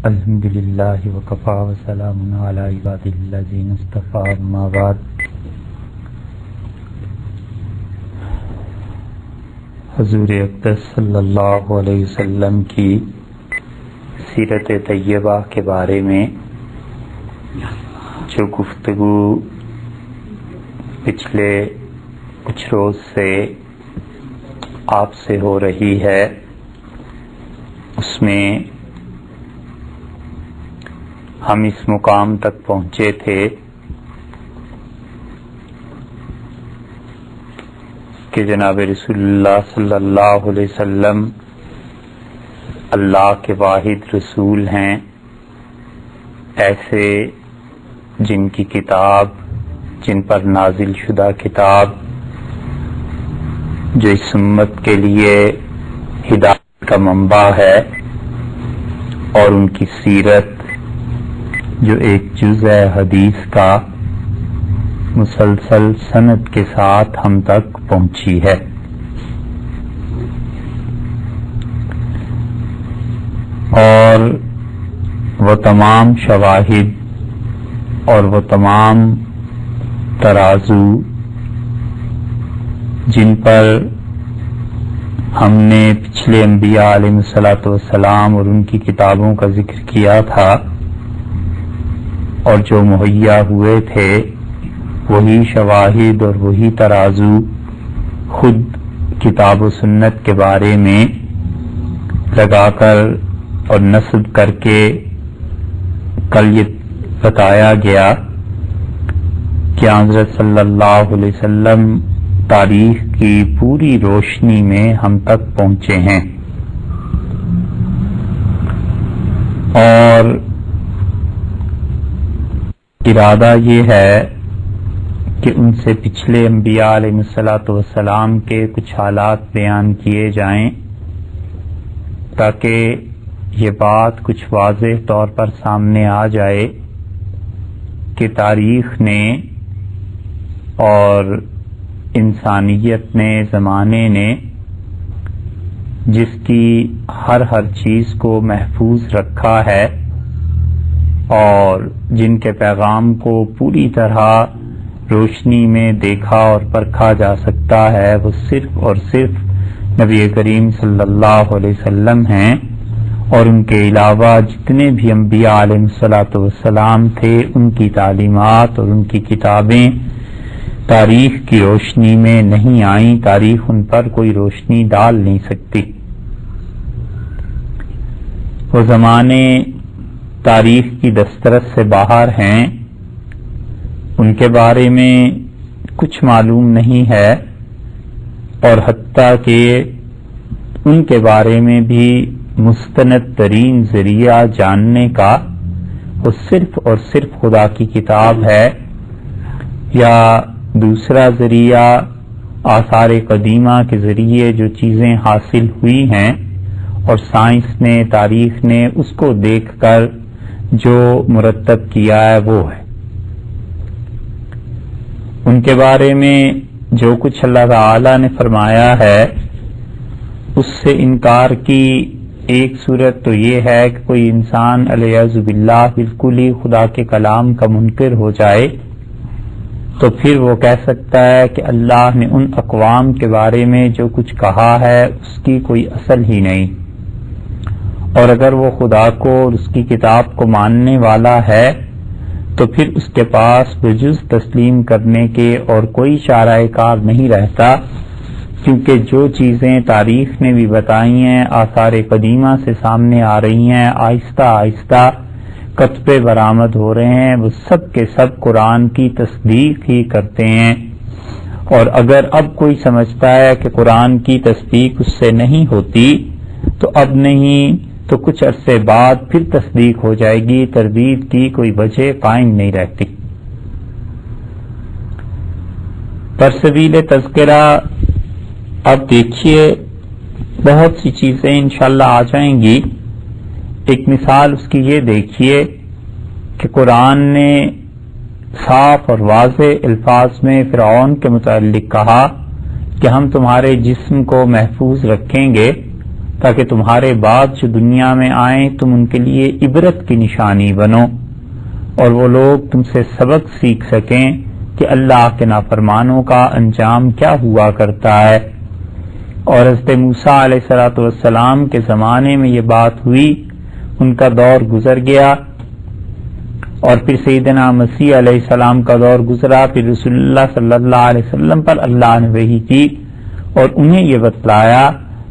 الحمدللہ وکفا وسلام علی عبادہ الذین اصطفیٰ اما بعد۔ حضور اقدس صلی اللہ علیہ وسلم کی سیرت طیبہ کے بارے میں جو گفتگو پچھلے کچھ روز سے آپ سے ہو رہی ہے، اس میں ہم اس مقام تک پہنچے تھے کہ جناب رسول اللہ صلی اللہ علیہ وسلم اللہ کے واحد رسول ہیں، ایسے جن کی کتاب، جن پر نازل شدہ کتاب جو اس امت کے لیے ہدایت کا منبع ہے، اور ان کی سیرت جو ایک جزء حدیث کا مسلسل سند کے ساتھ ہم تک پہنچی ہے۔ اور وہ تمام شواہد اور وہ تمام ترازو جن پر ہم نے پچھلے انبیاء علیہ الصلوۃ والسلام اور ان کی کتابوں کا ذکر کیا تھا، اور جو مہیا ہوئے تھے، وہی شواہد اور وہی ترازو خود کتاب و سنت کے بارے میں لگا کر اور نصب کر کے کل یہ بتایا گیا کہ حضرت صلی اللہ علیہ وسلم تاریخ کی پوری روشنی میں ہم تک پہنچے ہیں، اور ارادہ یہ ہے کہ ان سے پچھلے انبیاء علیہ الصلوۃ والسلام کے کچھ حالات بیان کیے جائیں، تاکہ یہ بات کچھ واضح طور پر سامنے آ جائے کہ تاریخ نے اور انسانیت نے، زمانے نے جس کی ہر چیز کو محفوظ رکھا ہے اور جن کے پیغام کو پوری طرح روشنی میں دیکھا اور پرکھا جا سکتا ہے، وہ صرف اور صرف نبی کریم صلی اللہ علیہ وسلم ہیں، اور ان کے علاوہ جتنے بھی انبیاء علیہ الصلوۃ والسلام تھے، ان کی تعلیمات اور ان کی کتابیں تاریخ کی روشنی میں نہیں آئیں، تاریخ ان پر کوئی روشنی ڈال نہیں سکتی۔ وہ زمانے تاریخ کی دسترس سے باہر ہیں، ان کے بارے میں کچھ معلوم نہیں ہے، اور حتیٰ کہ ان کے بارے میں بھی مستند ترین ذریعہ جاننے کا وہ صرف اور صرف خدا کی کتاب ہے، یا دوسرا ذریعہ آثار قدیمہ کے ذریعے جو چیزیں حاصل ہوئی ہیں اور سائنس نے، تاریخ نے اس کو دیکھ کر جو مرتب کیا ہے وہ ہے۔ ان کے بارے میں جو کچھ اللہ تعالی نے فرمایا ہے، اس سے انکار کی ایک صورت تو یہ ہے کہ کوئی انسان علیہ باللہ بالکل ہی خدا کے کلام کا منکر ہو جائے، تو پھر وہ کہہ سکتا ہے کہ اللہ نے ان اقوام کے بارے میں جو کچھ کہا ہے اس کی کوئی اصل ہی نہیں، اور اگر وہ خدا کو اور اس کی کتاب کو ماننے والا ہے تو پھر اس کے پاس بجز تسلیم کرنے کے اور کوئی چارہ کار نہیں رہتا، کیونکہ جو چیزیں تاریخ نے بھی بتائی ہیں، آثار قدیمہ سے سامنے آ رہی ہیں، آہستہ آہستہ کتبے برآمد ہو رہے ہیں، وہ سب کے سب قرآن کی تصدیق ہی کرتے ہیں۔ اور اگر اب کوئی سمجھتا ہے کہ قرآن کی تصدیق اس سے نہیں ہوتی، تو اب نہیں تو کچھ عرصے بعد پھر تصدیق ہو جائے گی، تردید کی کوئی وجہ قائم نہیں رہتی۔ برسبیل تذکرہ اب دیکھیے بہت سی چیزیں انشاءاللہ آ جائیں گی۔ ایک مثال اس کی یہ دیکھیے کہ قرآن نے صاف اور واضح الفاظ میں فرعون کے متعلق کہا کہ ہم تمہارے جسم کو محفوظ رکھیں گے، تاکہ تمہارے بعد جو دنیا میں آئیں تم ان کے لیے عبرت کی نشانی بنو اور وہ لوگ تم سے سبق سیکھ سکیں کہ اللہ کے نافرمانوں کا انجام کیا ہوا کرتا ہے۔ اور حضرت موسیٰ علیہ الصلوۃ والسلام کے زمانے میں یہ بات ہوئی، ان کا دور گزر گیا، اور پھر سیدنا مسیح علیہ السلام کا دور گزرا، پھر رسول اللہ صلی اللہ علیہ وسلم پر اللہ نے وحی کی اور انہیں یہ بتلایا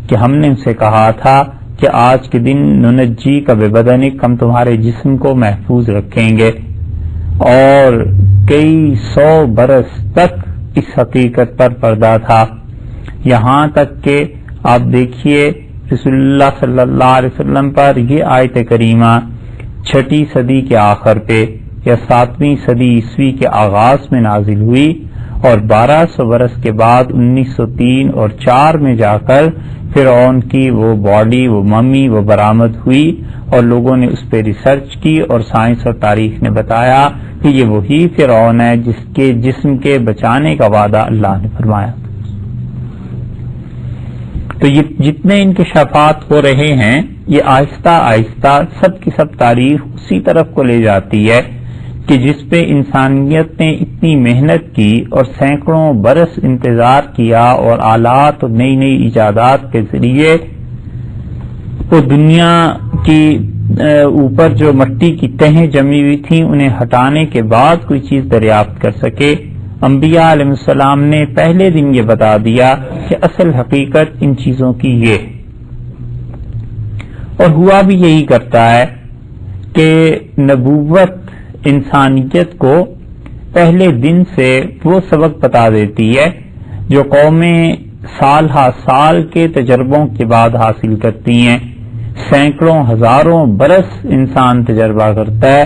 کہ ہم نے ان سے کہا تھا کہ آج کے دن ننجی کا ببدنک، ہم تمہارے جسم کو محفوظ رکھیں گے، اور کئی 100 برس تک اس حقیقت پر پردہ تھا، یہاں تک کہ آپ دیکھیے رسول اللہ صلی اللہ علیہ وسلم پر یہ آیت کریمہ 6 صدی کے آخر پہ یا 7ویں صدی عیسوی کے آغاز میں نازل ہوئی، اور 1200 برس کے بعد 1903 اور 4 میں جا کر فرعون کی وہ باڈی، وہ ممی وہ برآمد ہوئی، اور لوگوں نے اس پہ ریسرچ کی، اور سائنس اور تاریخ نے بتایا کہ یہ وہی فرعون ہے جس کے جسم کے بچانے کا وعدہ اللہ نے فرمایا۔ تو یہ جتنے انکشافات ہو رہے ہیں یہ آہستہ آہستہ سب کی سب تاریخ اسی طرف کو لے جاتی ہے کہ جس پہ انسانیت نے اتنی محنت کی اور سینکڑوں برس انتظار کیا، اور آلات اور نئی نئی ایجادات کے ذریعے وہ دنیا کی اوپر جو مٹی کی تہیں جمی ہوئی تھیں انہیں ہٹانے کے بعد کوئی چیز دریافت کر سکے۔ انبیاء علیہ السلام نے پہلے دن یہ بتا دیا کہ اصل حقیقت ان چیزوں کی یہ، اور ہوا بھی یہی کرتا ہے کہ نبوت انسانیت کو پہلے دن سے وہ سبق بتا دیتی ہے جو قومیں سال ہا سال کے تجربوں کے بعد حاصل کرتی ہیں۔ سینکڑوں ہزاروں برس انسان تجربہ کرتا ہے،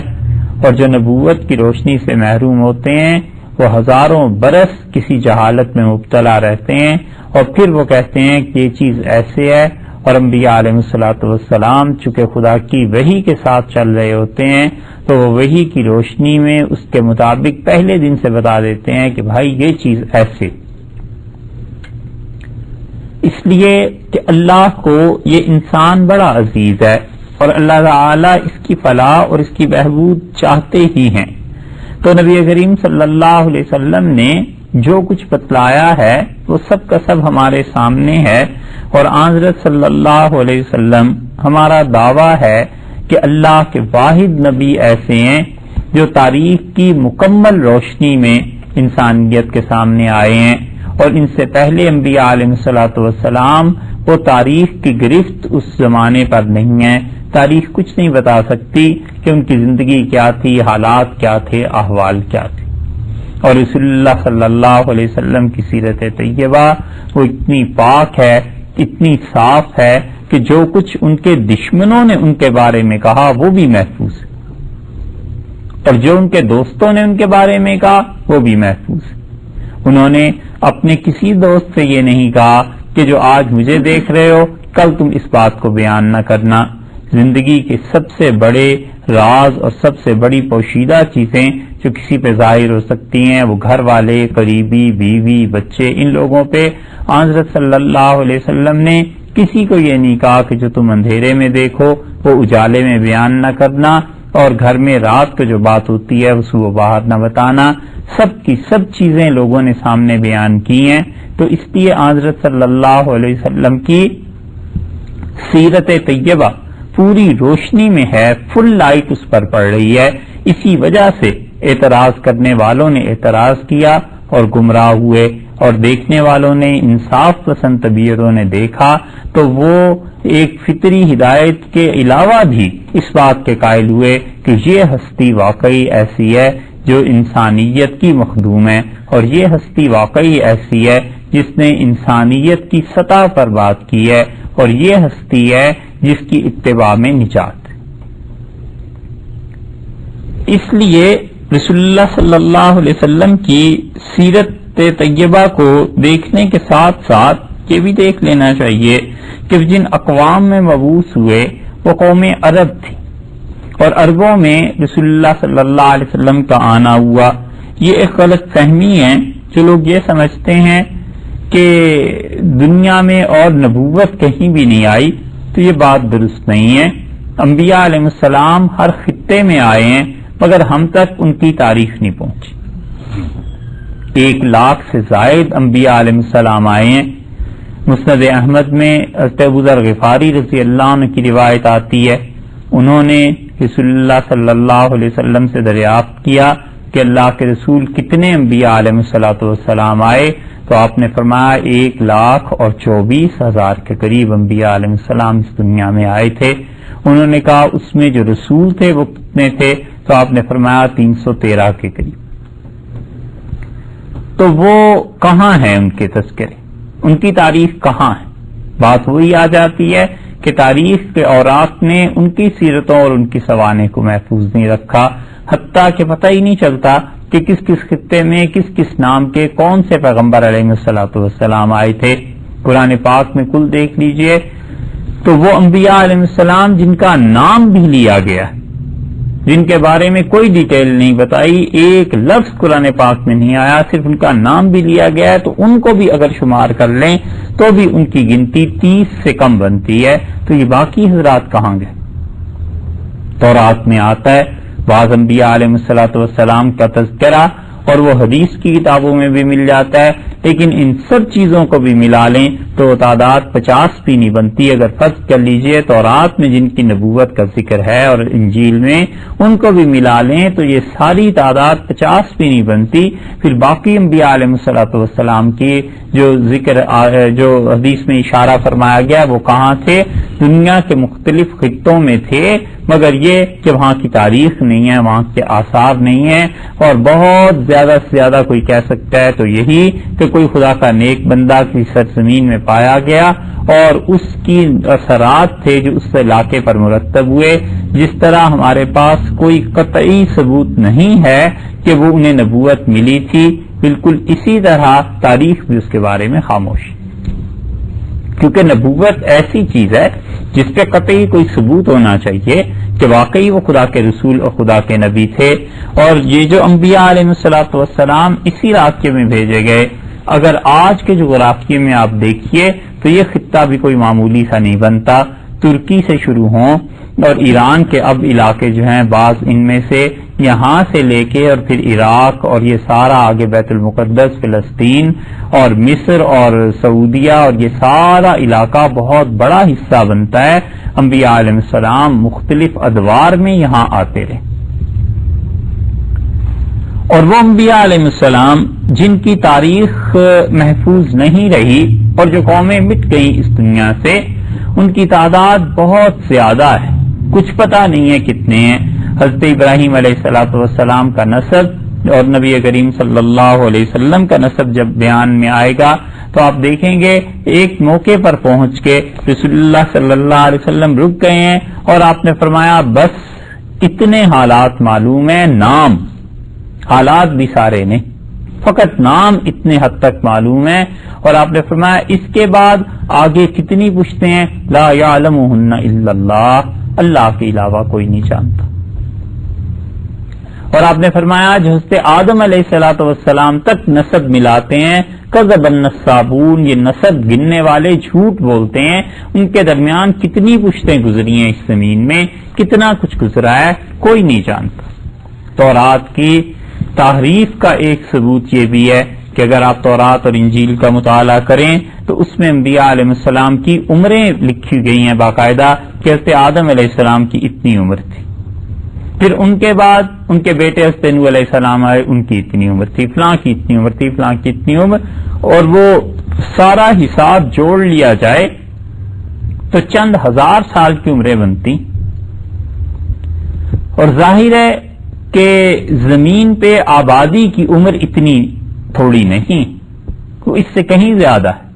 اور جو نبوت کی روشنی سے محروم ہوتے ہیں وہ ہزاروں برس کسی جہالت میں مبتلا رہتے ہیں، اور پھر وہ کہتے ہیں کہ یہ چیز ایسے ہے، اور انبیاء علیہ الصلوۃ والسلام چونکہ خدا کی وحی کے ساتھ چل رہے ہوتے ہیں تو وہ وحی کی روشنی میں اس کے مطابق پہلے دن سے بتا دیتے ہیں کہ بھائی یہ چیز ایسے، اس لیے کہ اللہ کو یہ انسان بڑا عزیز ہے اور اللہ تعالی اس کی فلاح اور اس کی بہبود چاہتے ہی ہیں۔ تو نبی کریم صلی اللہ علیہ وسلم نے جو کچھ بتلایا ہے وہ سب کا سب ہمارے سامنے ہے، اور حضرت صلی اللہ علیہ وسلم ہمارا دعویٰ ہے کہ اللہ کے واحد نبی ایسے ہیں جو تاریخ کی مکمل روشنی میں انسانیت کے سامنے آئے ہیں، اور ان سے پہلے انبیاء علیہ الصلوۃ والسلام وہ تاریخ کی گرفت اس زمانے پر نہیں ہے، تاریخ کچھ نہیں بتا سکتی کہ ان کی زندگی کیا تھی، حالات کیا تھے، احوال کیا تھے۔ اور رسول اللہ صلی اللہ علیہ وسلم کی سیرت طیبہ وہ اتنی پاک ہے، اتنی صاف ہے کہ جو کچھ ان کے دشمنوں نے ان کے بارے میں کہا وہ بھی محفوظ ہے، اور جو ان کے دوستوں نے ان کے بارے میں کہا وہ بھی محفوظ ہے۔ انہوں نے اپنے کسی دوست سے یہ نہیں کہا کہ جو آج مجھے دیکھ رہے ہو کل تم اس بات کو بیان نہ کرنا۔ زندگی کے سب سے بڑے راز اور سب سے بڑی پوشیدہ چیزیں جو کسی پہ ظاہر ہو سکتی ہیں وہ گھر والے، قریبی، بیوی، بچے، ان لوگوں پہ حضرت صلی اللہ علیہ وسلم نے کسی کو یہ نہیں کہا کہ جو تم اندھیرے میں دیکھو وہ اجالے میں بیان نہ کرنا، اور گھر میں رات کو جو بات ہوتی ہے اس کو باہر نہ بتانا۔ سب کی سب چیزیں لوگوں نے سامنے بیان کی ہیں۔ تو اس لیے حضرت صلی اللہ علیہ وسلم کی سیرت طیبہ پوری روشنی میں ہے، فل لائٹ اس پر پڑ رہی ہے۔ اسی وجہ سے اعتراض کرنے والوں نے اعتراض کیا اور گمراہ ہوئے، اور دیکھنے والوں نے، انصاف پسند طبیعتوں نے دیکھا تو وہ ایک فطری ہدایت کے علاوہ بھی اس بات کے قائل ہوئے کہ یہ ہستی واقعی ایسی ہے جو انسانیت کی مخدوم ہے، اور یہ ہستی واقعی ایسی ہے جس نے انسانیت کی سطح پر بات کی ہے، اور یہ ہستی ہے جس کی اتباع میں نجات۔ اس لیے رسول اللہ صلی اللہ علیہ وسلم کی سیرت طیبہ کو دیکھنے کے ساتھ ساتھ یہ بھی دیکھ لینا چاہیے کہ جن اقوام میں مبعوث ہوئے وہ قوم عرب تھی، اور عربوں میں رسول اللہ صلی اللہ علیہ وسلم کا آنا ہوا۔ یہ ایک غلط فہمی ہے جو لوگ یہ سمجھتے ہیں کہ دنیا میں اور نبوت کہیں بھی نہیں آئی، تو یہ بات درست نہیں ہے. انبیاء علیہ السلام ہر خطے میں آئے ہیں مگر ہم تک ان کی تاریخ نہیں پہنچی. 1 لاکھ سے زائد انبیاء علیہ السلام آئے ہیں. مسند احمد میں حضرت ابو ذر غفاری رضی اللہ عنہ کی روایت آتی ہے، انہوں نے رسول اللہ صلی اللہ علیہ وسلم سے دریافت کیا کہ اللہ کے رسول کتنے انبیاء علیہ السلام آئے؟ تو آپ نے فرمایا 1,24,000 کے قریب انبیاء علیہ السلام اس دنیا میں آئے تھے. انہوں نے کہا اس میں جو رسول تھے وہ کتنے تھے؟ تو آپ نے فرمایا 313 کے قریب. تو وہ کہاں ہیں ان کے تذکرے، ان کی تاریخ کہاں ہے؟ بات وہی آ جاتی ہے کہ تاریخ کے اوراق نے ان کی سیرتوں اور ان کی سوانح کو محفوظ نہیں رکھا، حتیٰ کہ پتہ ہی نہیں چلتا کہ کس کس خطے میں کس کس نام کے کون سے پیغمبر علیہ السلام آئے تھے. قرآن پاک میں کل دیکھ لیجئے تو وہ انبیاء علیہ السلام جن کا نام بھی لیا گیا، جن کے بارے میں کوئی ڈیٹیل نہیں بتائی، ایک لفظ قرآن پاک میں نہیں آیا، صرف ان کا نام بھی لیا گیا ہے، تو ان کو بھی اگر شمار کر لیں تو بھی ان کی گنتی 30 سے کم بنتی ہے. تو یہ باقی حضرات کہاں گئے؟ تورات میں آتا ہے بعض انبیاء علیہ السلام کا تذکرہ، اور وہ حدیث کی کتابوں میں بھی مل جاتا ہے، لیکن ان سب چیزوں کو بھی ملا لیں تو تعداد 50 بھی نہیں بنتی. اگر فرض کر لیجئے تورات میں جن کی نبوت کا ذکر ہے اور انجیل میں ان کو بھی ملا لیں تو یہ ساری تعداد 50 بھی نہیں بنتی. پھر باقی انبیاء علیہ السلام کی جو ذکر جو حدیث میں اشارہ فرمایا گیا وہ کہاں تھے؟ دنیا کے مختلف خطوں میں تھے، مگر یہ کہ وہاں کی تاریخ نہیں ہے، وہاں کے آثار نہیں ہیں. اور بہت زیادہ سے زیادہ کوئی کہہ سکتا ہے تو یہی کہ کوئی خدا کا نیک بندہ کی سرزمین میں پایا گیا اور اس کی اثرات تھے جو اس علاقے پر مرتب ہوئے. جس طرح ہمارے پاس کوئی قطعی ثبوت نہیں ہے کہ وہ انہیں نبوت ملی تھی، بالکل اسی طرح تاریخ بھی اس کے بارے میں خاموش، کیونکہ نبوت ایسی چیز ہے جس پہ قطعی کوئی ثبوت ہونا چاہیے کہ واقعی وہ خدا کے رسول اور خدا کے نبی تھے. اور یہ جو انبیاء علیہ السلام اسی علاقے میں بھیجے گئے، اگر آج کے جغرافیے میں آپ دیکھیے تو یہ خطہ بھی کوئی معمولی سا نہیں بنتا. ترکی سے شروع ہوں اور ایران کے اب علاقے جو ہیں بعض ان میں سے یہاں سے لے کے اور پھر عراق اور یہ سارا آگے بیت المقدس، فلسطین اور مصر اور سعودیہ اور یہ سارا علاقہ بہت بڑا حصہ بنتا ہے. انبیاء علیہ السلام مختلف ادوار میں یہاں آتے رہے، اور وہ انبیاء علیہ السلام جن کی تاریخ محفوظ نہیں رہی اور جو قومیں مٹ گئیں اس دنیا سے، ان کی تعداد بہت زیادہ ہے، کچھ پتہ نہیں ہے کتنے ہیں. حضرت ابراہیم علیہ السلام کا نسب اور نبی کریم صلی اللہ علیہ وسلم کا نسب جب بیان میں آئے گا تو آپ دیکھیں گے ایک موقع پر پہنچ کے رسول اللہ صلی اللہ علیہ وسلم رک گئے ہیں اور آپ نے فرمایا بس اتنے حالات معلوم ہیں، نام حالات بھی سارے نے، فقط نام اتنے حد تک معلوم ہے. اور آپ نے فرمایا اس کے بعد آگے کتنی پوچھتے ہیں؟ لا یعلمہن الا اللہ، اللہ کے علاوہ کوئی نہیں جانتا. اور آپ نے فرمایا جو حضرت آدم علیہ السلام تک نسب ملاتے ہیں، کذب النسابون، یہ نسب گننے والے جھوٹ بولتے ہیں. ان کے درمیان کتنی پشتیں گزری ہیں اس زمین میں، کتنا کچھ گزرا ہے، کوئی نہیں جانتا. تورات کی تحریف کا ایک ثبوت یہ بھی ہے کہ اگر آپ تورات اور انجیل کا مطالعہ کریں تو اس میں انبیاء علیہ السلام کی عمریں لکھی گئی ہیں باقاعدہ کہ حضرت آدم علیہ السلام کی اتنی عمر تھی، پھر ان کے بعد ان کے بیٹے حضرت نوح علیہ السلام آئے، ان کی اتنی عمر تھی، فلاں کی اتنی عمر تھی، فلاں کی اتنی عمر. اور وہ سارا حساب جوڑ لیا جائے تو چند ہزار سال کی عمریں بنتی. اور ظاہر ہے کہ زمین پہ آبادی کی عمر اتنی تھوڑی نہیں، اس سے کہیں زیادہ ہے.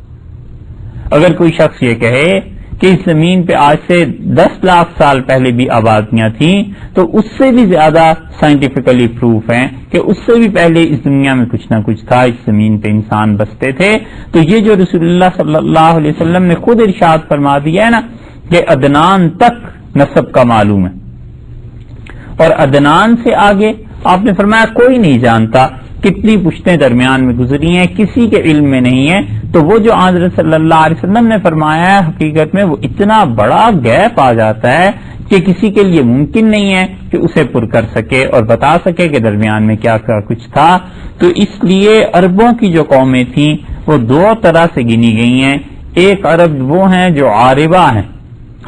اگر کوئی شخص یہ کہے کہ اس زمین پہ آج سے 10 لاکھ سال پہلے بھی آبادیاں تھیں تو اس سے بھی زیادہ سائنٹیفکلی پروف ہیں کہ اس سے بھی پہلے اس دنیا میں کچھ نہ کچھ تھا، اس زمین پہ انسان بستے تھے. تو یہ جو رسول اللہ صلی اللہ علیہ وسلم نے خود ارشاد فرما دیا ہے نا کہ عدنان تک نسب کا معلوم ہے، اور عدنان سے آگے آپ نے فرمایا کوئی نہیں جانتا. کتنی پشتیں درمیان میں گزری ہیں، کسی کے علم میں نہیں ہے. تو وہ جو حضرت صلی اللہ علیہ وسلم نے فرمایا ہے حقیقت میں وہ اتنا بڑا گیپ آ جاتا ہے کہ کسی کے لیے ممکن نہیں ہے کہ اسے پر کر سکے اور بتا سکے کہ درمیان میں کیا کیا کچھ تھا. تو اس لیے عربوں کی جو قومیں تھیں وہ دو طرح سے گنی گئی ہیں. ایک عرب وہ ہیں جو عاربہ ہیں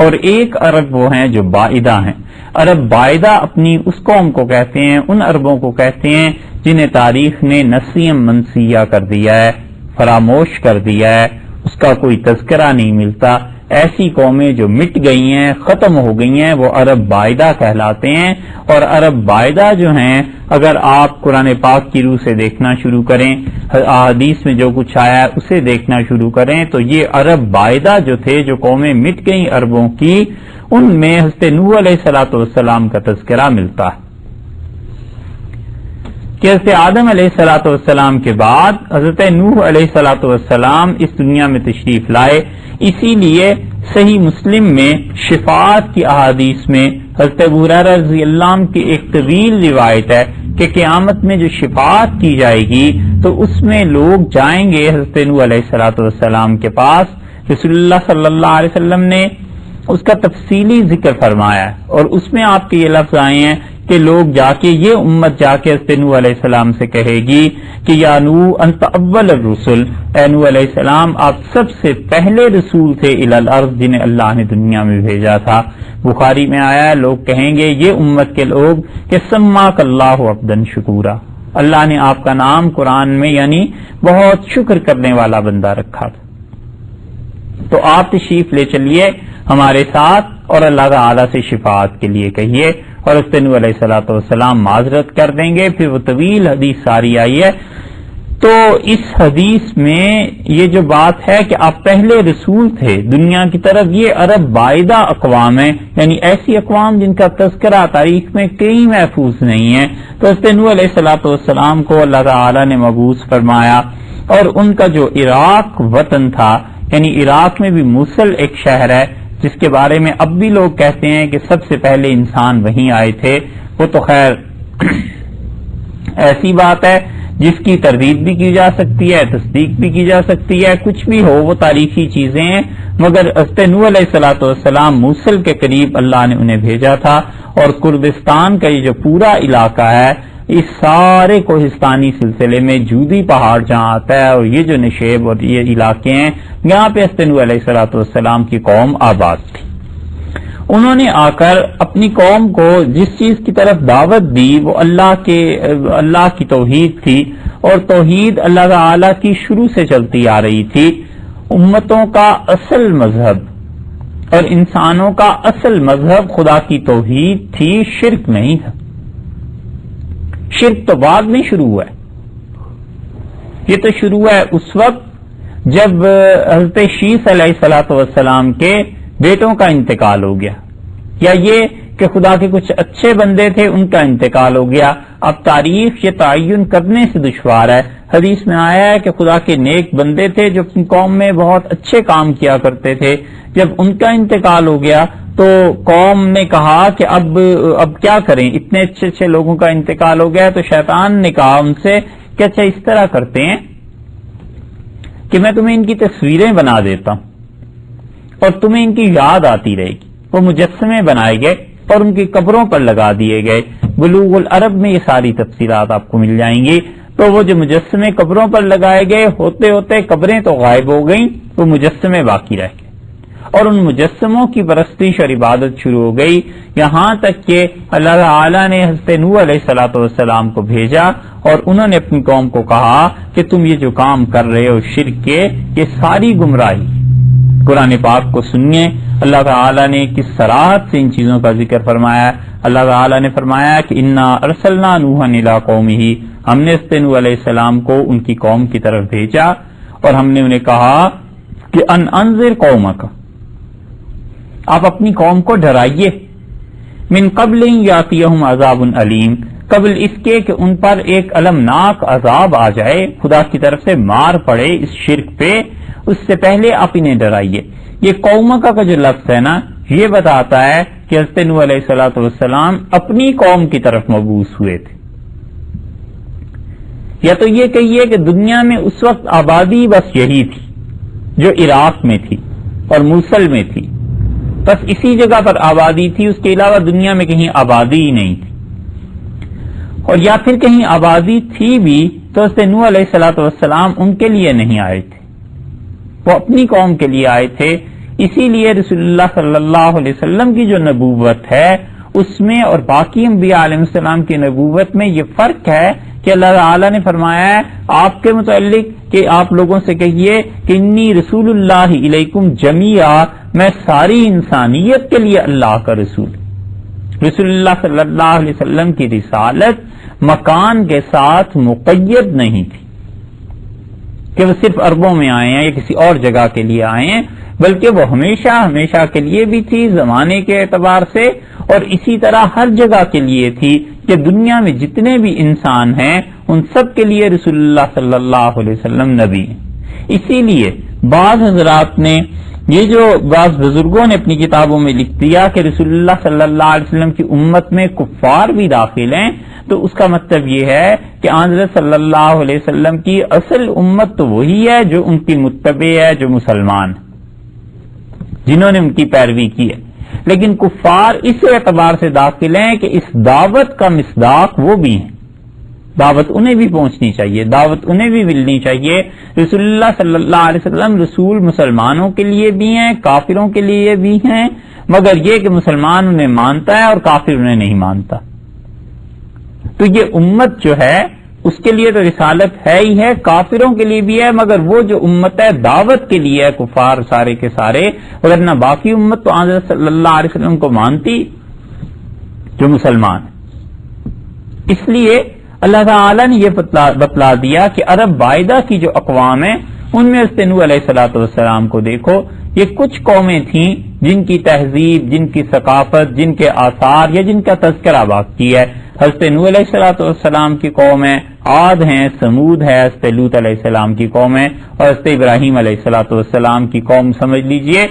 اور ایک عرب وہ ہیں جو بائدہ ہیں. عرب بائدہ اپنی اس قوم کو کہتے ہیں، ان عربوں کو کہتے ہیں جنہیں تاریخ نے نسیم منسیہ کر دیا ہے، فراموش کر دیا ہے، اس کا کوئی تذکرہ نہیں ملتا. ایسی قومیں جو مٹ گئی ہیں، ختم ہو گئی ہیں، وہ عرب بائدہ کہلاتے ہیں. اور عرب بائدہ جو ہیں اگر آپ قرآن پاک کی روح سے دیکھنا شروع کریں، احادیث میں جو کچھ آیا ہے اسے دیکھنا شروع کریں، تو یہ عرب بائدہ جو تھے، جو قومیں مٹ گئیں عربوں کی، ان میں حضرت نوح علیہ الصلوۃ والسلام کا تذکرہ ملتا ہے کہ حضرت آدم علیہ الصلوۃ والسلام کے بعد حضرت نوح علیہ الصلوۃ والسلام اس دنیا میں تشریف لائے. اسی لیے صحیح مسلم میں شفاعت کی احادیث میں حضرت ابو ہریرہ رضی اللہ عنہ کی ایک طویل روایت ہے کہ قیامت میں جو شفاعت کی جائے گی تو اس میں لوگ جائیں گے حضرت نوح علیہ الصلوۃ والسلام کے پاس. رسول اللہ صلی اللہ علیہ وسلم نے اس کا تفصیلی ذکر فرمایا ہے اور اس میں آپ کے یہ لفظ آئے ہیں کہ لوگ جا کے، یہ امت جا کے حضرت نوح علیہ السلام سے کہے گی کہ یا نوح انت اول الرسل، اے نوح علیہ السلام آپ سب سے پہلے رسول تھے الی الارض جنہیں اللہ نے دنیا میں بھیجا تھا. بخاری میں آیا ہے لوگ کہیں گے، یہ امت کے لوگ، کہ سماک اللہ عبدا شکورا، اللہ نے آپ کا نام قرآن میں یعنی بہت شکر کرنے والا بندہ رکھا تھا. تو آپ تشریف لے چلیے ہمارے ساتھ اور اللہ تعالی سے شفاعت کے لیے کہیے. اور حضرت نوح علیہ الصلوۃ والسلام معذرت کر دیں گے. پھر وہ طویل حدیث ساری آئی ہے. تو اس حدیث میں یہ جو بات ہے کہ آپ پہلے رسول تھے دنیا کی طرف، یہ عرب بائدہ اقوام ہیں، یعنی ایسی اقوام جن کا تذکرہ تاریخ میں کہیں محفوظ نہیں ہے. تو حضرت نوح علیہ الصلوۃ والسلام کو اللہ تعالی نے مبعوث فرمایا اور ان کا جو عراق وطن تھا، یعنی عراق میں بھی موصل ایک شہر ہے جس کے بارے میں اب بھی لوگ کہتے ہیں کہ سب سے پہلے انسان وہیں آئے تھے. وہ تو خیر ایسی بات ہے جس کی تردید بھی کی جا سکتی ہے، تصدیق بھی کی جا سکتی ہے، کچھ بھی ہو، وہ تاریخی چیزیں ہیں. مگر حضرت نوح علیہ الصلوۃ والسلام موصل کے قریب اللہ نے انہیں بھیجا تھا. اور کردستان کا یہ جو پورا علاقہ ہے، اس سارے کوہستانی سلسلے میں جودی پہاڑ جہاں آتا ہے اور یہ جو نشیب اور یہ علاقے ہیں، یہاں پہ حضرت نوح علیہ الصلوۃ والسلام کی قوم آباد تھی. انہوں نے آ کر اپنی قوم کو جس چیز کی طرف دعوت دی وہ اللہ کی توحید تھی. اور توحید اللہ تعالی کی شروع سے چلتی آ رہی تھی. امتوں کا اصل مذہب اور انسانوں کا اصل مذہب خدا کی توحید تھی، شرک نہیں تھا. شرک تو بعد میں شروع ہوا ہے. یہ تو شروع ہے اس وقت جب حضرت شیس علیہ الصلوۃ والسلام کے بیٹوں کا انتقال ہو گیا، یا یہ کہ خدا کے کچھ اچھے بندے تھے ان کا انتقال ہو گیا. اب تاریخ یہ تعین کرنے سے دشوار ہے. حدیث میں آیا ہے کہ خدا کے نیک بندے تھے جو اپنی قوم میں بہت اچھے کام کیا کرتے تھے. جب ان کا انتقال ہو گیا تو قوم نے کہا کہ اب کیا کریں، اتنے اچھے لوگوں کا انتقال ہو گیا. تو شیطان نے کہا ان سے کہ اچھا اس طرح کرتے ہیں کہ میں تمہیں ان کی تصویریں بنا دیتا ہوں اور تمہیں ان کی یاد آتی رہے گی. وہ مجسمے بنائے گئے اور ان کی قبروں پر لگا دیے گئے. بلوغ العرب میں یہ ساری تفصیلات آپ کو مل جائیں گی. تو وہ جو مجسمے قبروں پر لگائے گئے، ہوتے ہوتے قبریں تو غائب ہو گئیں، وہ مجسمے باقی رہ گئے اور ان مجسموں کی پرستش اور عبادت شروع ہو گئی. یہاں تک کہ اللہ تعالی نے حضرت نوح علیہ الصلوۃ والسلام کو بھیجا اور انہوں نے اپنی قوم کو کہا کہ تم یہ جو کام کر رہے ہو شرک کے، یہ ساری گمراہی. قرآن پاک کو سنیے اللہ تعالی نے کس صراحت سے ان چیزوں کا ذکر فرمایا. اللہ تعالی نے فرمایا کہ انا ارسلنا نوحا الی قومہ، ہم نے حضرت نوح علیہ السلام کو ان کی قوم کی طرف بھیجا اور ہم نے انہیں کہا کہ انذر قومک، آپ اپنی قوم کو ڈرائیے، من قبل یاتیہم عذاب علیم، قبل اس کے کہ ان پر ایک المناک عذاب آ جائے، خدا کی طرف سے مار پڑے اس شرک پہ، اس سے پہلے آپ انہیں ڈرائیے. یہ قوم کا جو لفظ ہے نا، یہ بتاتا ہے کہ حضرت نوح علیہ الصلوۃ والسلام اپنی قوم کی طرف مبعوث ہوئے تھے. یا تو یہ کہیے کہ دنیا میں اس وقت آبادی بس یہی تھی جو عراق میں تھی اور موصل میں تھی، بس اسی جگہ پر آبادی تھی، اس کے علاوہ دنیا میں کہیں آبادی ہی نہیں تھی، اور یا پھر کہیں آبادی تھی بھی تو حضرت نوح علیہ الصلوۃ والسلام ان کے لیے نہیں آئے تھے، وہ اپنی قوم کے لیے آئے تھے۔ اسی لیے رسول اللہ صلی اللہ علیہ وسلم کی جو نبوت ہے اس میں اور باقی انبیاء علیہ السلام کی نبوت میں یہ فرق ہے کہ اللہ تعالیٰ نے فرمایا ہے آپ کے متعلق کہ آپ لوگوں سے کہیے کہ انی رسول اللہ علیکم جمیعا، میں ساری انسانیت کے لیے اللہ کا رسول۔ رسول اللہ صلی اللہ علیہ وسلم کی رسالت مکان کے ساتھ مقید نہیں تھی کہ وہ صرف عربوں میں آئے ہیں یا کسی اور جگہ کے لیے آئے ہیں، بلکہ وہ ہمیشہ ہمیشہ کے لیے بھی تھی زمانے کے اعتبار سے، اور اسی طرح ہر جگہ کے لیے تھی کہ دنیا میں جتنے بھی انسان ہیں ان سب کے لیے رسول اللہ صلی اللہ علیہ وسلم نبی ہیں۔ اسی لیے بعض حضرات نے یہ جو بعض بزرگوں نے اپنی کتابوں میں لکھ دیا کہ رسول اللہ صلی اللہ علیہ وسلم کی امت میں کفار بھی داخل ہیں، تو اس کا مطلب یہ ہے کہ حضرت صلی اللہ علیہ وسلم کی اصل امت تو وہی ہے جو ان کی متبع ہے، جو مسلمان جنہوں نے ان کی پیروی کی ہے، لیکن کفار اس اعتبار سے داخل ہیں کہ اس دعوت کا مصداق وہ بھی ہیں، دعوت انہیں بھی پہنچنی چاہیے، دعوت انہیں بھی ملنی چاہیے۔ رسول اللہ صلی اللہ علیہ وسلم رسول مسلمانوں کے لیے بھی ہیں، کافروں کے لیے بھی ہیں، مگر یہ کہ مسلمان انہیں مانتا ہے اور کافر انہیں نہیں مانتا۔ تو یہ امت جو ہے اس کے لیے تو رسالت ہے ہی ہے، کافروں کے لیے بھی ہے، مگر وہ جو امت ہے دعوت کے لیے ہے، کفار سارے کے سارے، ورنہ باقی امت تو حضرت صلی اللہ علیہ وسلم کو مانتی جو مسلمان ہے۔ اس لیے اللہ تعالیٰ نے یہ بتلا دیا کہ عرب باعدہ کی جو اقوام ہیں ان میں حضرت نوح علیہ الصلوۃ والسلام کو دیکھو، یہ کچھ قومیں تھیں جن کی تہذیب، جن کی ثقافت، جن کے آثار یا جن کا تذکرہ باقی ہے۔ حضرت نوح علیہ الصلوۃ والسلام کی قوم ہے، عاد ہیں، سمود ہے، حضرت لوط علیہ السلام کی قوم ہے، اور حضرت ابراہیم علیہ الصلوۃ والسلام کی قوم سمجھ لیجئے۔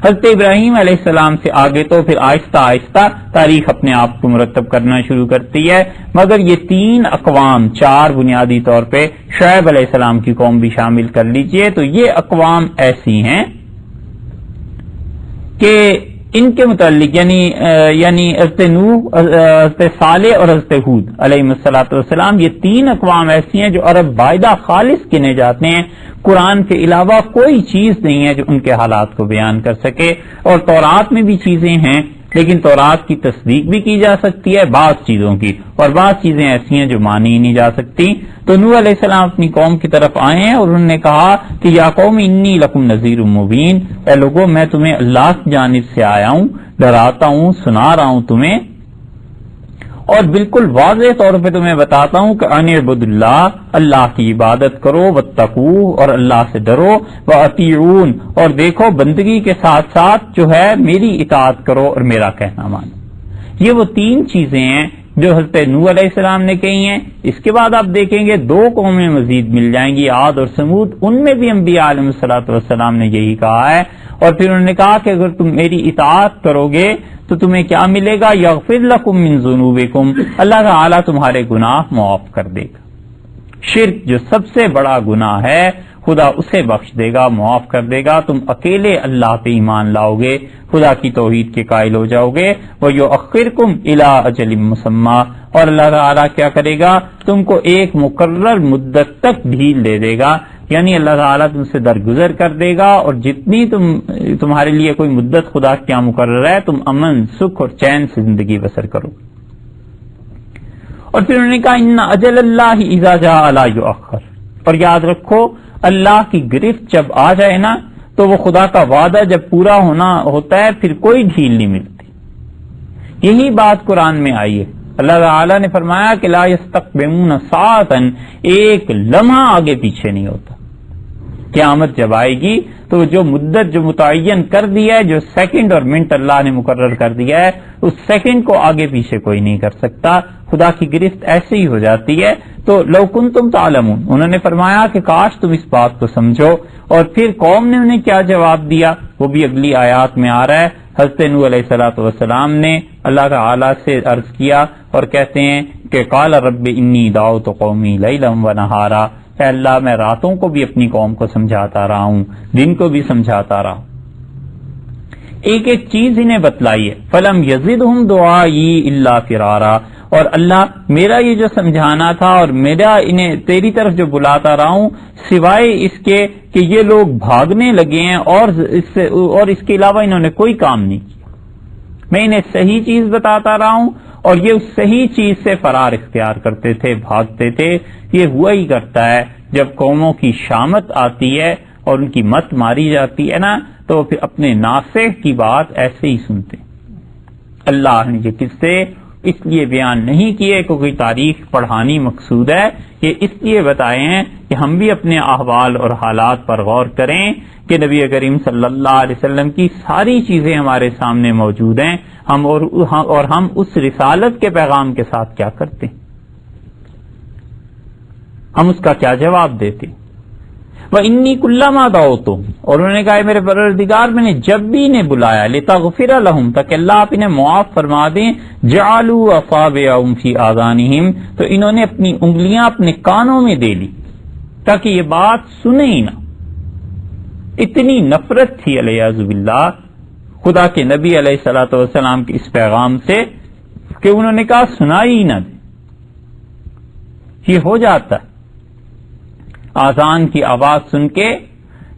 حضرت ابراہیم علیہ السلام سے آگے تو پھر آہستہ آہستہ تاریخ اپنے آپ کو مرتب کرنا شروع کرتی ہے، مگر یہ تین اقوام، چار بنیادی طور پہ شعیب علیہ السلام کی قوم بھی شامل کر لیجئے، تو یہ اقوام ایسی ہیں کہ ان کے متعلق یعنی حضرت نوح، حضرت صالح اور حضرت ہود علیہ الصلوۃ والسلام، یہ تین اقوام ایسی ہیں جو عرب باعدہ خالص گنے جاتے ہیں، قرآن کے علاوہ کوئی چیز نہیں ہے جو ان کے حالات کو بیان کر سکے، اور تورات میں بھی چیزیں ہیں لیکن تورات کی تصدیق بھی کی جا سکتی ہے بعض چیزوں کی، اور بعض چیزیں ایسی ہیں جو مانی ہی نہیں جا سکتی۔ تو نوح علیہ السلام اپنی قوم کی طرف آئے ہیں اور انہوں نے کہا کہ یا قوم انی لکم نذیر مبین، اے لوگو میں تمہیں اللہ کی جانب سے آیا ہوں، ڈراتا ہوں، سنا رہا ہوں تمہیں، اور بالکل واضح طور پہ تمہیں بتاتا ہوں کہ ان اعبدوا اللہ، اللہ کی عبادت کرو، واتقوہ اور اللہ سے ڈرو، واطیعون اور دیکھو بندگی کے ساتھ ساتھ جو ہے میری اطاعت کرو اور میرا کہنا مانو۔ یہ وہ تین چیزیں ہیں جو حضرت نوح علیہ السلام نے کہی ہیں۔ اس کے بعد آپ دیکھیں گے دو قومیں مزید مل جائیں گی، عاد اور سمود، ان میں بھی انبیاء علیہ الصلوۃ والسلام نے یہی کہا ہے، اور پھر انہوں نے کہا کہ اگر تم میری اطاعت کرو گے تو تمہیں کیا ملے گا، یغفر لکم من ذنوبکم، اللہ تعالیٰ تمہارے گناہ معاف کر دے گا۔ شرک جو سب سے بڑا گناہ ہے خدا اسے بخش دے گا، معاف کر دے گا، تم اکیلے اللہ پہ ایمان لاؤ گے، خدا کی توحید کے قائل ہو جاؤ گے، وَيُؤَخِّرْكُمْ إِلَىٰ أَجَلٍ مُّسَمًّى، اور اللہ تعالیٰ کیا کرے گا، تم کو ایک مقرر مدت تک ڈھیل دے دے گا، یعنی اللہ تعالیٰ تم سے درگزر کر دے گا، اور جتنی تمہارے لیے کوئی مدت خدا کیا مقرر ہے تم امن، سکھ اور چین سے زندگی بسر کرو۔ اور پھر انہوں نے کہا ان اجل اللہ اذا جاء لا یؤخر، اور یاد رکھو اللہ کی گرفت جب آ جائے نا تو وہ خدا کا وعدہ جب پورا ہوتا ہے پھر کوئی ڈھیل نہیں ملتی۔ یہی بات قرآن میں آئی ہے، اللہ تعالیٰ نے فرمایا کہ لا یستقبمون ساعتا، ایک لمحہ آگے پیچھے نہیں ہوتا۔ قیامت جب آئے گی تو جو مدت جو متعین کر دی ہے، جو سیکنڈ اور منٹ اللہ نے مقرر کر دیا ہے، اس سیکنڈ کو آگے پیچھے کوئی نہیں کر سکتا۔ خدا کی گرفت ایسے ہی ہو جاتی ہے۔ تو لو کنتم تعلمون، انہوں نے فرمایا کہ کاش تم اس بات کو سمجھو، اور پھر قوم نے انہیں کیا جواب دیا وہ بھی اگلی آیات میں آ رہا ہے۔ حضرت نوح علیہ الصلوۃ والسلام نے اللہ تعالی سے عرض کیا اور کہتے ہیں کہ قال رب انی دعوت قومی لیلا و نہارا، اے اللہ میں راتوں کو بھی اپنی قوم کو سمجھاتا رہا ہوں، دن کو بھی سمجھاتا رہا ہوں۔ ایک ایک چیز انہیں بتلائی ہے، فلم یزدہم دعائی الا فرارا، اور اللہ میرا یہ جو سمجھانا تھا اور میرا انہیں تیری طرف جو بلاتا رہا ہوں، سوائے اس کے کہ یہ لوگ بھاگنے لگے ہیں اور اس کے علاوہ انہوں نے کوئی کام نہیں کیا۔ میں انہیں صحیح چیز بتاتا رہا ہوں اور یہ اس صحیح چیز سے فرار اختیار کرتے تھے، بھاگتے تھے۔ یہ ہوا ہی کرتا ہے جب قوموں کی شامت آتی ہے اور ان کی مت ماری جاتی ہے نا، تو پھر اپنے ناصح کی بات ایسے ہی سنتے۔ اللہ نے یہ قصے اس لیے بیان نہیں کیے کہ کوئی تاریخ پڑھانی مقصود ہے، یہ اس لیے بتائے ہیں کہ ہم بھی اپنے احوال اور حالات پر غور کریں کہ نبی کریم صلی اللہ علیہ وسلم کی ساری چیزیں ہمارے سامنے موجود ہیں، اور ہم اس رسالت کے پیغام کے ساتھ کیا کرتے ہیں، ہم اس کا کیا جواب دیتے۔ وَإِنِّي كُلَّمَا دَعَوْتُهُمْ، اور انہوں نے کہا میرے پروردگار میں نے جب بھی انہیں بلایا لِتَغْفِرَ لَهُمْ، تاکہ اللہ آپ انہیں معاف فرما دیں، جَعَلُوا أَصَابِعَهُمْ فِي آذَانِهِمْ، تو انہوں نے اپنی انگلیاں اپنے کانوں میں دے لی تاکہ یہ بات سنے ہی نہ۔ اتنی نفرت تھی علیہ باللہ خدا کے نبی علیہ الصلوۃ والسلام کے اس پیغام سے کہ انہوں نے کہا سنائی ہی نہ دے۔ یہ ہو جاتا ہے، آذان کی آواز سن کے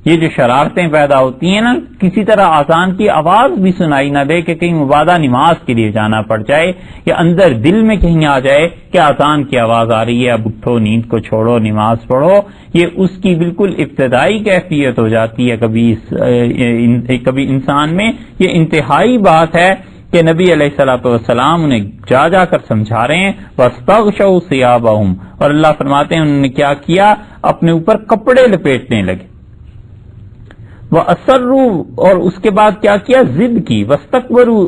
یہ جو شرارتیں پیدا ہوتی ہیں نا، کسی طرح آذان کی آواز بھی سنائی نہ دے کہ کہیں مبادہ نماز کے لیے جانا پڑ جائے، یا اندر دل میں کہیں آ جائے کہ آذان کی آواز آ رہی ہے، اب اٹھو، نیند کو چھوڑو، نماز پڑھو۔ یہ اس کی بالکل ابتدائی کیفیت ہو جاتی ہے کبھی انسان میں۔ یہ انتہائی بات ہے کہ نبی علیہ الصلوۃ والسلام انہیں جا جا کر سمجھا رہے ہیں، وَاسْتَغْشَوْا ثِيَابَهُمْ، اور اللہ فرماتے ہیں انہوں نے کیا کیا، اپنے اوپر کپڑے لپیٹنے لگے۔ وَأَصَرُّوا، اور اس کے بعد کیا کیا، ضد کی، وَاسْتَكْبَرُوا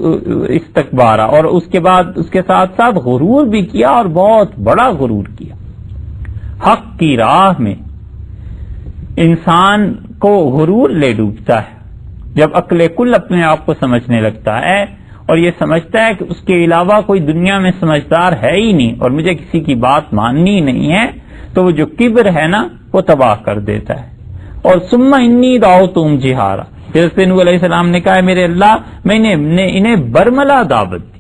اسْتِكْبَارًا، اور اس کے بعد اس کے ساتھ ساتھ غرور بھی کیا، اور بہت بڑا غرور کیا۔ حق کی راہ میں انسان کو غرور لے ڈوبتا ہے جب عقل کل اپنے آپ کو سمجھنے لگتا ہے اور یہ سمجھتا ہے کہ اس کے علاوہ کوئی دنیا میں سمجھدار ہے ہی نہیں اور مجھے کسی کی بات ماننی نہیں ہے، تو وہ جو کبر ہے نا وہ تباہ کر دیتا ہے۔ اور ثم انی دعوتہم جہارا، حضرت نوح علیہ السلام نے کہا میرے اللہ میں نے انہیں برملا دعوت دی۔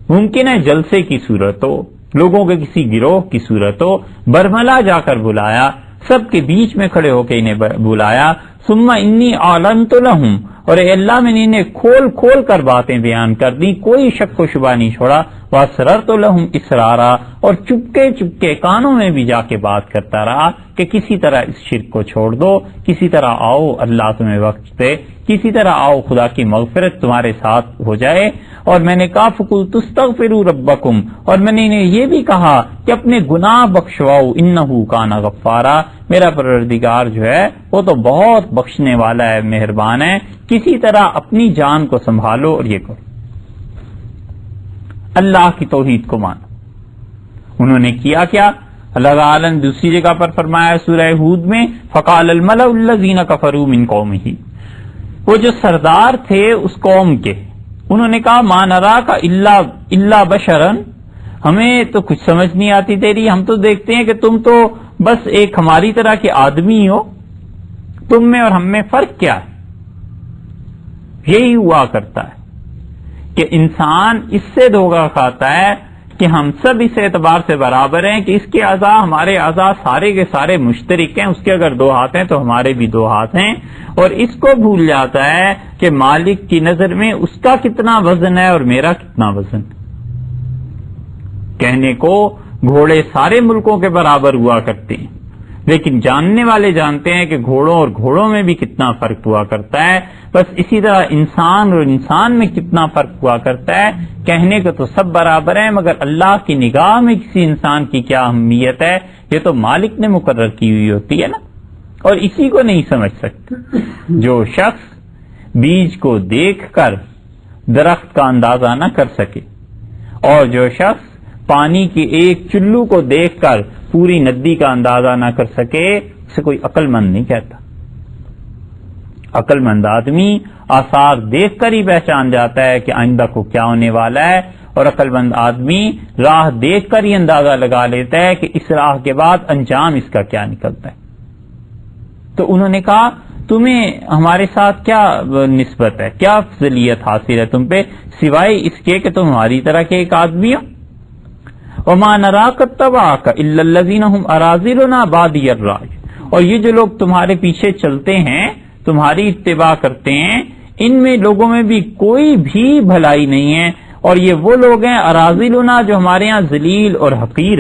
ممکن ہے جلسے کی صورت ہو، لوگوں کے کسی گروہ کی صورت ہو، برملا جا کر بلایا، سب کے بیچ میں کھڑے ہو کے انہیں بلایا۔ ثم انی اعلنت لہم، اور اے اللہ میں نے انہیں کھول کھول کر باتیں بیان کر دی، کوئی شک و شبہ نہیں چھوڑا۔ واسررت لہم اسرارا، اور چپکے چپکے کانوں میں بھی جا کے بات کرتا رہا کہ کسی طرح اس شرک کو چھوڑ دو، کسی طرح آؤ اللہ تمہیں وقت دے، کسی طرح آؤ خدا کی مغفرت تمہارے ساتھ ہو جائے۔ اور میں نے کہا فقلت استغفروا ربکم، اور میں نے انہیں یہ بھی کہا کہ اپنے گناہ بخشواؤ، انہ کان غفارا، میرا پروردگار جو ہے وہ تو بہت بخشنے والا ہے، مہربان ہے، کسی طرح اپنی جان کو سنبھالو اور یہ کرو، اللہ کی توحید کو مانو۔ انہوں نے کیا اللہ تعالیٰ نے دوسری جگہ پر فرمایا سورہ ہود میں، فقال الملأ الذین کفروا من قومہ، وہ جو سردار تھے اس قوم کے، انہوں نے کہا ما نراک الا بشرا، ہمیں تو کچھ سمجھ نہیں آتی تیری، ہم تو دیکھتے ہیں کہ تم تو بس ایک ہماری طرح کے آدمی ہو، تم میں اور ہم میں فرق کیا ہے؟ یہی ہوا کرتا ہے کہ انسان اس سے دھوکہ کھاتا ہے کہ ہم سب اس اعتبار سے برابر ہیں کہ اس کے اعضاء ہمارے اعضاء سارے کے سارے مشترک ہیں، اس کے اگر 2 ہاتھ ہیں تو ہمارے بھی 2 ہاتھ ہیں، اور اس کو بھول جاتا ہے کہ مالک کی نظر میں اس کا کتنا وزن ہے اور میرا کتنا وزن۔ کہنے کو گھوڑے سارے ملکوں کے برابر ہوا کرتے ہیں، لیکن جاننے والے جانتے ہیں کہ گھوڑوں اور گھوڑوں میں بھی کتنا فرق ہوا کرتا ہے۔ بس اسی طرح انسان اور انسان میں کتنا فرق ہوا کرتا ہے، کہنے کو تو سب برابر ہیں مگر اللہ کی نگاہ میں کسی انسان کی کیا اہمیت ہے یہ تو مالک نے مقرر کی ہوئی ہوتی ہے نا، اور اسی کو نہیں سمجھ سکتے۔ جو شخص بیج کو دیکھ کر درخت کا اندازہ نہ کر سکے، اور جو شخص پانی کی ایک چلو کو دیکھ کر پوری ندی کا اندازہ نہ کر سکے، اسے کوئی عقل مند نہیں کہتا۔ عقل مند آدمی آثار دیکھ کر ہی پہچان جاتا ہے کہ آئندہ کو کیا ہونے والا ہے، اور عقل مند آدمی راہ دیکھ کر ہی اندازہ لگا لیتا ہے کہ اس راہ کے بعد انجام اس کا کیا نکلتا ہے۔ تو انہوں نے کہا تمہیں ہمارے ساتھ کیا نسبت ہے، کیا افضلیت حاصل ہے تم پہ، سوائے اس کے کہ تم ہماری طرح کے ایک آدمی ہو۔ وَمَا نَرَاكَ اتَّبَعَكَ إِلَّا الَّذِينَ هُمْ أَرَاذِلُنَا بَادِيَ الرَّأْيِ، اور یہ جو لوگ تمہارے پیچھے چلتے ہیں، تمہاری اتباع کرتے ہیں، ان میں لوگوں میں بھی کوئی بھی بھلائی نہیں ہے، اور یہ وہ لوگ ہیں اراذلنا جو ہمارے ہاں ذلیل اور حقیر،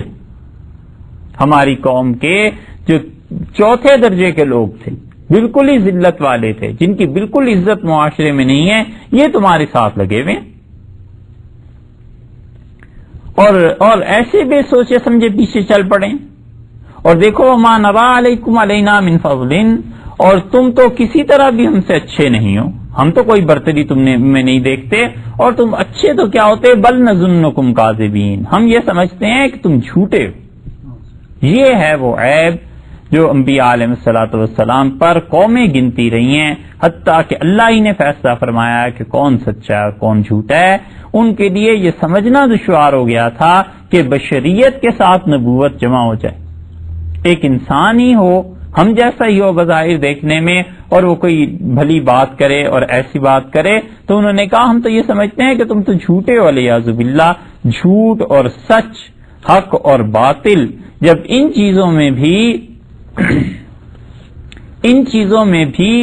ہماری قوم کے جو چوتھے درجے کے لوگ تھے، بالکل ہی ذلت والے تھے، جن کی بالکل عزت معاشرے میں نہیں ہے، یہ تمہارے ساتھ لگے ہوئے ہیں، اور ایسے بے سوچے سمجھے پیچھے چل پڑے۔ اور دیکھو ما نرا علیکم علینا من فضل، اور تم تو کسی طرح بھی ہم سے اچھے نہیں ہو، ہم تو کوئی برتری تم میں نہیں دیکھتے، اور تم اچھے تو کیا ہوتے، بل نظنکم کاذبین، ہم یہ سمجھتے ہیں کہ تم جھوٹے ہو۔ یہ ہے وہ عیب جو انبیاء علیہ الصلوۃ والسلام پر قومیں گنتی رہی ہیں، حتیٰ کہ اللہ ہی نے فیصلہ فرمایا ہے کہ کون سچا ہے اور کون جھوٹا ہے۔ ان کے لیے یہ سمجھنا دشوار ہو گیا تھا کہ بشریت کے ساتھ نبوت جمع ہو جائے، ایک انسان ہی ہو، ہم جیسا ہی ہو بظاہر دیکھنے میں، اور وہ کوئی بھلی بات کرے اور ایسی بات کرے، تو انہوں نے کہا ہم تو یہ سمجھتے ہیں کہ تم تو جھوٹے ہو، والعیاذ باللہ۔ جھوٹ اور سچ، حق اور باطل، جب ان چیزوں میں بھی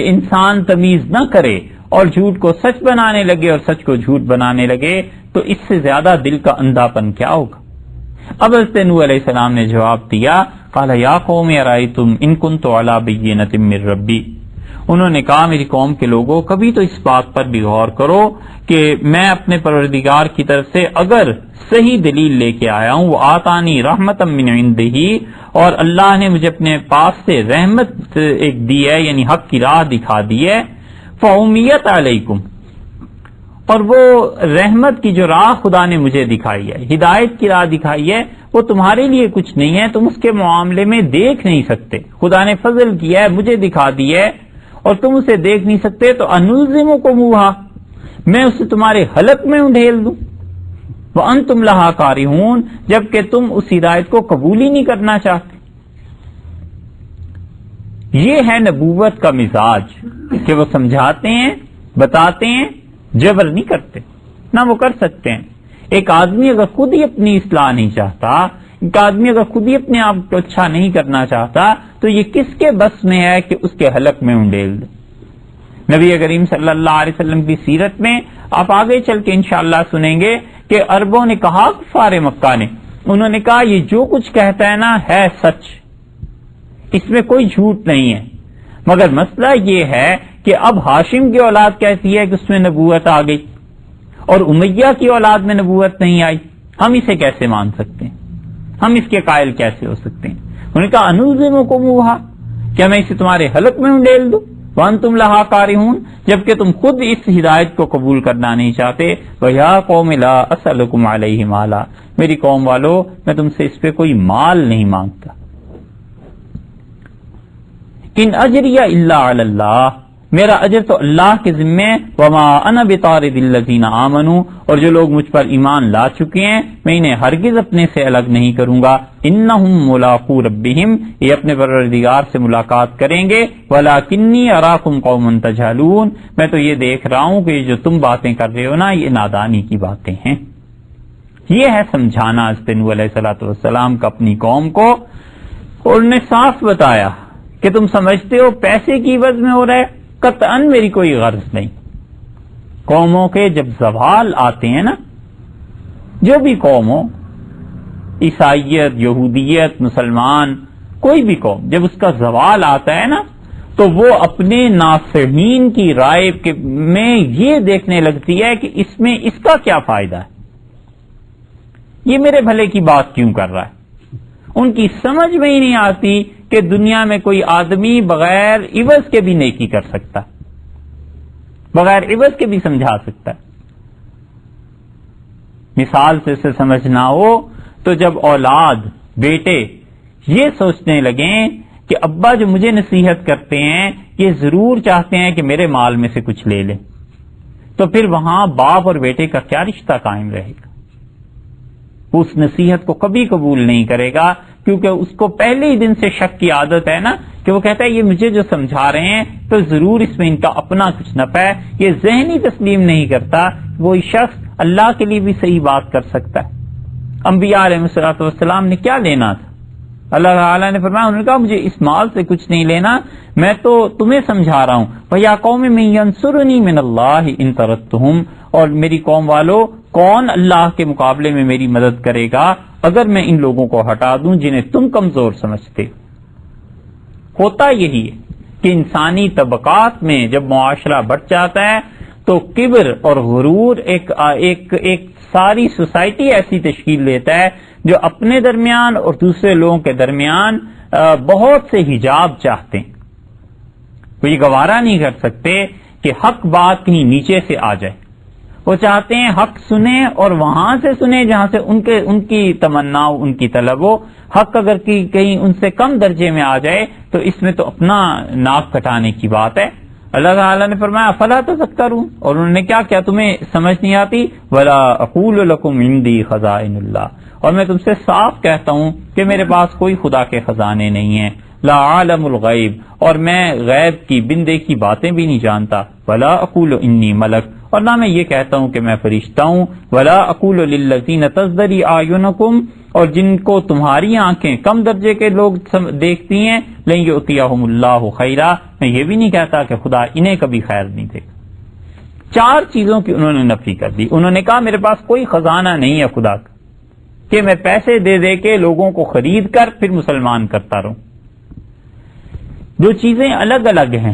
انسان تمیز نہ کرے اور جھوٹ کو سچ بنانے لگے اور سچ کو جھوٹ بنانے لگے، تو اس سے زیادہ دل کا اندھا پن کیا ہوگا۔ اب حضرت نوح علیہ السلام نے جواب دیا، قال یا قوم ارائیتم ان کنت علی بینۃ من ربی، انہوں نے کہا میری قوم کے لوگوں کبھی تو اس بات پر بھی غور کرو کہ میں اپنے پروردگار کی طرف سے اگر صحیح دلیل لے کے آیا ہوں، وہ آتانی رحمت من عندہ، اور اللہ نے مجھے اپنے پاس سے رحمت ایک دی ہے، یعنی حق کی راہ دکھا دی ہے، فامیت علیکم، اور وہ رحمت کی جو راہ خدا نے مجھے دکھائی ہے، ہدایت کی راہ دکھائی ہے، وہ تمہارے لیے کچھ نہیں ہے، تم اس کے معاملے میں دیکھ نہیں سکتے، خدا نے فضل کیا ہے، مجھے دکھا دی ہے اور تم اسے دیکھ نہیں سکتے، تو انلزمکموہا، میں اسے تمہارے حلق میں انڈھیل دوں، وانتم لہا کارہون، جبکہ تم اس ہدایت کو قبول ہی نہیں کرنا چاہتے۔ یہ ہے نبوت کا مزاج کہ وہ سمجھاتے ہیں، بتاتے ہیں، جبر نہیں کرتے، نہ وہ کر سکتے ہیں۔ ایک آدمی اگر خود ہی اپنی اصلاح نہیں چاہتا، ایک آدمی اگر خود ہی اپنے آپ کو اچھا نہیں کرنا چاہتا، تو یہ کس کے بس میں ہے کہ اس کے حلق میں انڈیل دے۔ نبی کریم صلی اللہ علیہ وسلم کی سیرت میں آپ آگے چل کے انشاءاللہ سنیں گے کہ عربوں نے کہا، کفار مکہ نے، انہوں نے کہا یہ جو کچھ کہتا ہے نا ہے سچ، اس میں کوئی جھوٹ نہیں ہے، مگر مسئلہ یہ ہے کہ اب ہاشم کی اولاد کہتی ہے کہ اس میں نبوت آ گئی اور امیہ کی اولاد میں نبوت نہیں آئی، ہم اسے کیسے مان سکتے ہیں، ہم اس کے قائل کیسے ہو سکتے ہیں۔ انہوں نے کہا انلزمکموہا، کیا میں اسے تمہارے حلق میں انڈیل دوں، وانتم لہا کارہون، جبکہ تم خود اس ہدایت کو قبول کرنا نہیں چاہتے۔ وَيَا قَوْمِ لَا أَسْأَلُكُمْ عَلَيْهِ مَالًا، میری قوم والو میں تم سے اس پہ کوئی مال نہیں مانگتا۔ ان اجریہ الا علی اللہ، میرا اجر تو اللہ کے ذمے، وما انا بطارد الذین آمنوا، اور جو لوگ مجھ پر ایمان لا چکے ہیں میں انہیں ہرگز اپنے سے الگ نہیں کروں گا۔ انہم ملاقو ربہم، یہ اپنے پروردگار سے ملاقات کریں گے، ولکنی اراکم قوما تجہلون، میں تو یہ دیکھ رہا ہوں کہ یہ جو تم باتیں کر رہے ہو نا یہ نادانی کی باتیں ہیں۔ یہ ہے سمجھانا حضرت نوح علیہ الصلوۃ والسلام کا اپنی قوم کو، اور انہیں صاف بتایا کہ تم سمجھتے ہو پیسے کی عوض میں ہو رہا ہے، قطعاً میری کوئی غرض نہیں۔ قوموں کے جب زوال آتے ہیں نا، جو بھی قوم ہو، عیسائیت، یہودیت، مسلمان، کوئی بھی قوم، جب اس کا زوال آتا ہے نا تو وہ اپنے ناصحین کی رائے میں یہ دیکھنے لگتی ہے کہ اس میں اس کا کیا فائدہ ہے، یہ میرے بھلے کی بات کیوں کر رہا ہے۔ ان کی سمجھ میں ہی نہیں آتی کہ دنیا میں کوئی آدمی بغیر عوض کے بھی نیکی کر سکتا، بغیر عوض کے بھی سمجھا سکتا ہے۔ مثال سے اسے سمجھنا ہو تو جب اولاد، بیٹے یہ سوچنے لگیں کہ ابا جو مجھے نصیحت کرتے ہیں یہ ضرور چاہتے ہیں کہ میرے مال میں سے کچھ لے لیں، تو پھر وہاں باپ اور بیٹے کا کیا رشتہ قائم رہے گا؟ اس نصیحت کو کبھی قبول نہیں کرے گا، کیونکہ اس کو پہلے ہی دن سے شک کی عادت ہے نا، کہ وہ کہتا ہے یہ مجھے جو سمجھا رہے ہیں تو ضرور اس میں ان کا اپنا کچھ نفع ہے. یہ ذہنی تسلیم نہیں کرتا وہی شخص اللہ کے لیے بھی صحیح بات کر سکتا ہے. انبیاء علیہ الصلوۃ والسلام نے کیا لینا تھا؟ اللہ تعالیٰ نے فرمایا، انہوں نے کہا مجھے اس مال سے کچھ نہیں لینا، میں تو تمہیں سمجھا رہا ہوں. وَيَا قَوْمِ مَن يَنصُرُنِي مِنَ اللَّهِ إِن تَرَدتُّهُمْ، اور میری قوم والو کون اللہ کے مقابلے میں میری مدد کرے گا اگر میں ان لوگوں کو ہٹا دوں جنہیں تم کمزور سمجھتے. ہوتا یہی ہے کہ انسانی طبقات میں جب معاشرہ بڑھ جاتا ہے تو کبر اور غرور ایک ساری سوسائٹی ایسی تشکیل لیتا ہے جو اپنے درمیان اور دوسرے لوگوں کے درمیان بہت سے حجاب چاہتے ہیں. وہ یہ گوارا نہیں کر سکتے کہ حق بات کہیں نیچے سے آ جائے. وہ چاہتے ہیں حق سنیں اور وہاں سے سنیں جہاں سے ان کی تمنا ہو، ان کی طلب ہو. حق اگر کہیں ان سے کم درجے میں آ جائے تو اس میں تو اپنا ناک کٹانے کی بات ہے. اللہ تعالیٰ نے فرمایا فلا تذکرون، اور انہوں نے کیا کیا؟ تمہیں سمجھ نہیں آتی؟ ولا اقول لکم عندی خزائن اللہ، اور میں تم سے صاف کہتا ہوں کہ میرے پاس کوئی خدا کے خزانے نہیں ہیں. لا عالم الغیب، اور میں غیب کی بن دیکھی باتیں بھی نہیں جانتا. ولا اقول انی ملک، اور نہ میں یہ کہتا ہوں کہ میں فرشتہ ہوں. ولا اقول للذین تزدری اعینکم، اور جن کو تمہاری آنکھیں کم درجے کے لوگ دیکھتی ہیں لن یؤتیہم اللہ خیرا، میں یہ بھی نہیں کہتا کہ خدا انہیں کبھی خیر نہیں دے. 4 چیزوں کی انہوں نے نفی کر دی. انہوں نے کہا میرے پاس کوئی خزانہ نہیں ہے خدا کا کہ میں پیسے دے دے کے لوگوں کو خرید کر پھر مسلمان کرتا رہوں. 2 چیزیں الگ الگ ہیں.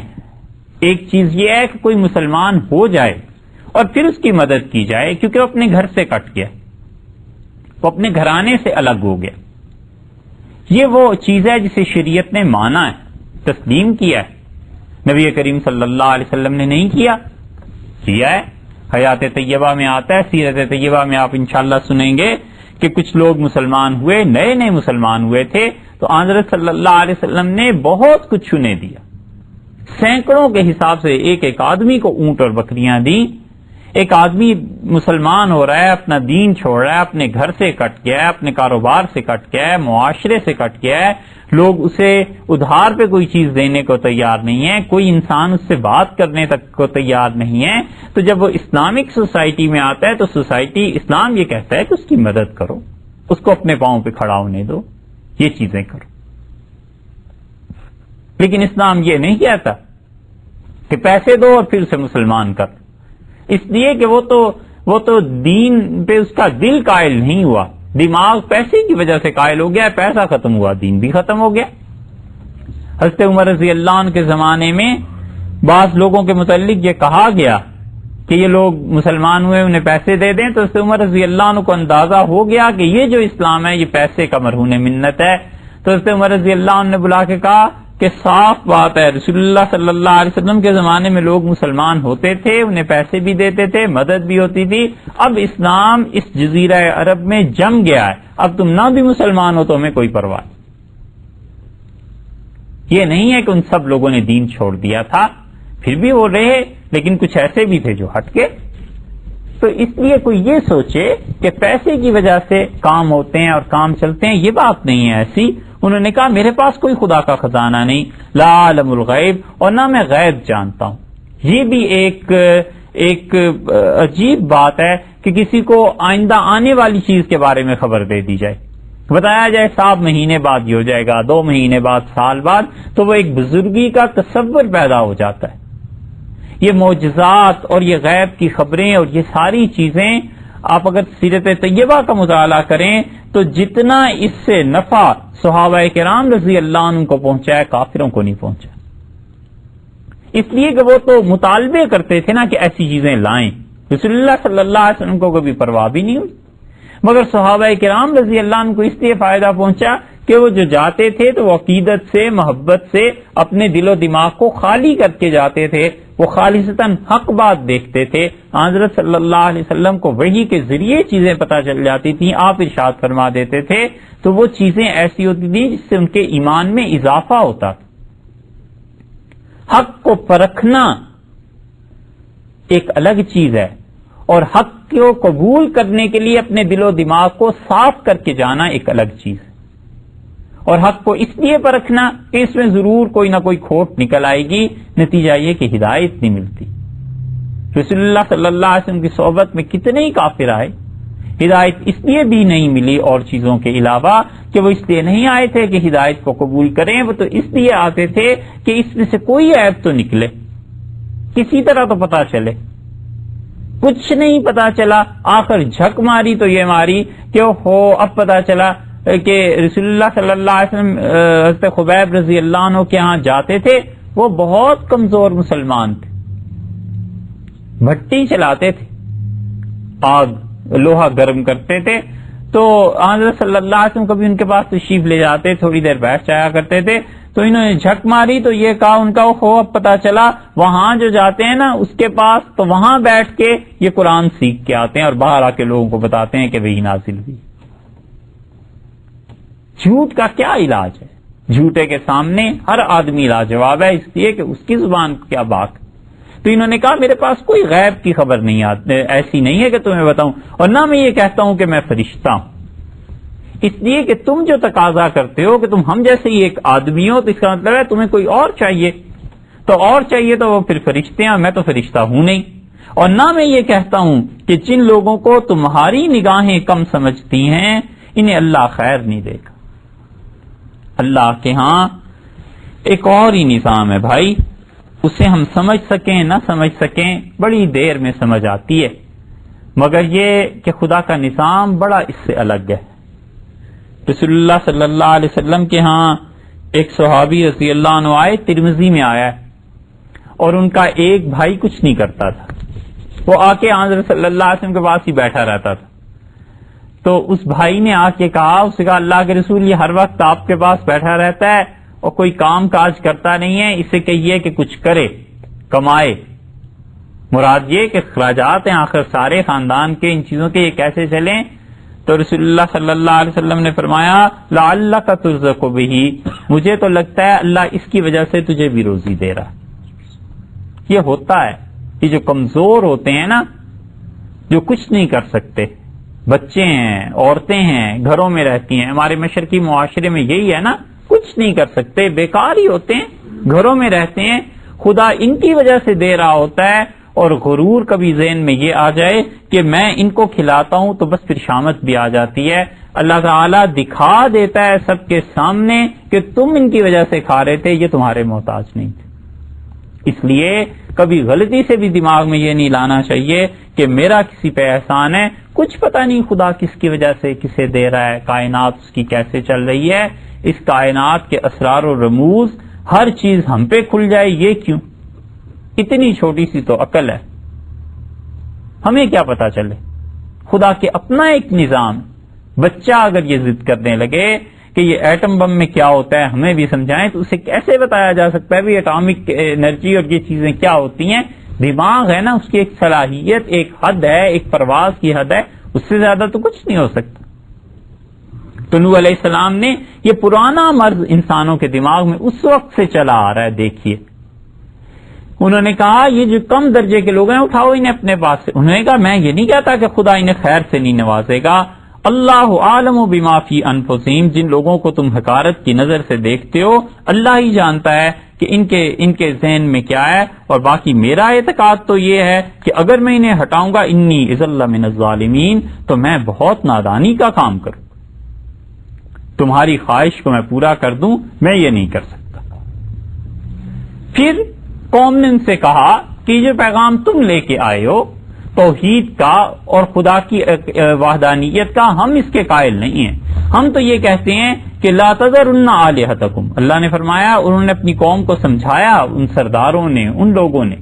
ایک چیز یہ ہے کہ کوئی مسلمان ہو جائے اور پھر اس کی مدد کی جائے کیونکہ وہ اپنے گھر سے کٹ گیا، وہ اپنے گھرانے سے الگ ہو گیا. یہ وہ چیز ہے جسے شریعت نے مانا ہے، تسلیم کیا ہے. نبی کریم صلی اللہ علیہ وسلم نے نہیں کیا ہے. حیات طیبہ میں آتا ہے، سیرت طیبہ میں آپ انشاءاللہ سنیں گے کہ کچھ لوگ مسلمان ہوئے، نئے مسلمان ہوئے تھے تو حضرت صلی اللہ علیہ وسلم نے بہت کچھ انہیں دیا. سینکڑوں کے حساب سے ایک آدمی کو اونٹ اور بکریاں دیں. ایک آدمی مسلمان ہو رہا ہے، اپنا دین چھوڑ رہا ہے، اپنے گھر سے کٹ گیا ہے، اپنے کاروبار سے کٹ گیا ہے، معاشرے سے کٹ گیا ہے. لوگ اسے ادھار پہ کوئی چیز دینے کو تیار نہیں ہے، کوئی انسان اس سے بات کرنے تک کو تیار نہیں ہے. تو جب وہ اسلامک سوسائٹی میں آتا ہے تو سوسائٹی اسلام یہ کہتا ہے کہ اس کی مدد کرو، اس کو اپنے پاؤں پہ کھڑا ہونے دو، یہ چیزیں کرو. لیکن اسلام یہ نہیں کہتا کہ پیسے دو اور پھر اسے مسلمان کر، اس لیے کہ وہ تو دین پہ اس کا دل قائل نہیں ہوا. دماغ پیسے کی وجہ سے قائل ہو گیا، پیسہ ختم ہوا دین بھی ختم ہو گیا. حضرت عمر رضی اللہ عنہ کے زمانے میں بعض لوگوں کے متعلق یہ کہا گیا کہ یہ لوگ مسلمان ہوئے انہیں پیسے دے دیں، تو حضرت عمر رضی اللہ عنہ کو اندازہ ہو گیا کہ یہ جو اسلام ہے یہ پیسے کا مرہون منت ہے. تو حضرت عمر رضی اللہ عنہ نے بلا کے کہا کہ صاف بات ہے، رسول اللہ صلی اللہ علیہ وسلم کے زمانے میں لوگ مسلمان ہوتے تھے، انہیں پیسے بھی دیتے تھے، مدد بھی ہوتی تھی. اب اسلام اس جزیرہ عرب میں جم گیا ہے، اب تم نہ بھی مسلمان ہو تو ہمیں کوئی پرواہ. یہ نہیں ہے کہ ان سب لوگوں نے دین چھوڑ دیا تھا، پھر بھی وہ رہے، لیکن کچھ ایسے بھی تھے جو ہٹ گئے. تو اس لیے کوئی یہ سوچے کہ پیسے کی وجہ سے کام ہوتے ہیں اور کام چلتے ہیں، یہ بات نہیں ہے ایسی. انہوں نے کہا میرے پاس کوئی خدا کا خزانہ نہیں، لا عالم الغیب، اور نہ میں غیب جانتا ہوں. یہ بھی ایک عجیب بات ہے کہ کسی کو آئندہ آنے والی چیز کے بارے میں خبر دے دی جائے، بتایا جائے 7 مہینے بعد یہ ہو جائے گا، 2 مہینے بعد، سال بعد، تو وہ ایک بزرگی کا تصور پیدا ہو جاتا ہے. یہ معجزات اور یہ غیب کی خبریں اور یہ ساری چیزیں آپ اگر سیرت طیبہ کا مطالعہ کریں تو جتنا اس سے نفع صحابہ کرام رضی اللہ عنہ کو پہنچا ہے کافروں کو نہیں پہنچا. اس لیے کہ وہ تو مطالبے کرتے تھے نا کہ ایسی چیزیں لائیں. رسول اللہ صلی اللہ علیہ وسلم کو کبھی پرواہ بھی نہیں ہوئی، مگر صحابہ کرام رضی اللہ عنہ کو اس لیے فائدہ پہنچا کہ وہ جو جاتے تھے تو وہ عقیدت سے، محبت سے اپنے دل و دماغ کو خالی کر کے جاتے تھے. وہ خالصتاً حق بات دیکھتے تھے. حضرت صلی اللہ علیہ وسلم کو وحی کے ذریعے چیزیں پتہ چل جاتی تھیں, آپ ارشاد فرما دیتے تھے, تو وہ چیزیں ایسی ہوتی تھیں جس سے ان کے ایمان میں اضافہ ہوتا تھا. حق کو پرکھنا ایک الگ چیز ہے, اور حق کو قبول کرنے کے لیے اپنے دل و دماغ کو صاف کر کے جانا ایک الگ چیز ہے. اور حق کو اس لیے پرکھنا کہ اس میں ضرور کوئی نہ کوئی کھوٹ نکل آئے گی, نتیجہ یہ کہ ہدایت نہیں ملتی. رسول اللہ صلی اللہ علیہ وسلم کی صحبت میں کتنے ہی کافر آئے, ہدایت اس لیے بھی نہیں ملی اور چیزوں کے علاوہ کہ وہ اس لیے نہیں آئے تھے کہ ہدایت کو قبول کریں, وہ تو اس لیے آتے تھے کہ اس میں سے کوئی عیب تو نکلے, کسی طرح تو پتا چلے. کچھ نہیں پتا چلا, آخر جھک ماری تو یہ ماری کہ اب پتا چلا کہ رسول اللہ صلی اللہ علیہ وسلم حضرت خبیب رضی اللہ عنہ کے ہاں جاتے تھے, وہ بہت کمزور مسلمان تھے, بھٹی چلاتے تھے, آگ لوہا گرم کرتے تھے. تو حضرت صلی اللہ علیہ وسلم کبھی ان کے پاس تشریف لے جاتے, تھوڑی دیر بیٹھ جایا کرتے تھے. تو انہوں نے جھک ماری تو یہ کہا ان کا اب پتا چلا وہاں جو جاتے ہیں نا اس کے پاس, تو وہاں بیٹھ کے یہ قرآن سیکھ کے آتے ہیں اور باہر آ کے لوگوں کو بتاتے ہیں کہ وہی نازل ہوئی. جھوٹ کا کیا علاج ہے؟ جھوٹے کے سامنے ہر آدمی لاجواب ہے, اس لیے کہ اس کی زبان کو کیا بات. تو انہوں نے کہا میرے پاس کوئی غیب کی خبر نہیں آتی, ایسی نہیں ہے کہ تمہیں بتاؤں, اور نہ میں یہ کہتا ہوں کہ میں فرشتہ ہوں. اس لیے کہ تم جو تقاضا کرتے ہو کہ تم ہم جیسے ہی ایک آدمی ہو, تو اس کا مطلب ہے تمہیں کوئی اور چاہیے, تو اور چاہیے تو وہ پھر فرشتے ہیں, میں تو فرشتہ ہوں نہیں. اور نہ میں یہ کہتا ہوں کہ جن لوگوں کو تمہاری نگاہیں کم سمجھتی ہیں انہیں اللہ خیر نہیں دے گا. اللہ کے ہاں ایک اور ہی نظام ہے بھائی, اسے ہم سمجھ سکیں نہ سمجھ سکیں بڑی دیر میں سمجھ آتی ہے, مگر یہ کہ خدا کا نظام بڑا اس سے الگ ہے. رسول اللہ صلی اللہ علیہ وسلم کے ہاں ایک صحابی رضی اللہ عنہ آئے, ترمذی میں آیا ہے, اور ان کا ایک بھائی کچھ نہیں کرتا تھا, وہ آ کے حضرت صلی اللہ علیہ وسلم کے پاس ہی بیٹھا رہتا تھا. تو اس بھائی نے آ کے کہا, اس سے کہا اللہ کے رسول یہ ہر وقت آپ کے پاس بیٹھا رہتا ہے اور کوئی کام کاج کرتا نہیں ہے, اسے کہیے کہ کچھ کرے, کمائے. مراد یہ کہ اخراجات ہیں آخر سارے خاندان کے, ان چیزوں کے یہ کیسے چلیں. تو رسول اللہ صلی اللہ علیہ وسلم نے فرمایا لعلک ترزق بہ, مجھے تو لگتا ہے اللہ اس کی وجہ سے تجھے بھی روزی دے رہا. یہ ہوتا ہے, یہ جو کمزور ہوتے ہیں نا, جو کچھ نہیں کر سکتے, بچے ہیں, عورتیں ہیں, گھروں میں رہتی ہیں, ہمارے مشرقی معاشرے میں یہی ہے نا, کچھ نہیں کر سکتے, بیکار ہی ہوتے ہیں, گھروں میں رہتے ہیں, خدا ان کی وجہ سے دے رہا ہوتا ہے. اور غرور کبھی ذہن میں یہ آ جائے کہ میں ان کو کھلاتا ہوں تو بس پھر شامت بھی آ جاتی ہے. اللہ تعالیٰ دکھا دیتا ہے سب کے سامنے کہ تم ان کی وجہ سے کھا رہے تھے, یہ تمہارے محتاج نہیں تھے. اس لیے کبھی غلطی سے بھی دماغ میں یہ نہیں لانا چاہیے کہ میرا کسی پہ احسان ہے, کچھ پتہ نہیں خدا کس کی وجہ سے کسے دے رہا ہے, کائنات اس کی کیسے چل رہی ہے, اس کائنات کے اسرار و رموز ہر چیز ہم پہ کھل جائے یہ کیوں؟ اتنی چھوٹی سی تو عقل ہے, ہمیں کیا پتا چلے؟ خدا کے اپنا ایک نظام. بچہ اگر یہ ضد کرنے لگے کہ یہ ایٹم بم میں کیا ہوتا ہے ہمیں بھی سمجھائیں, تو اسے کیسے بتایا جا سکتا ہے بھی ایٹامک انرجی اور یہ چیزیں کیا ہوتی ہیں؟ دماغ ہے نا, اس کی ایک صلاحیت, ایک حد ہے, ایک پرواز کی حد ہے, اس سے زیادہ تو کچھ نہیں ہو سکتا. تو نوح علیہ السلام نے یہ پرانا مرض انسانوں کے دماغ میں اس وقت سے چلا آ رہا ہے. دیکھیے انہوں نے کہا یہ جو کم درجے کے لوگ ہیں اٹھاؤ انہیں اپنے پاس سے. انہوں نے کہا میں یہ نہیں کہتا کہ خدا انہیں خیر سے نہیں نوازے گا, اللہ عالم بما فی انفسہم, جن لوگوں کو تم حقارت کی نظر سے دیکھتے ہو اللہ ہی جانتا ہے کہ ان کے ذہن میں کیا ہے. اور باقی میرا اعتقاد تو یہ ہے کہ اگر میں انہیں ہٹاؤں گا انی اذا من الظالمین, تو میں بہت نادانی کا کام کروں, تمہاری خواہش کو میں پورا کر دوں, میں یہ نہیں کر سکتا. پھر قوم نے ان سے کہا کہ جو پیغام تم لے کے آئے ہو توحید کا اور خدا کی وحدانیت کا, ہم اس کے قائل نہیں ہیں. ہم تو یہ کہتے ہیں کہ لا تذرن آلہتکم. اللہ نے فرمایا, انہوں نے اپنی قوم کو سمجھایا, ان سرداروں نے, ان لوگوں نے,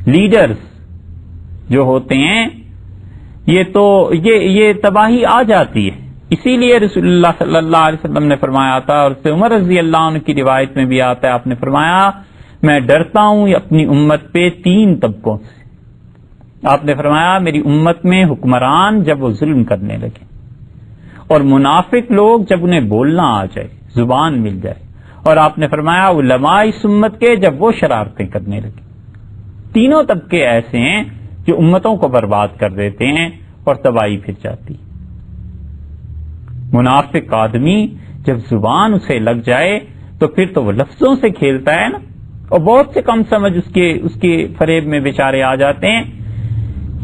لیڈرز جو ہوتے ہیں, یہ تباہی آ جاتی ہے. اسی لیے رسول اللہ صلی اللہ علیہ وسلم نے فرمایا تھا, اور عمر رضی اللہ عنہ کی روایت میں بھی آتا ہے, آپ نے فرمایا میں ڈرتا ہوں اپنی امت پہ 3 طبقوں سے. آپ نے فرمایا میری امت میں حکمران جب وہ ظلم کرنے لگے، اور منافق لوگ جب انہیں بولنا آ جائے، زبان مل جائے، اور آپ نے فرمایا علماء اس امت کے جب وہ شرارتیں کرنے لگے. 3 طبقے ایسے ہیں جو امتوں کو برباد کر دیتے ہیں اور تباہی پھر جاتی. منافق آدمی جب زبان اسے لگ جائے تو پھر تو وہ لفظوں سے کھیلتا ہے نا، اور بہت سے کم سمجھ اس کے فریب میں بیچارے آ جاتے ہیں.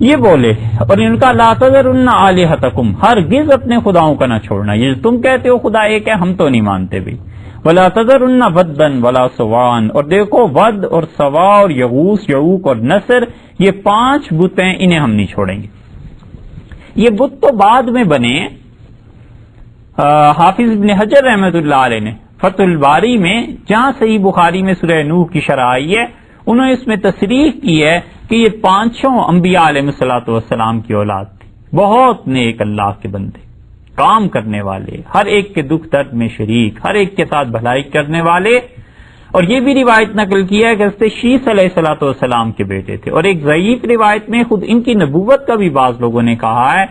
یہ بولے اور ان کا لا تذرن آلہتکم، ہرگز اپنے خداؤں کا نہ چھوڑنا. یہ جو تم کہتے ہو خدا ایک ہے، ہم تو نہیں مانتے بھی. ولا تذرن ودن ولا سوان، اور دیکھو ود اور سوا اور یغوث یعوق اور نصر، یہ 5 بت ہیں، انہیں ہم نہیں چھوڑیں گے. یہ بت تو بعد میں بنے. حافظ ابن حجر رحمۃ اللہ علیہ نے فتح الباری میں جہاں صحیح بخاری میں سورہ نوح کی شرح آئی ہے، انہوں نے اس میں تصریح کی ہے کہ یہ 5 انبیاء علیہ الصلوۃ والسلام کی اولاد تھی. بہت نیک اللہ کے بندے، کام کرنے والے، ہر ایک کے دکھ درد میں شریک، ہر ایک کے ساتھ بھلائی کرنے والے. اور یہ بھی روایت نقل کی ہے کہ حضرت شیس علیہ الصلوۃ والسلام کے بیٹے تھے. اور ایک ضعیف روایت میں خود ان کی نبوت کا بھی بعض لوگوں نے کہا ہے.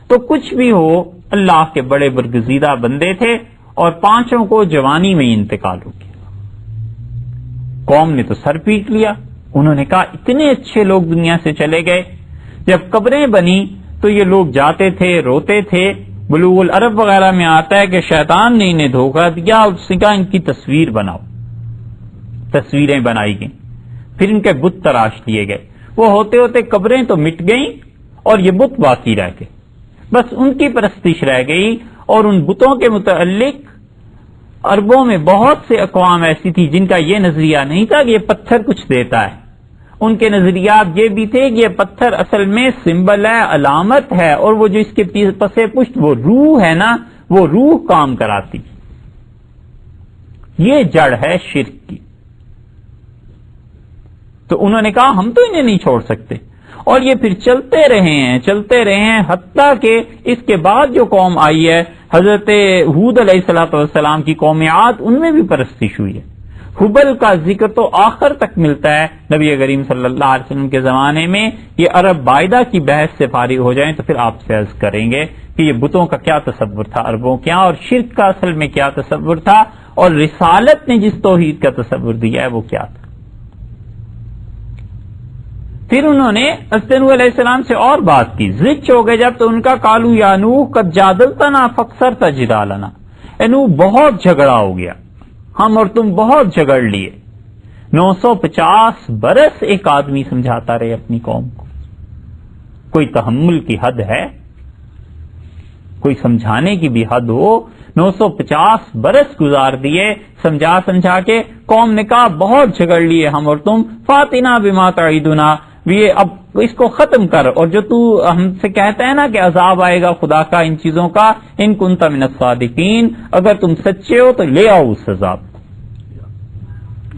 تو کچھ بھی ہو، اللہ کے بڑے برگزیدہ بندے تھے، اور 5 کو جوانی میں انتقال ہو گیا. قوم نے تو سر پیٹ لیا. انہوں نے کہا اتنے اچھے لوگ دنیا سے چلے گئے. جب قبریں بنی تو یہ لوگ جاتے تھے، روتے تھے. بلوغ العرب وغیرہ میں آتا ہے کہ شیطان نے انہیں دھوکہ دیا اور اس نے کہا ان کی تصویر بناؤ. تصویریں بنائی گئیں، پھر ان کے بت تراش لیے گئے. وہ ہوتے ہوتے قبریں تو مٹ گئیں اور یہ بت باقی رہ گئے. بس ان کی پرستش رہ گئی. اور ان بتوں کے متعلق عربوں میں بہت سے اقوام ایسی تھی جن کا یہ نظریہ نہیں تھا کہ یہ پتھر کچھ دیتا ہے. ان کے نظریات یہ بھی تھے کہ یہ پتھر اصل میں سمبل ہے، علامت ہے، اور وہ جو اس کے پسے پشت وہ روح ہے نا، وہ روح کام کراتی. یہ جڑ ہے شرک کی. تو انہوں نے کہا ہم تو انہیں نہیں چھوڑ سکتے. اور یہ پھر چلتے رہے ہیں حتیٰ کہ اس کے بعد جو قوم آئی ہے حضرت ہود علیہ الصلوۃ والسلام کی قوم عاد، ان میں بھی پرستش ہوئی ہے. حبل کا ذکر تو آخر تک ملتا ہے نبی کریم صلی اللہ علیہ وسلم کے زمانے میں. یہ عرب بائدہ کی بحث سے فارغ ہو جائیں تو پھر آپ سے عرض کریں گے کہ یہ بتوں کا کیا تصور تھا عربوں کیا، اور شرک کا اصل میں کیا تصور تھا، اور رسالت نے جس توحید کا تصور دیا ہے وہ کیا تھا. پھر انہوں نے حضرت نوح علیہ السلام سے اور بات کی. زچ ہو گئے جب تو ان کا قالوا یا نوح قد جادلتنا فاکثرت جدالنا، اے نوح بہت جھگڑا ہو گیا، ہم اور تم بہت جھگڑ لیے. 950 برس ایک آدمی سمجھاتا رہے اپنی قوم کو. کوئی تحمل کی حد ہے؟ کوئی سمجھانے کی بھی حد ہو؟ 950 برس گزار دیے سمجھا کے. قوم نے کہا بہت جھگڑ لیے ہم اور تم، فاتنا بما تعیدنا، یہ اب اس کو ختم کر، اور جو تو ہم سے کہتا ہے نا کہ عذاب آئے گا خدا کا ان چیزوں کا، ان کنت من الصادقین، اگر تم سچے ہو تو لے آؤ اس عذاب.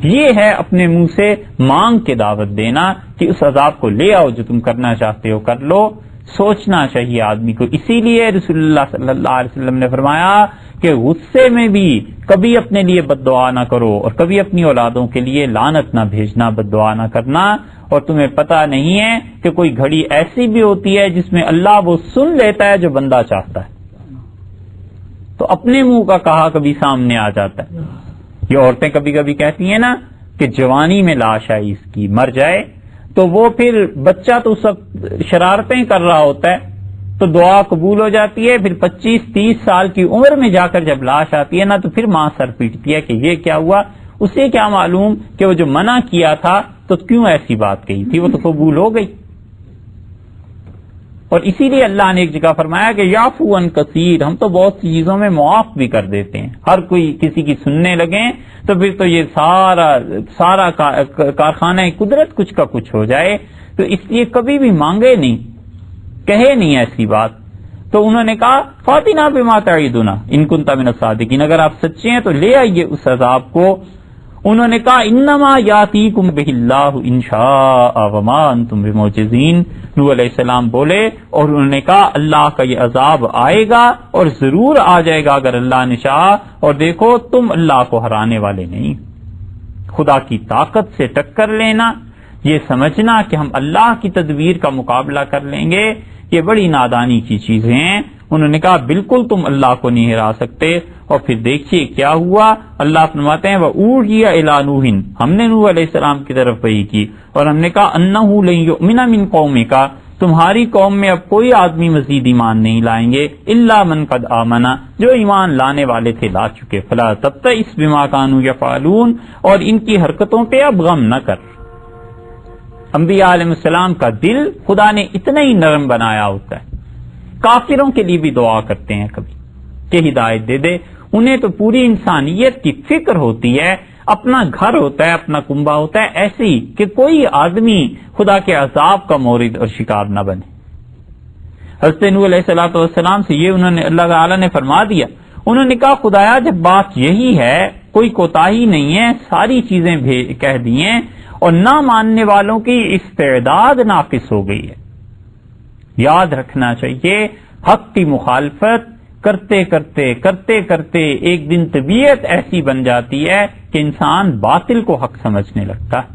یہ ہے اپنے منہ سے مانگ کے دعوت دینا کہ اس عذاب کو لے آؤ، جو تم کرنا چاہتے ہو کر لو. سوچنا چاہیے آدمی کو. اسی لیے رسول اللہ صلی اللہ علیہ وسلم نے فرمایا کہ غصے میں بھی کبھی اپنے لیے بد دعا نہ کرو، اور کبھی اپنی اولادوں کے لیے لعنت نہ بھیجنا، بد دعا نہ کرنا. اور تمہیں پتہ نہیں ہے کہ کوئی گھڑی ایسی بھی ہوتی ہے جس میں اللہ وہ سن لیتا ہے جو بندہ چاہتا ہے، تو اپنے منہ کا کہا کبھی سامنے آ جاتا ہے. یہ عورتیں کبھی کبھی کہتی ہیں نا کہ جوانی میں لاش آئی اس کی، مر جائے تو وہ پھر بچہ تو سب شرارتیں کر رہا ہوتا ہے تو دعا قبول ہو جاتی ہے. پھر 25-30 سال کی عمر میں جا کر جب لاش آتی ہے نا تو پھر ماں سر پیٹتی ہے کہ یہ کیا ہوا. اسے کیا معلوم کہ وہ جو منع کیا تھا تو کیوں ایسی بات کہی تھی، وہ تو قبول ہو گئی. اور اسی لیے اللہ نے ایک جگہ فرمایا کہ یعفو عن کثیر، ہم تو بہت سی چیزوں میں معاف بھی کر دیتے ہیں. ہر کوئی کسی کی سننے لگیں تو پھر تو یہ سارا کارخانہ قدرت کچھ کا کچھ ہو جائے. تو اس لیے کبھی بھی مانگے نہیں، کہے نہیں ایسی بات. تو انہوں نے کہا فاتنا بما تعیدنا ان کنت من الصادقین، اگر آپ سچے ہیں تو لے آئیے اس عذاب کو. انہوں نے کہا انما یاتیکم بہ اللہ ان شاء وما انتم بمعجزین. نوح علیہ السلام بولے اور انہوں نے کہا اللہ کا یہ عذاب آئے گا اور ضرور آ جائے گا اگر اللہ نے چاہا، اور دیکھو تم اللہ کو ہرانے والے نہیں. خدا کی طاقت سے ٹکر لینا، یہ سمجھنا کہ ہم اللہ کی تدبیر کا مقابلہ کر لیں گے، یہ بڑی نادانی کی چیزیں ہیں۔ انہوں نے کہا بالکل تم اللہ کو نہیں ہرا سکتے، اور پھر دیکھیے کیا ہوا۔ اللہ فرماتے ہیں وَأُوحِيَ إِلَىٰ نُوحٍ، ہم نے نوح علیہ السلام کی طرف وحی کی، اور ہم نے کہا أَنَّهُ لَن يُؤْمِنَ مِن قَوْمِكَ، تمہاری قوم میں اب کوئی آدمی مزید ایمان نہیں لائیں گے، إِلَّا مَن قَدْ آمَنَ، جو ایمان لانے والے تھے لا چکے، فَلَا تَبْتَئِسْ بِمَا كَانُوا يَفْعَلُونَ، اور ان کی حرکتوں پہ اب غم نہ کر۔ انبیاء علیہ السلام کا دل خدا نے اتنا ہی نرم بنایا ہوتا ہے، کافروں کے لیے بھی دعا کرتے ہیں کبھی کہ ہدایت دے دے، انہیں تو پوری انسانیت کی فکر ہوتی ہے، اپنا گھر ہوتا ہے، اپنا کنبہ ہوتا ہے، ایسے ہی کہ کوئی آدمی خدا کے عذاب کا مورد اور شکار نہ بنے۔ حضرت نوح علیہ السلام سے یہ انہوں نے اللہ تعالیٰ نے فرما دیا، انہوں نے کہا خدایا جب بات یہی ہے، کوئی کوتاہی نہیں ہے، ساری چیزیں کہہ دی ہیں، اور نہ ماننے والوں کی استعداد ناقص ہو گئی ہے۔ یاد رکھنا چاہیے حق کی مخالفت کرتے کرتے ایک دن طبیعت ایسی بن جاتی ہے کہ انسان باطل کو حق سمجھنے لگتا ہے۔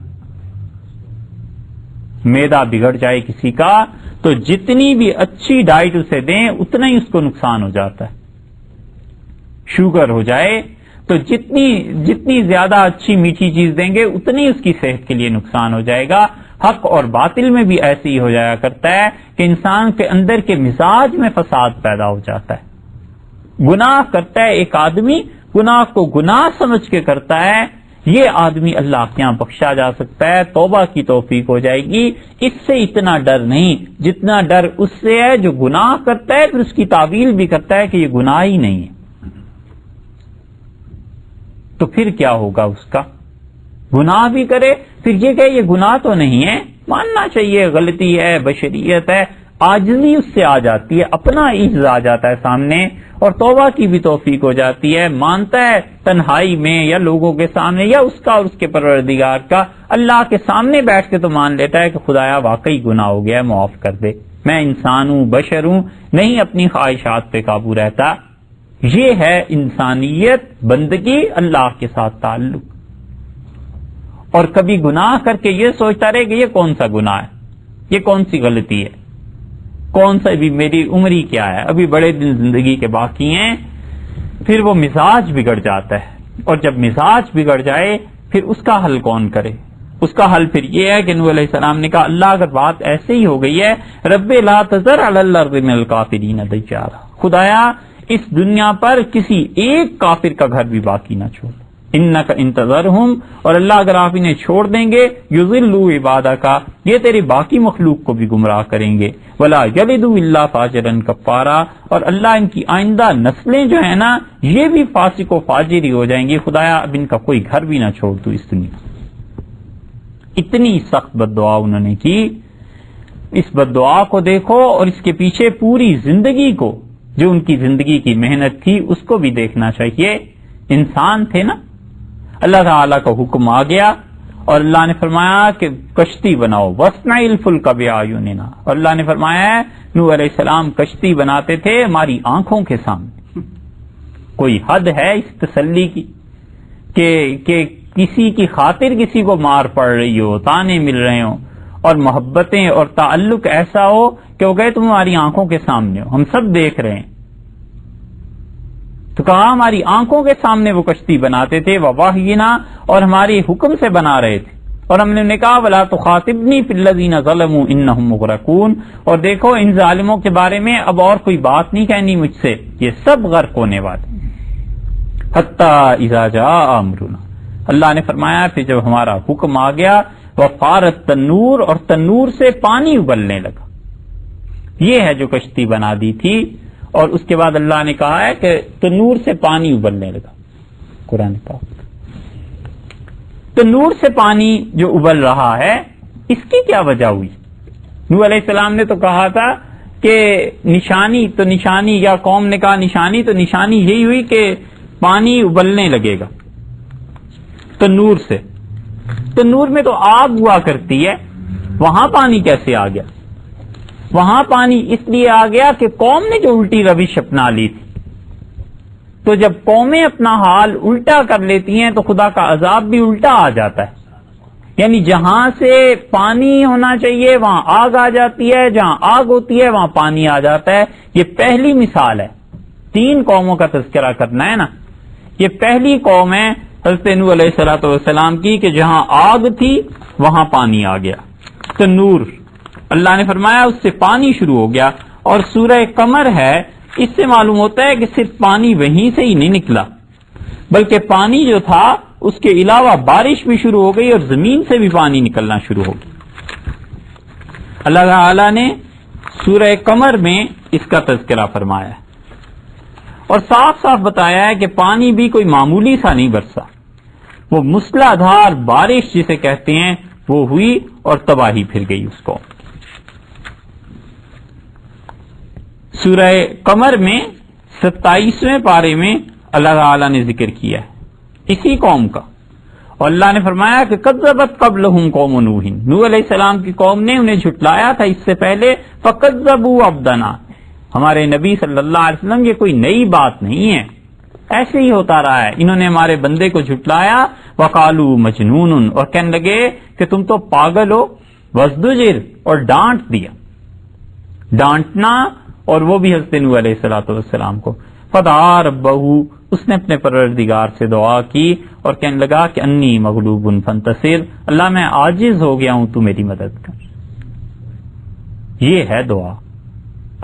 معدہ بگڑ جائے کسی کا تو جتنی بھی اچھی ڈائٹ اسے دیں اتنا ہی اس کو نقصان ہو جاتا ہے۔ شوگر ہو جائے تو جتنی زیادہ اچھی میٹھی چیز دیں گے اتنی اس کی صحت کے لیے نقصان ہو جائے گا۔ حق اور باطل میں بھی ایسے ہی ہو جایا کرتا ہے کہ انسان کے اندر کے مزاج میں فساد پیدا ہو جاتا ہے۔ گناہ کرتا ہے ایک آدمی، گناہ کو گناہ سمجھ کے کرتا ہے، یہ آدمی اللہ کے یہاں بخشا جا سکتا ہے، توبہ کی توفیق ہو جائے گی۔ اس سے اتنا ڈر نہیں جتنا ڈر اس سے ہے جو گناہ کرتا ہے پھر اس کی تعویل بھی کرتا ہے کہ یہ گناہ ہی نہیں ہے، تو پھر کیا ہوگا اس کا؟ گناہ بھی کرے پھر یہ کہ یہ گناہ تو نہیں ہے، ماننا چاہیے غلطی ہے، بشریت ہے، عاجزی اس سے آ جاتی ہے، اپنا عجز آ جاتا ہے سامنے، اور توبہ کی بھی توفیق ہو جاتی ہے، مانتا ہے تنہائی میں یا لوگوں کے سامنے یا اس کا اور اس کے پروردگار کا، اللہ کے سامنے بیٹھ کے تو مان لیتا ہے کہ خدایا واقعی گناہ ہو گیا ہے، معاف کر دے، میں انسان ہوں، بشر ہوں، نہیں اپنی خواہشات پہ قابو رہتا۔ یہ ہے انسانیت، بندگی، اللہ کے ساتھ تعلق۔ اور کبھی گناہ کر کے یہ سوچتا رہے کہ یہ کون سا گناہ ہے، یہ کون سی غلطی ہے، کون سا، ابھی میری عمر ہی کیا ہے، ابھی بڑے دن زندگی کے باقی ہیں، پھر وہ مزاج بگڑ جاتا ہے، اور جب مزاج بگڑ جائے پھر اس کا حل کون کرے؟ اس کا حل پھر یہ ہے کہ نوح علیہ السلام نے کہا اللہ اگر بات ایسے ہی ہو گئی ہے، رب لا تذر علی الارض من الکافرین دیارا، خدایا اس دنیا پر کسی ایک کافر کا گھر بھی باقی نہ چھوڑ، انک انتظرہم، اور اللہ اگر آپ انہیں چھوڑ دیں گے، یضلوا عبادک، یہ تیری باقی مخلوق کو بھی گمراہ کریں گے، ولا یلدوا الا فاجرا کفارا، اور اللہ ان کی آئندہ نسلیں جو ہیں نا یہ بھی فاسق و فاجر ہی ہو جائیں گی، خدایا اب ان کا کوئی گھر بھی نہ چھوڑ تو اس دنیا۔ اتنی سخت بد دعا انہوں نے کی، اس بد دعا کو دیکھو اور اس کے پیچھے پوری زندگی کو، جو ان کی زندگی کی محنت تھی اس کو بھی دیکھنا چاہیے۔ انسان تھے نا، اللہ تعالیٰ کا حکم آ گیا اور اللہ نے فرمایا کہ کشتی بناؤ، وَاصْنَعِ الْفُلْكَ بِأَعْيُنِنَا، اور اللہ نے فرمایا ہے نوح علیہ السلام کشتی بناتے تھے ہماری آنکھوں کے سامنے۔ کوئی حد ہے اس تسلی کی کہ کسی کی خاطر کسی کو مار پڑ رہی ہو، تانے مل رہے ہوں، اور محبتیں اور تعلق ایسا ہو کہ وہ کہے تم ہماری آنکھوں کے سامنے ہو، ہم سب دیکھ رہے ہیں۔ تو کہا ہماری آنکھوں کے سامنے وہ کشتی بناتے تھے، وَوَحْيِنَا، اور ہمارے حکم سے بنا رہے تھے، اور ہم نے کہا وَلَا تُخَاطِبْنِي فِي الَّذِينَ ظَلَمُوا إِنَّهُمْ مُغْرَقُونَ، اور دیکھو ان ظالموں کے بارے میں اب اور کوئی بات نہیں کہنی مجھ سے، یہ سب غرق ہونے والے۔ حَتَّى إِذَا جَاءَ أَمْرُنَا، اللہ نے فرمایا پھر جب ہمارا حکم آ گیا، وَفَارَتِ التَّنُّورُ، اور تنور سے پانی ابلنے لگا، یہ ہے جو کشتی بنا دی تھی۔ اور اس کے بعد اللہ نے کہا ہے کہ تنور سے پانی ابلنے لگا، قرآن پاک تنور سے پانی جو ابل رہا ہے اس کی کیا وجہ ہوئی؟ نوح علیہ السلام نے تو کہا تھا کہ نشانی تو نشانی، یا قوم نے کہا نشانی تو نشانی یہی ہوئی کہ پانی ابلنے لگے گا تنور سے۔ تنور میں تو آگ ہوا کرتی ہے، وہاں پانی کیسے آ گیا؟ وہاں پانی اس لیے آ گیا کہ قوم نے جو الٹی روش اپنا لی تھی، تو جب قومیں اپنا حال الٹا کر لیتی ہیں تو خدا کا عذاب بھی الٹا آ جاتا ہے. یعنی جہاں سے پانی ہونا چاہیے وہاں آگ آ جاتی ہے، جہاں آگ ہوتی ہے وہاں پانی آ جاتا ہے. یہ پہلی مثال ہے. 3 قوموں کا تذکرہ کرنا ہے نا. یہ پہلی قوم ہے حضرت نوح علیہ السلام کی کہ جہاں آگ تھی وہاں پانی آ گیا. تنور اللہ نے فرمایا اس سے پانی شروع ہو گیا. اور سورہ قمر ہے، اس سے معلوم ہوتا ہے کہ صرف پانی وہیں سے ہی نہیں نکلا، بلکہ پانی جو تھا اس کے علاوہ بارش بھی شروع ہو گئی اور زمین سے بھی پانی نکلنا شروع ہو گیا. اللہ تعالی نے سورہ قمر میں اس کا تذکرہ فرمایا ہے اور صاف صاف بتایا ہے کہ پانی بھی کوئی معمولی سا نہیں برسا. وہ مسلح دھار بارش جسے کہتے ہیں وہ ہوئی اور تباہی پھر گئی اس کو. سورہ قمر میں 27ویں پارے میں اللہ تعالی نے ذکر کیا ہے اسی قوم کا، اور اللہ نے فرمایا کہ کذبت قبلہم قوم نوح، نوح علیہ السلام کی قوم نے انہیں جھٹلایا تھا اس سے پہلے. فکذبوا عبدنا، ہمارے نبی صلی اللہ علیہ وسلم یہ کوئی نئی بات نہیں ہے، ایسے ہی ہوتا رہا ہے. انہوں نے ہمارے بندے کو جھٹلایا. وقالوا مجنون، اور کہنے لگے کہ تم تو پاگل ہو. وازدجر، اور ڈانٹ دیا، ڈانٹنا، اور وہ بھی حضرت نوح علیہ السلام کو. فدعا ربہ، اس نے اپنے پروردگار سے دعا کی اور کہنے لگا کہ انی مغلوب فانتصر، اللہ میں عاجز ہو گیا ہوں، تو میری مدد کر. یہ ہے دعا.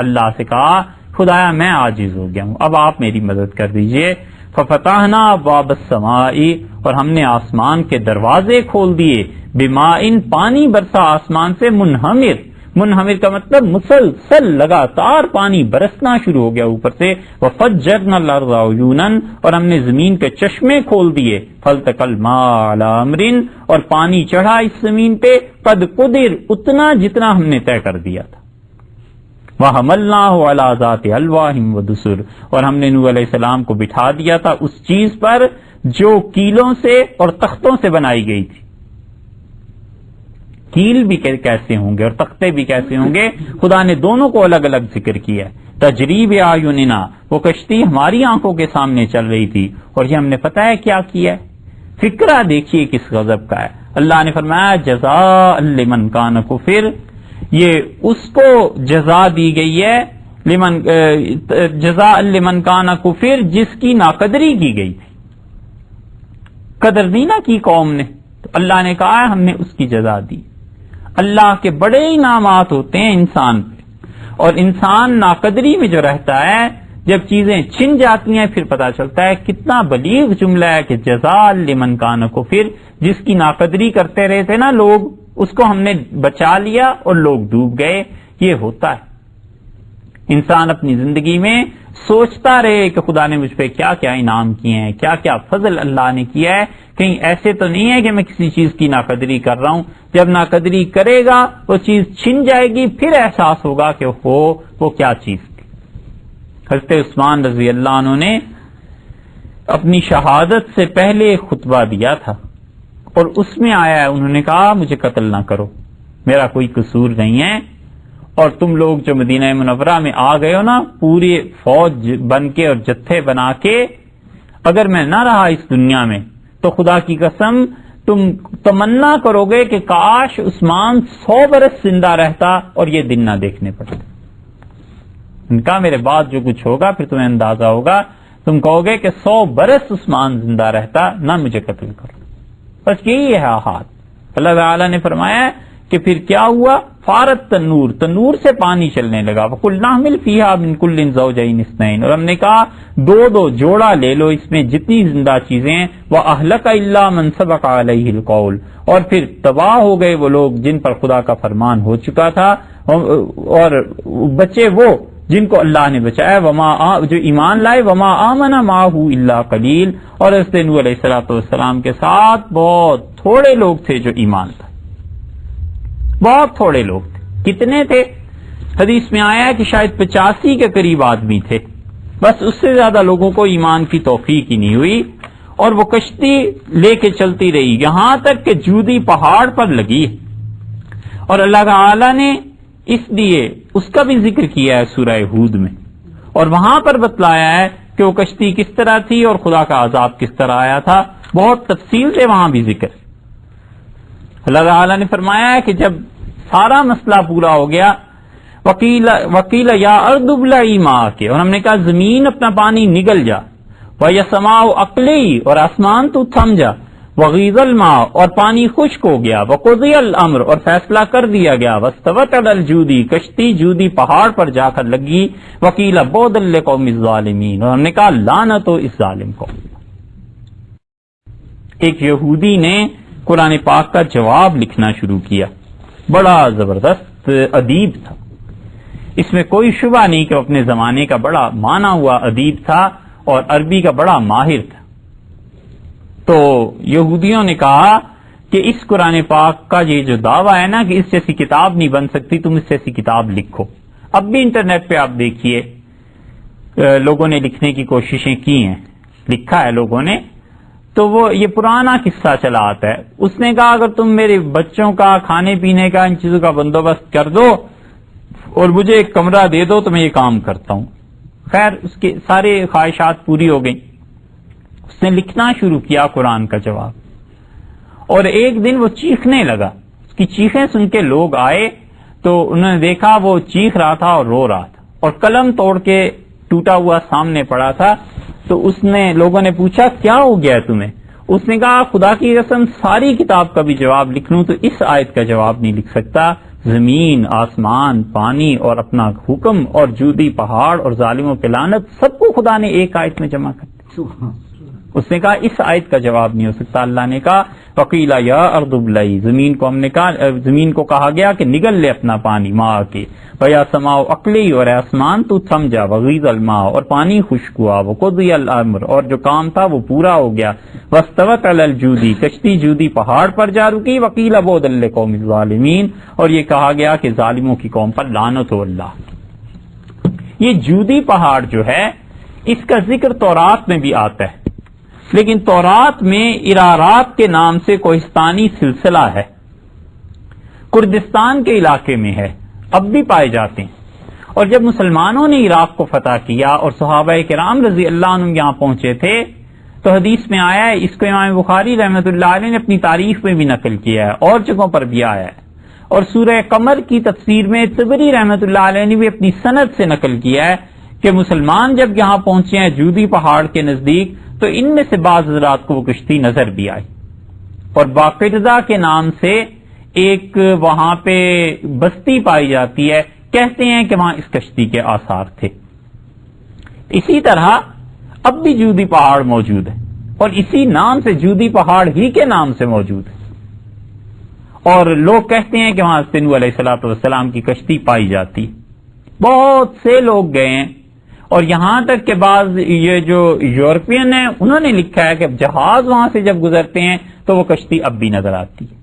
اللہ سے کہا خدایا میں عاجز ہو گیا ہوں، اب آپ میری مدد کر دیجئے. ففتحنا ابواب السماء، اور ہم نے آسمان کے دروازے کھول دیے. بماء، پانی برسا آسمان سے. منہمر کا مطلب مسلسل لگاتار پانی برسنا شروع ہو گیا اوپر سے. وفجرنا الارض عیونا، اور ہم نے زمین کے چشمے کھول دیے. فالتقى الماء على امر، اور پانی چڑھا اس زمین پہ قد قدر، اتنا جتنا ہم نے طے کر دیا تھا. وَحَمَلْنَاهُ عَلَى ذَاتِ أَلْوَاحٍ وَدُسُرٍ، اور ہم نے نوح علیہ السلام کو بٹھا دیا تھا اس چیز پر جو کیلوں سے اور تختوں سے بنائی گئی تھی. کیل بھی کیسے ہوں گے اور تختے بھی کیسے ہوں گے، خدا نے دونوں کو الگ الگ ذکر کیا ہے. تجریب اعیننا، وہ کشتی ہماری آنکھوں کے سامنے چل رہی تھی، اور یہ ہم نے پتہ ہے کیا کیا ہے. فکرہ دیکھیے کس غضب کا ہے. اللہ نے فرمایا جزاء لمن کان کفر، یہ اس کو جزا دی گئی ہے جزاء لمن کان کفر، جس کی ناقدری کی گئی تھی. قدر نہیں نہ کی قوم نے، تو اللہ نے کہا ہم نے اس کی جزا دی. اللہ کے بڑے انعامات ہوتے ہیں انسان پہ، اور انسان ناقدری میں جو رہتا ہے، جب چیزیں چھن جاتی ہیں پھر پتا چلتا ہے کتنا بلیغ جملہ ہے کہ جزاء لمن کان کفر، جس کی ناقدری کرتے رہے تھے نا لوگ، اس کو ہم نے بچا لیا اور لوگ ڈوب گئے. یہ ہوتا ہے. انسان اپنی زندگی میں سوچتا رہے کہ خدا نے مجھ پہ کیا کیا انعام کیے ہیں، کیا کیا فضل اللہ نے کیا ہے. کہیں ایسے تو نہیں ہے کہ میں کسی چیز کی ناقدری کر رہا ہوں. جب ناقدری کرے گا وہ چیز چھن جائے گی، پھر احساس ہوگا کہ وہ کیا چیز تھی. حضرت عثمان رضی اللہ عنہ نے اپنی شہادت سے پہلے خطبہ دیا تھا، اور اس میں آیا ہے انہوں نے کہا مجھے قتل نہ کرو، میرا کوئی قصور نہیں ہے، اور تم لوگ جو مدینہ منورہ میں آ گئے ہو نا پورے فوج بن کے اور جتھے بنا کے، اگر میں نہ رہا اس دنیا میں تو خدا کی قسم تم تمنا کرو گے کہ کاش عثمان 100 برس زندہ رہتا اور یہ دن نہ دیکھنے پڑتے. ان کا میرے بعد جو کچھ ہوگا پھر تمہیں اندازہ ہوگا، تم کہو گے کہ 100 برس عثمان زندہ رہتا، نہ مجھے قتل کرو. بس یہی ہے حال. اللہ تعالی نے فرمایا کہ پھر کیا ہوا، فارت تنور، تنور سے پانی چلنے لگا. وَقُلْنَا احْمِلْ فِيهَا مِنْ كُلٍّ زَوْجَيْنِ اثْنَيْنِ، اور ہم نے کہا دو جوڑا لے لو اس میں جتنی زندہ چیزیں ہیں. وَأَهْلَكَ إِلَّا مَنْ سَبَقَ عَلَيْهِ الْقَوْلُ، اور پھر تباہ ہو گئے وہ لوگ جن پر خدا کا فرمان ہو چکا تھا، اور بچے وہ جن کو اللہ نے بچایا، جو ایمان لائے. وَمَا آمَنَ مَعَهُ إِلَّا قَلِيلٌ، اور حضرت نوح علیہ السلام کے ساتھ بہت تھوڑے لوگ تھے جو ایمان لائے، بہت تھوڑے لوگ تھے. کتنے تھے؟ حدیث میں آیا ہے کہ شاید 85 کے قریب آدمی تھے. بس اس سے زیادہ لوگوں کو ایمان کی توفیق ہی نہیں ہوئی، اور وہ کشتی لے کے چلتی رہی یہاں تک کہ جودی پہاڑ پر لگی. اور اللہ تعالی نے اس لیے اس کا بھی ذکر کیا ہے سورہ ہود میں، اور وہاں پر بتلایا ہے کہ کہ وہ کشتی کس طرح تھی اور خدا کا عذاب کس طرح آیا تھا، بہت تفصیل سے وہاں بھی ذکر۔ اللہ تعالیٰ نے فرمایا ہے کہ جب سارا مسئلہ پورا ہو گیا، وکیل یا ارض ابلعی ماءک، اور ہم نے کہا زمین اپنا پانی نگل جا، وَيَسْمَعُ اقلعی، اور آسمان تو تھم جا، وغیض الماء، اور پانی خشک ہو گیا، وقضی الامر، اور فیصلہ کر دیا گیا، واستوت علی الجودی، کشتی جودی پہاڑ پر جا کر لگی، وقیل بعدا للقوم الظالمین، اور ہم نے کہا لعنت ہو اس ظالم کو۔ ایک یہودی نے قرآن پاک کا جواب لکھنا شروع کیا، بڑا زبردست ادیب تھا، اس میں کوئی شبہ نہیں کہ وہ اپنے زمانے کا بڑا مانا ہوا ادیب تھا اور عربی کا بڑا ماہر تھا۔ تو یہودیوں نے کہا کہ اس قرآن پاک کا یہ جو دعویٰ ہے نا کہ اس جیسی کتاب نہیں بن سکتی، تم اس جیسی کتاب لکھو۔ اب بھی انٹرنیٹ پہ آپ دیکھیے لوگوں نے لکھنے کی کوششیں کی ہیں، لکھا ہے لوگوں نے، تو وہ یہ پرانا قصہ چلا آتا ہے۔ اس نے کہا اگر تم میرے بچوں کا کھانے پینے کا ان چیزوں کا بندوبست کر دو اور مجھے ایک کمرہ دے دو تو میں یہ کام کرتا ہوں۔ خیر اس کے سارے خواہشات پوری ہو گئیں، اس نے لکھنا شروع کیا قرآن کا جواب، اور ایک دن وہ چیخنے لگا، اس کی چیخیں سن کے لوگ آئے تو انہوں نے دیکھا وہ چیخ رہا تھا اور رو رہا تھا، اور قلم توڑ کے ٹوٹا ہوا سامنے پڑا تھا۔ تو اس نے لوگوں نے پوچھا کیا ہو گیا تمہیں؟ اس نے کہا خدا کی قسم ساری کتاب کا بھی جواب لکھ لوں تو اس آیت کا جواب نہیں لکھ سکتا، زمین، آسمان، پانی اور اپنا حکم اور جودی پہاڑ اور ظالموں پہ لعنت سب کو خدا نے ایک آیت میں جمع کر دیا۔ اس نے کہا اس آیت کا جواب نہیں ہو سکتا۔ اللہ نے کہا وقیلا یا ارض ابلعی، زمین کو ہم نے کہا، زمین کو کہا گیا کہ نگل لے اپنا پانی ماء کے، ویا سماء اقلعی، اور آسمان تو تھم جا، وغیض الماء، اور پانی خشک ہوا، وقضی الامر، اور جو کام تھا وہ پورا ہو گیا، واستوت علی الجودی، کشتی جودی پہاڑ پر جا رکی، وقیل بعدا للقوم الظالمین، اور یہ کہا گیا کہ ظالموں کی قوم پر لعنت ہو اللہ۔ یہ جودی پہاڑ جو ہے اس کا ذکر تورات میں بھی آتا ہے، لیکن تورات میں ارارات کے نام سے کوہستانی سلسلہ ہے، کردستان کے علاقے میں ہے، اب بھی پائے جاتے ہیں۔ اور جب مسلمانوں نے عراق کو فتح کیا اور صحابہ کرام رضی اللہ عنہم یہاں پہنچے تھے تو حدیث میں آیا ہے، اس کو امام بخاری رحمۃ اللہ علیہ نے اپنی تاریخ میں بھی نقل کیا ہے، اور جگہوں پر بھی آیا ہے، اور سورہ قمر کی تفسیر میں طبری رحمۃ اللہ علیہ نے بھی اپنی سند سے نقل کیا ہے کہ مسلمان جب یہاں پہنچے ہیں جودی پہاڑ کے نزدیک تو ان میں سے بعض حضرات کو وہ کشتی نظر بھی آئی، اور باقرزہ کے نام سے ایک وہاں پہ بستی پائی جاتی ہے، کہتے ہیں کہ وہاں اس کشتی کے آثار تھے۔ اسی طرح اب بھی جودی پہاڑ موجود ہے، اور اسی نام سے جودی پہاڑ ہی کے نام سے موجود ہے، اور لوگ کہتے ہیں کہ وہاں نوح علیہ الصلوۃ والسلام کی کشتی پائی جاتی۔ بہت سے لوگ گئے ہیں، اور یہاں تک کہ بعض یہ جو یورپین ہیں انہوں نے لکھا ہے کہ جہاز وہاں سے جب گزرتے ہیں تو وہ کشتی اب بھی نظر آتی ہے۔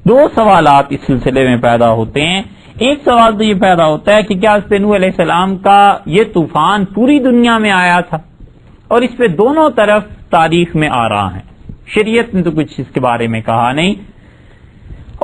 دو سوالات اس سلسلے میں پیدا ہوتے ہیں۔ ایک سوال تو یہ پیدا ہوتا ہے کہ کیا حضرت نوح علیہ السلام کا یہ طوفان پوری دنیا میں آیا تھا؟ اور اس پہ دونوں طرف تاریخ میں آ رہا ہے، شریعت نے تو کچھ اس کے بارے میں کہا نہیں،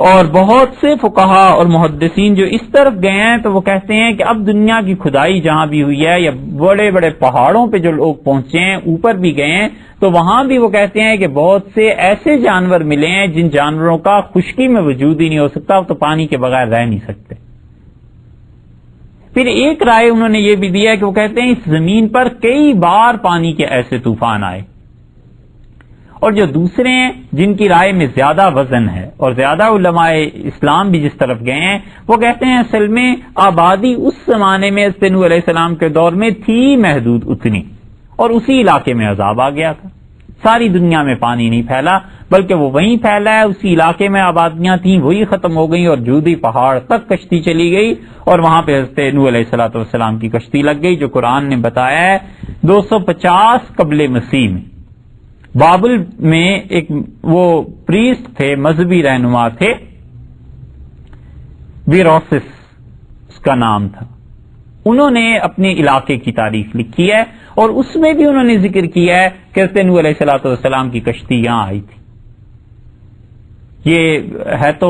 اور بہت سے فقہا اور محدثین جو اس طرف گئے ہیں تو وہ کہتے ہیں کہ اب دنیا کی کھدائی جہاں بھی ہوئی ہے یا بڑے بڑے پہاڑوں پہ جو لوگ پہنچے ہیں، اوپر بھی گئے ہیں، تو وہاں بھی وہ کہتے ہیں کہ بہت سے ایسے جانور ملے ہیں جن جانوروں کا خشکی میں وجود ہی نہیں ہو سکتا، تو پانی کے بغیر رہ نہیں سکتے۔ پھر ایک رائے انہوں نے یہ بھی دیا ہے کہ وہ کہتے ہیں اس زمین پر کئی بار پانی کے ایسے طوفان آئے، اور جو دوسرے ہیں جن کی رائے میں زیادہ وزن ہے اور زیادہ علماء اسلام بھی جس طرف گئے ہیں، وہ کہتے ہیں اصل میں آبادی اس زمانے میں حضرت نوح علیہ السلام کے دور میں تھی محدود اتنی، اور اسی علاقے میں عذاب آ گیا تھا، ساری دنیا میں پانی نہیں پھیلا بلکہ وہ وہیں پھیلا ہے، اسی علاقے میں آبادیاں تھیں وہی ختم ہو گئیں، اور جودی پہاڑ تک کشتی چلی گئی، اور وہاں پہ حضرت نوح علیہ السلام کی کشتی لگ گئی، جو قرآن نے بتایا ہے 250 قبل مسیح میں۔ بابل میں ایک وہ پریسٹ تھے، مذہبی رہنما تھے، بیروسس اس کا نام تھا، انہوں نے اپنے علاقے کی تاریخ لکھی ہے، اور اس میں بھی انہوں نے ذکر کیا ہے کہ حضرت نوح علیہ السلام کی کشتی یہاں آئی تھی۔ یہ ہے تو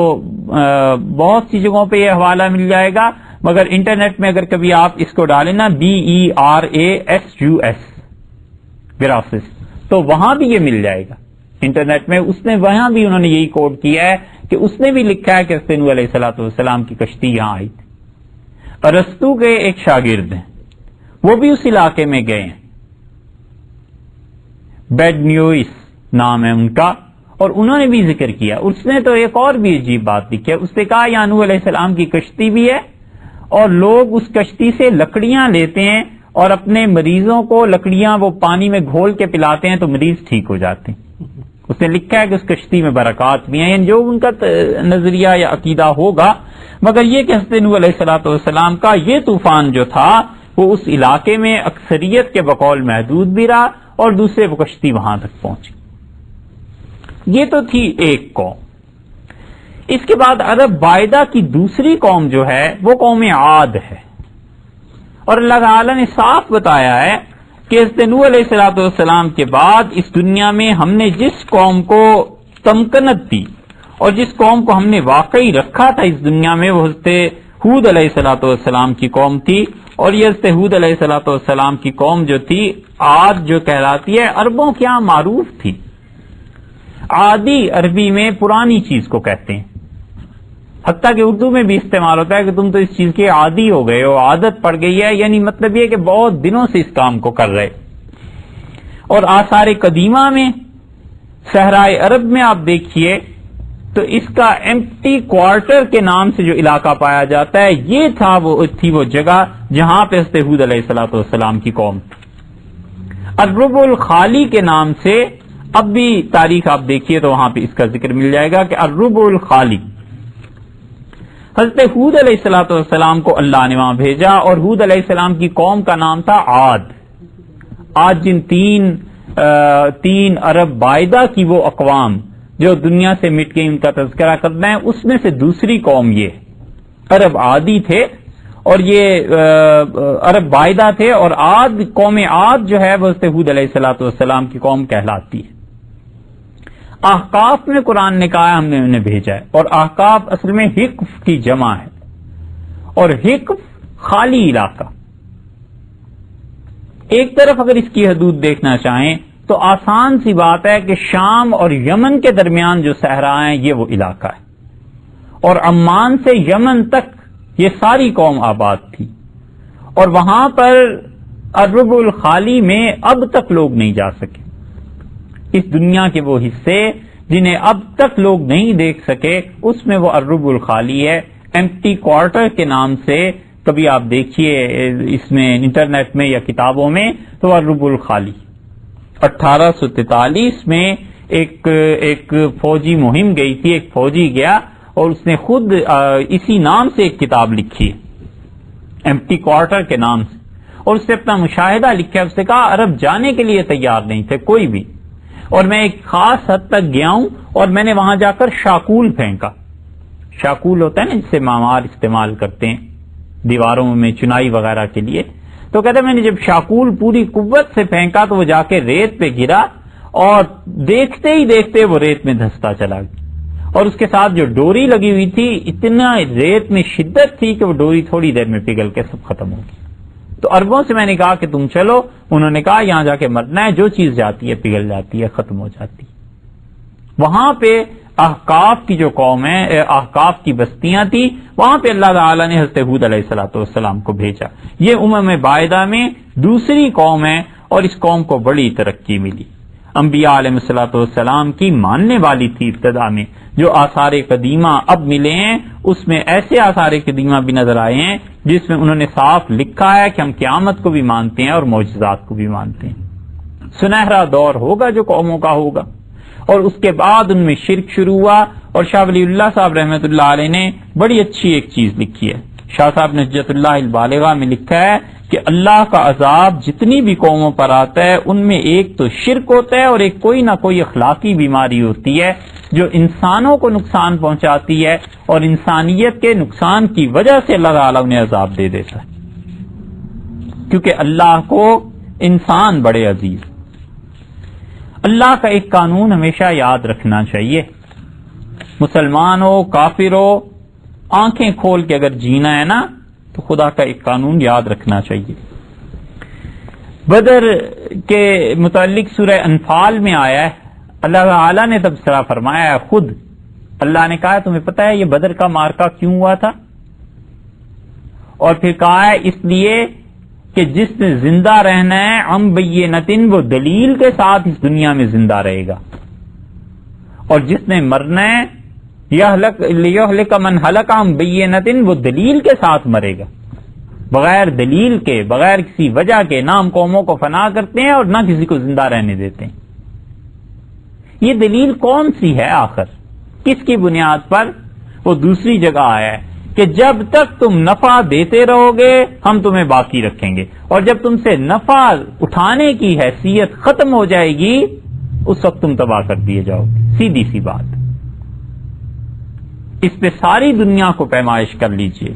بہت سی جگہوں پہ یہ حوالہ مل جائے گا، مگر انٹرنیٹ میں اگر کبھی آپ اس کو ڈالیں نا BERASUS گرافس، تو وہاں بھی یہ مل جائے گا انٹرنیٹ میں. اس نے وہاں بھی انہوں نے یہی کوڈ کیا ہے کہ اس نے بھی لکھا ہے کہ حضرت نوح علیہ الصلوۃ والسلام کی کشتی یہاں آئی تھی. ارسطو کے ایک شاگرد ہیں، وہ بھی اس علاقے میں گئے ہیں، بیڈ نیوئس نام ہے ان کا، اور انہوں نے بھی ذکر کیا. اس نے تو ایک اور بھی عجیب بات لکھی ہے. اس نے کہا یہاں نوح علیہ السلام کی کشتی بھی ہے اور لوگ اس کشتی سے لکڑیاں لیتے ہیں اور اپنے مریضوں کو لکڑیاں وہ پانی میں گھول کے پلاتے ہیں تو مریض ٹھیک ہو جاتے ہیں. اس نے لکھا ہے کہ اس کشتی میں برکات بھی ہیں، یعنی جو ان کا نظریہ یا عقیدہ ہوگا، مگر یہ کہ حضرت نوح علیہ الصلوۃ والسلام کا یہ طوفان جو تھا وہ اس علاقے میں اکثریت کے بقول محدود بھی رہا اور دوسرے وہ کشتی وہاں تک پہنچی. یہ تو تھی ایک قوم. اس کے بعد عرب بائدہ کی دوسری قوم جو ہے وہ قوم عاد ہے، اور اللہ تعالی نے صاف بتایا ہے کہ حضرت نوح علیہ الصلوۃ والسلام کے بعد اس دنیا میں ہم نے جس قوم کو تمکنت دی اور جس قوم کو ہم نے واقعی رکھا تھا اس دنیا میں، وہ حضرت ہود علیہ الصلوۃ والسلام کی قوم تھی. اور یہ حضرت ہود علیہ الصلوۃ والسلام کی قوم جو تھی عاد جو کہلاتی ہے، عربوں کے یہاں معروف تھی. عادی عربی میں پرانی چیز کو کہتے ہیں، حتیٰ کہ اردو میں بھی استعمال ہوتا ہے کہ تم تو اس چیز کے عادی ہو گئے ہو، عادت پڑ گئی ہے، یعنی مطلب یہ کہ بہت دنوں سے اس کام کو کر رہے. اور آثار قدیمہ میں صحرائے عرب میں آپ دیکھیے تو اس کا ایمپٹی کوارٹر کے نام سے جو علاقہ پایا جاتا ہے، یہ تھی وہ جگہ جہاں پہ حضرت ہود علیہ الصلوۃ والسلام کی قوم تھی. الربع الخالی کے نام سے اب بھی تاریخ آپ دیکھیے تو وہاں پہ اس کا ذکر مل جائے گا کہ الربع الخالی، حضرت ہود علیہ الصلوۃ والسلام کو اللہ نے وہاں بھیجا، اور ہود علیہ السلام کی قوم کا نام تھا عاد. آج جن تین عرب بائدہ کی وہ اقوام جو دنیا سے مٹ گئی ان کا تذکرہ کرنا ہے، اس میں سے دوسری قوم یہ عرب عادی تھے اور یہ عرب بائدہ تھے. اور عاد، قوم عاد جو ہے وہ حضرت ہود علیہ الصلوۃ والسلام کی قوم کہلاتی ہے. احقاف میں قرآن نے کہا ہم نے انہیں بھیجا ہے، اور احقاف اصل میں حقف کی جمع ہے، اور حقف خالی علاقہ. ایک طرف اگر اس کی حدود دیکھنا چاہیں تو آسان سی بات ہے کہ شام اور یمن کے درمیان جو صحرا ہیں یہ وہ علاقہ ہے، اور عمان سے یمن تک یہ ساری قوم آباد تھی، اور وہاں پر الربع الخالی میں اب تک لوگ نہیں جا سکے. اس دنیا کے وہ حصے جنہیں اب تک لوگ نہیں دیکھ سکے اس میں وہ الربع الخالی ہے. ایمپٹی کوارٹر کے نام سے کبھی آپ دیکھیے اس میں انٹرنیٹ میں یا کتابوں میں تو الربع الخالی. 1843 میں ایک فوجی مہم گئی تھی، ایک فوجی گیا اور اس نے خود اسی نام سے ایک کتاب لکھی ہے، ایمپٹی کوارٹر کے نام سے، اور اس نے اپنا مشاہدہ لکھا. اس نے کہا عرب جانے کے لیے تیار نہیں تھے کوئی بھی، اور میں ایک خاص حد تک گیا ہوں اور میں نے وہاں جا کر شاکول پھینکا. شاکول ہوتا ہے نا جسے معمار استعمال کرتے ہیں دیواروں میں چنائی وغیرہ کے لیے. تو کہتے ہیں میں نے جب شاکول پوری قوت سے پھینکا تو وہ جا کے ریت پہ گرا، اور دیکھتے ہی دیکھتے وہ ریت میں دھستا چلا گیا، اور اس کے ساتھ جو ڈوری لگی ہوئی تھی اتنا ریت میں شدت تھی کہ وہ ڈوری تھوڑی دیر میں پگھل کے سب ختم ہو گئی. تو عربوں سے میں نے کہا کہ تم چلو، انہوں نے کہا یہاں جا کے مرنا ہے، جو چیز جاتی ہے پگھل جاتی ہے، ختم ہو جاتی. وہاں پہ احقاف کی جو قوم ہے، احقاف کی بستیاں تھی، وہاں پہ اللہ تعالیٰ نے حضرت ہود علیہ الصلوۃ والسلام کو بھیجا. یہ بائدہ میں دوسری قوم ہے اور اس قوم کو بڑی ترقی ملی. انبیاء علیہ الصلوۃ والسلام کی ماننے والی تھی ابتدا میں. جو آثار قدیمہ اب ملے ہیں اس میں ایسے آثار قدیمہ بھی نظر آئے ہیں جس میں انہوں نے صاف لکھا ہے کہ ہم قیامت کو بھی مانتے ہیں اور معجزات کو بھی مانتے ہیں. سنہرا دور ہوگا جو قوموں کا ہوگا، اور اس کے بعد ان میں شرک شروع ہوا. اور شاہ ولی اللہ صاحب رحمۃ اللہ علیہ نے بڑی اچھی ایک چیز لکھی ہے. شاہ صاحب نے نجت اللہ البالغہ میں لکھا ہے کہ اللہ کا عذاب جتنی بھی قوموں پر آتا ہے ان میں ایک تو شرک ہوتا ہے اور ایک کوئی نہ کوئی اخلاقی بیماری ہوتی ہے جو انسانوں کو نقصان پہنچاتی ہے، اور انسانیت کے نقصان کی وجہ سے اللہ تعالیٰ انہیں عذاب دے دیتا ہے، کیونکہ اللہ کو انسان بڑے عزیز. اللہ کا ایک قانون ہمیشہ یاد رکھنا چاہیے، مسلمان ہو کافر ہو، آنکھیں کھول کے اگر جینا ہے نا تو خدا کا ایک قانون یاد رکھنا چاہیے. بدر کے متعلق سورہ انفال میں آیا ہے، اللہ تعالی نے تبصرہ فرمایا ہے، خود اللہ نے کہا تمہیں پتہ ہے یہ بدر کا مارکا کیوں ہوا تھا؟ اور پھر کہا ہے اس لیے کہ جس نے زندہ رہنا ہے عن بینۃ، وہ دلیل کے ساتھ اس دنیا میں زندہ رہے گا، اور جس نے مرنا ہے لیہلک من ہلک عن بینۃ، وہ دلیل کے ساتھ مرے گا، بغیر دلیل کے، بغیر کسی وجہ کے نہ ہم قوموں کو فنا کرتے ہیں اور نہ کسی کو زندہ رہنے دیتے ہیں۔ یہ دلیل کون سی ہے آخر، کس کی بنیاد پر؟ وہ دوسری جگہ آیا ہے کہ جب تک تم نفع دیتے رہو گے ہم تمہیں باقی رکھیں گے، اور جب تم سے نفع اٹھانے کی حیثیت ختم ہو جائے گی اس وقت تم تباہ کر دیے جاؤ گے۔ سیدھی سی بات، اس پہ ساری دنیا کو پیمائش کر لیجئے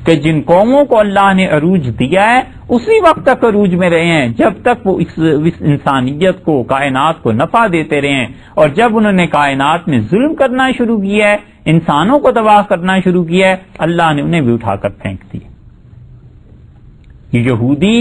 کہ جن قوموں کو اللہ نے عروج دیا ہے اسی وقت تک عروج میں رہے ہیں جب تک وہ اس انسانیت کو، کائنات کو نفع دیتے رہے ہیں، اور جب انہوں نے کائنات میں ظلم کرنا شروع کیا ہے، انسانوں کو تباہ کرنا شروع کیا ہے، اللہ نے انہیں بھی اٹھا کر پھینک دیا۔ یہودی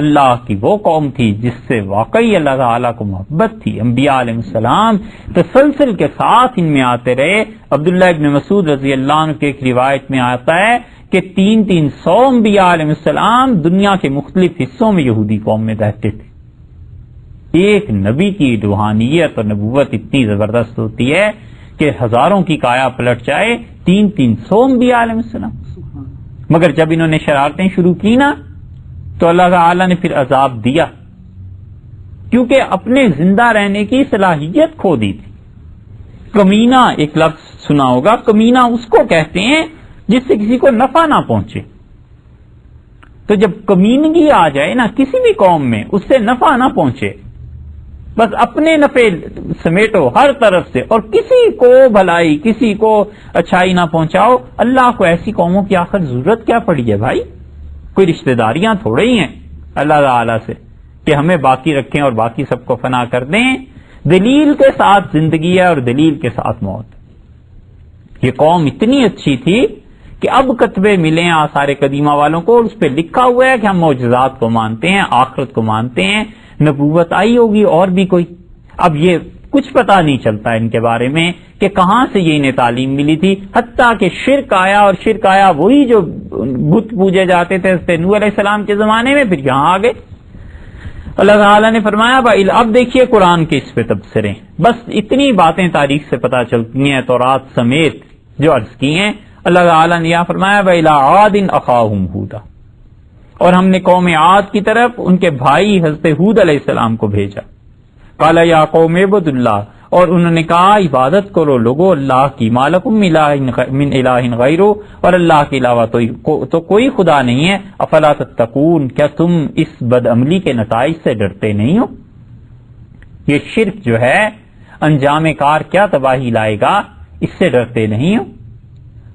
اللہ کی وہ قوم تھی جس سے واقعی اللہ تعالیٰ کو محبت تھی، انبیاء علیہ السلام تسلسل کے ساتھ ان میں آتے رہے۔ عبداللہ ابن مسعود رضی اللہ عنہ کی ایک روایت میں آتا ہے کہ 300 انبیاء علیہ السلام دنیا کے مختلف حصوں میں یہودی قوم میں رہتے تھے۔ ایک نبی کی روحانیت اور نبوت اتنی زبردست ہوتی ہے کہ ہزاروں کی کایا پلٹ جائے، 300 انبیاء علیہ السلام۔ مگر جب انہوں نے شرارتیں شروع کی نا تو اللہ تعالی نے پھر عذاب دیا، کیونکہ اپنے زندہ رہنے کی صلاحیت کھو دی تھی۔ کمینہ ایک لفظ سنا ہوگا، کمینہ اس کو کہتے ہیں جس سے کسی کو نفع نہ پہنچے۔ تو جب کمینگی آ جائے نا کسی بھی قوم میں، اس سے نفع نہ پہنچے، بس اپنے نفع سمیٹو ہر طرف سے اور کسی کو بھلائی، کسی کو اچھائی نہ پہنچاؤ، اللہ کو ایسی قوموں کی آخر ضرورت کیا پڑی ہے بھائی؟ کوئی رشتہ داریاں تھوڑے ہی ہیں اللہ تعالیٰ سے کہ ہمیں باقی رکھیں اور باقی سب کو فنا کر دیں۔ دلیل کے ساتھ زندگی ہے اور دلیل کے ساتھ موت۔ یہ قوم اتنی اچھی تھی کہ اب کتبے ملے ہیں آثار قدیمہ والوں کو، اور اس پہ لکھا ہوا ہے کہ ہم معجزات کو مانتے ہیں، آخرت کو مانتے ہیں، نبوت آئی ہوگی اور بھی کوئی۔ اب یہ کچھ پتا نہیں چلتا ان کے بارے میں کہ کہاں سے یہ انہیں تعلیم ملی تھی، حتیٰ کہ شرک آیا، اور شرک آیا وہی جو بت پوجے جاتے تھے حضرت نوح علیہ السلام کے زمانے میں، پھر یہاں آگے اللہ تعالیٰ نے فرمایا اب دیکھیے قرآن کے اس پہ تبصرے، بس اتنی باتیں تاریخ سے پتا چلتی ہیں تورات سمیت جو عرض کی ہیں۔ اللہ تعالیٰ نے یہاں فرمایا وَإِلَىٰ عَادٍ أَخَاهُمْ هُودًا، اور ہم نے قوم عاد کی طرف ان کے بھائی حضرت ہود علیہ السلام کو بھیجا۔ قَالَ يَا قَوْمِ اعْبُدُوا اللَّهَ، اور انہوں نے کہا عبادت کرو لوگو اللہ کی، مَا لَكُم مِّن إِلَٰهٍ غَيْرُهُ، اور اللہ کے علاوہ تو کوئی خدا نہیں ہے، افلا تتقون، کیا تم اس بدعملی کے نتائج سے ڈرتے نہیں ہو؟ یہ شرک جو ہے انجام کار کیا تباہی لائے گا، اس سے ڈرتے نہیں ہو؟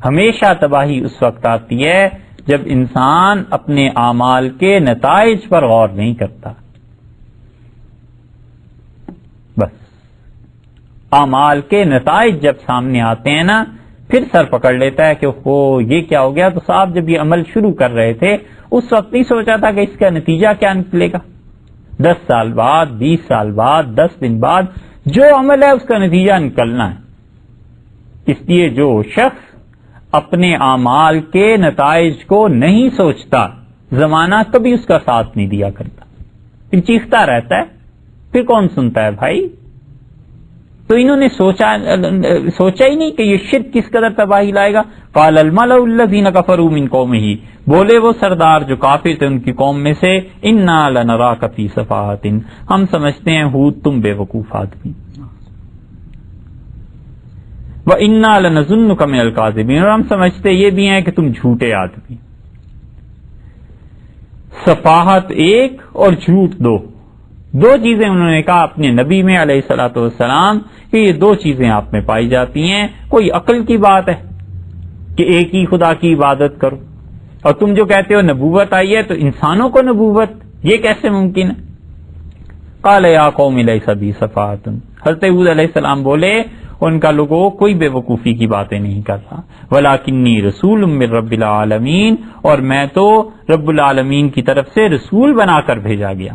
ہمیشہ تباہی اس وقت آتی ہے جب انسان اپنے اعمال کے نتائج پر غور نہیں کرتا۔ بس اعمال کے نتائج جب سامنے آتے ہیں نا پھر سر پکڑ لیتا ہے کہ وہ یہ کیا ہو گیا۔ تو صاحب جب یہ عمل شروع کر رہے تھے اس وقت نہیں سوچا تھا کہ اس کا نتیجہ کیا نکلے گا، 10 سال بعد، 20 سال بعد، 10 دن بعد جو عمل ہے اس کا نتیجہ نکلنا ہے۔ اس لیے جو شخص اپنے اعمال کے نتائج کو نہیں سوچتا زمانہ کبھی اس کا ساتھ نہیں دیا کرتا، پھر چیختا رہتا ہے، پھر کون سنتا ہے بھائی؟ تو انہوں نے سوچا ہی نہیں کہ یہ شرک کس قدر تباہی لائے گا۔ قال الملأ الذین کفروا من قومہ، بولے وہ سردار جو کافر تھے ان کی قوم میں سے، انا لنراک فی سفاہۃ، ہم سمجھتے ہیں ہود تم بے وقوف آدمی، وَإِنَّا لَنَظُنُّكَ مِنَ الْكَاذِبِينَ، اور ہم سمجھتے یہ بھی ہیں کہ تم جھوٹے آدمی۔ صفاحت ایک اور جھوٹ دو چیزیں انہوں نے کہا اپنے نبی میں علیہ الصلوۃ والسلام کہ یہ 2 چیزیں آپ میں پائی جاتی ہیں۔ کوئی عقل کی بات ہے کہ ایک ہی خدا کی عبادت کرو، اور تم جو کہتے ہو نبوت آئی ہے تو انسانوں کو نبوت، یہ کیسے ممکن ہے؟ قال یا قوم لیس بی صفاۃ، حضرت ہود علیہ السلام بولے ان کا لوگوں کوئی بے وقوفی کی باتیں نہیں کر رہا، ولاکنی رسول من رب العالمین، اور میں تو رب العالمین کی طرف سے رسول بنا کر بھیجا گیا۔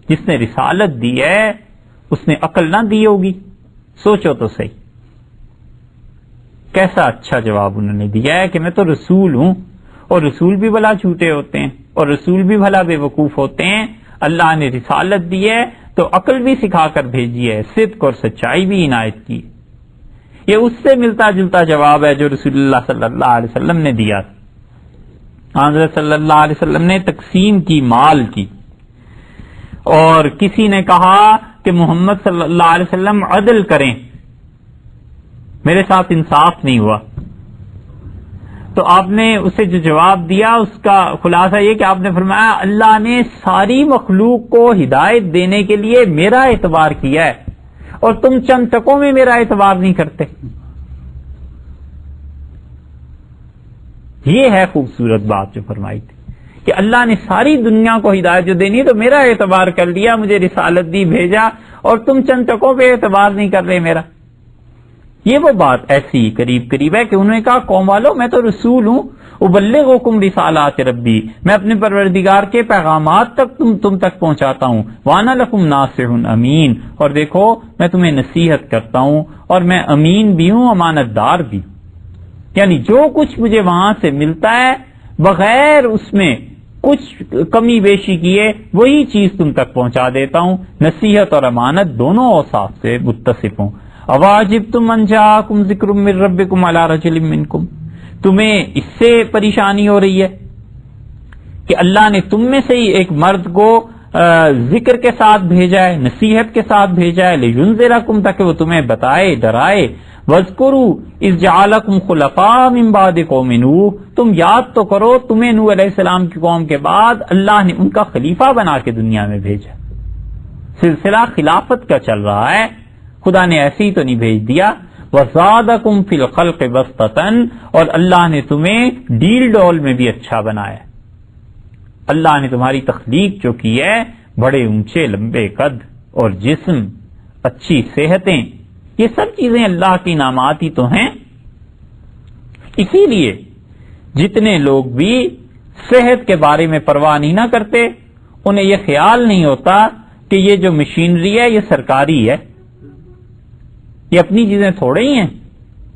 جس نے رسالت دی ہے اس نے عقل نہ دی ہوگی؟ سوچو تو صحیح، کیسا اچھا جواب انہوں نے دیا ہے کہ میں تو رسول ہوں، اور رسول بھی بھلا جھوٹے ہوتے ہیں اور رسول بھی بھلا بے وقوف ہوتے ہیں۔ اللہ نے رسالت دی ہے تو عقل بھی سکھا کر بھیجی ہے، صدق اور سچائی بھی عنایت کی۔ یہ اس سے ملتا جلتا جواب ہے جو رسول اللہ صلی اللہ علیہ وسلم نے دیا تھا۔ حضرت صلی اللہ علیہ وسلم نے تقسیم کی مال کی، اور کسی نے کہا کہ محمد صلی اللہ علیہ وسلم عدل کریں، میرے ساتھ انصاف نہیں ہوا، تو آپ نے اسے جو جواب دیا اس کا خلاصہ یہ کہ آپ نے فرمایا اللہ نے ساری مخلوق کو ہدایت دینے کے لیے میرا اعتبار کیا ہے، اور تم چند ٹکوں میں میرا اعتبار نہیں کرتے۔ یہ ہے خوبصورت بات جو فرمائی تھی کہ اللہ نے ساری دنیا کو ہدایت جو دینی تو میرا اعتبار کر لیا، مجھے رسالت دی، بھیجا، اور تم چند ٹکوں پہ اعتبار نہیں کر رہے میرا۔ یہ وہ بات ایسی قریب قریب ہے کہ انہوں نے کہا قوم والو میں تو رسول ہوں، ابلغکم رسالات ربی، میں اپنے پروردگار کے پیغامات تک تم تک پہنچاتا ہوں، وانا لکم ناصح امین، اور دیکھو میں تمہیں نصیحت کرتا ہوں اور میں امین بھی ہوں، امانت دار بھی ہوں، یعنی جو کچھ مجھے وہاں سے ملتا ہے بغیر اس میں کچھ کمی بیشی کیے وہی چیز تم تک پہنچا دیتا ہوں، نصیحت اور امانت دونوں اوصاف سے متصف ہوں۔ اواجبتم ان جاءکم ذکر من ربکم علی رجل منکم، تمہیں اس سے پریشانی ہو رہی ہے کہ اللہ نے تم میں سے ہی ایک مرد کو ذکر کے ساتھ بھیجا ہے، نصیحت کے ساتھ بھیجا ہے، لینذرکم تاکہ وہ تمہیں بتائے، ڈرائے، وَاذْكُرُوا اِذْ جَعَلَكُمْ خُلَفَاءَ مِن بَعْدِ قَوْمِ نوح، تم یاد تو کرو تمہیں نوح علیہ السلام کی قوم کے بعد اللہ نے ان کا خلیفہ بنا کے دنیا میں بھیجا۔ سلسلہ خلافت کا چل رہا ہے، خدا نے ایسے ہی تو نہیں بھیج دیا۔ وَزَادَكُمْ فِي الْخَلْقِ بَسْطَةً، اور اللہ نے تمہیں ڈیل ڈول میں بھی اچھا بنایا۔ اللہ نے تمہاری تخلیق جو کی ہے، بڑے اونچے لمبے قد اور جسم، اچھی صحتیں، یہ سب چیزیں اللہ کی انعامات ہی تو ہیں۔ اسی لیے جتنے لوگ بھی صحت کے بارے میں پرواہ نہیں نہ کرتے، انہیں یہ خیال نہیں ہوتا کہ یہ جو مشینری ہے یہ سرکاری ہے، یہ اپنی چیزیں تھوڑے ہی ہیں۔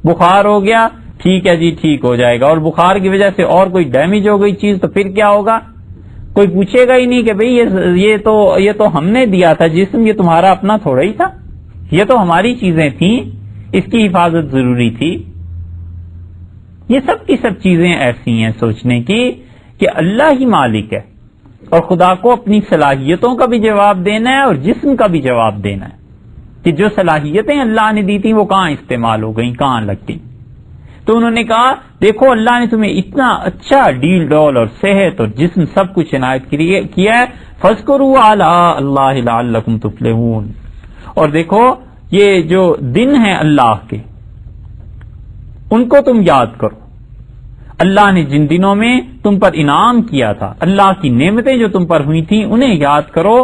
بخار ہو گیا ٹھیک ہے جی ٹھیک ہو جائے گا، اور بخار کی وجہ سے اور کوئی ڈیمیج ہو گئی چیز تو پھر کیا ہوگا؟ کوئی پوچھے گا ہی نہیں کہ بھئی یہ تو ہم نے دیا تھا جسم، یہ تمہارا اپنا تھوڑا ہی تھا، یہ تو ہماری چیزیں تھیں، اس کی حفاظت ضروری تھی۔ یہ سب کی سب چیزیں ایسی ہیں سوچنے کی کہ اللہ ہی مالک ہے، اور خدا کو اپنی صلاحیتوں کا بھی جواب دینا ہے اور جسم کا بھی جواب دینا ہے کہ جو صلاحیتیں اللہ نے دی تھیں وہ کہاں استعمال ہو گئیں، کہاں لگ گئیں۔ تو انہوں نے کہا دیکھو اللہ نے تمہیں اتنا اچھا ڈیل ڈول اور صحت اور جسم سب کچھ عنایت کیا ہے، فاذکروا آلاء اللہ لعلکم تفلحون، اور دیکھو یہ جو دن ہیں اللہ کے ان کو تم یاد کرو، اللہ نے جن دنوں میں تم پر انعام کیا تھا، اللہ کی نعمتیں جو تم پر ہوئی تھیں انہیں یاد کرو،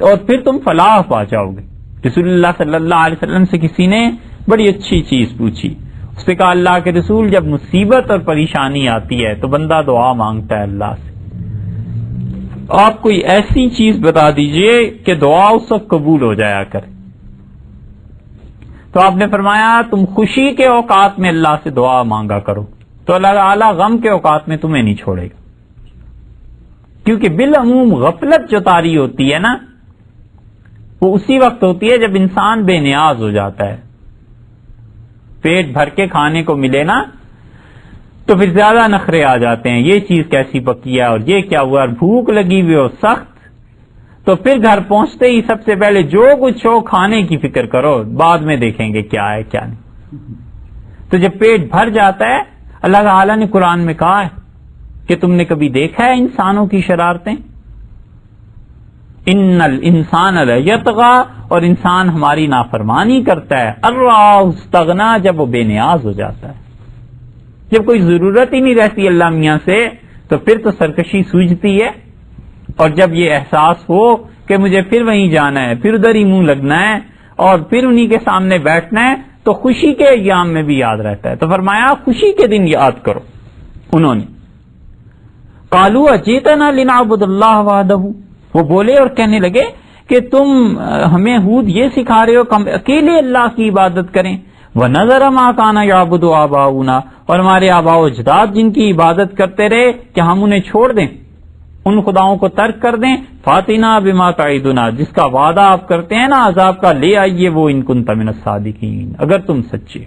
اور پھر تم فلاح پا جاؤ گے۔ رسول اللہ صلی اللہ علیہ وسلم سے کسی نے بڑی اچھی چیز پوچھی، اس سے کہا اللہ کے رسول جب مصیبت اور پریشانی آتی ہے تو بندہ دعا مانگتا ہے اللہ سے، آپ کوئی ایسی چیز بتا دیجئے کہ دعا اس وقت قبول ہو جایا کرے۔ تو آپ نے فرمایا تم خوشی کے اوقات میں اللہ سے دعا مانگا کرو تو اللہ تعالیٰ غم کے اوقات میں تمہیں نہیں چھوڑے گا، کیونکہ بالعموم غفلت جو طاری ہوتی ہے نا وہ اسی وقت ہوتی ہے جب انسان بے نیاز ہو جاتا ہے، پیٹ بھر کے کھانے کو ملے نا تو پھر زیادہ نخرے آ جاتے ہیں، یہ چیز کیسی پکی ہے اور یہ کیا ہوا، اور بھوک لگی ہوئی ہو سخت تو پھر گھر پہنچتے ہی سب سے پہلے جو کچھ ہو کھانے کی فکر کرو، بعد میں دیکھیں گے کیا ہے کیا نہیں۔ تو جب پیٹ بھر جاتا ہے، اللہ تعالیٰ نے قرآن میں کہا ہے کہ تم نے کبھی دیکھا ہے انسانوں کی شرارتیں؟ ان الانسان لیطغی، اور انسان ہماری نافرمانی کرتا ہے، الراہ استغنا، جب وہ بے نیاز ہو جاتا ہے، جب کوئی ضرورت ہی نہیں رہتی اللہ میاں سے تو پھر تو سرکشی سوجتی ہے، اور جب یہ احساس ہو کہ مجھے پھر وہیں جانا ہے، پھر ادھر ہی منہ لگنا ہے اور پھر انہی کے سامنے بیٹھنا ہے، تو خوشی کے ایام میں بھی یاد رہتا ہے۔ تو فرمایا خوشی کے دن یاد کرو۔ انہوں نے قالوا اجئتنا لنعبد اللہ وحدہ، وہ بولے اور کہنے لگے کہ تم ہمیں ہود یہ سکھا رہے ہو کہ ہم اکیلے اللہ کی عبادت کریں. وَنَذَرَ مَا كَانَ يَعْبُدُ آبَاؤُنَا، اور ہمارے آباء و اجداد جن کی عبادت کرتے رہے کہ ہم انہیں چھوڑ دیں، ان خداؤں کو ترک کر دیں. فاتنا بما تعدنا، جس کا وعدہ آپ کرتے ہیں نا عذاب کا، لے آئیے وہ ان کنت من الصادقین، اگر تم سچے،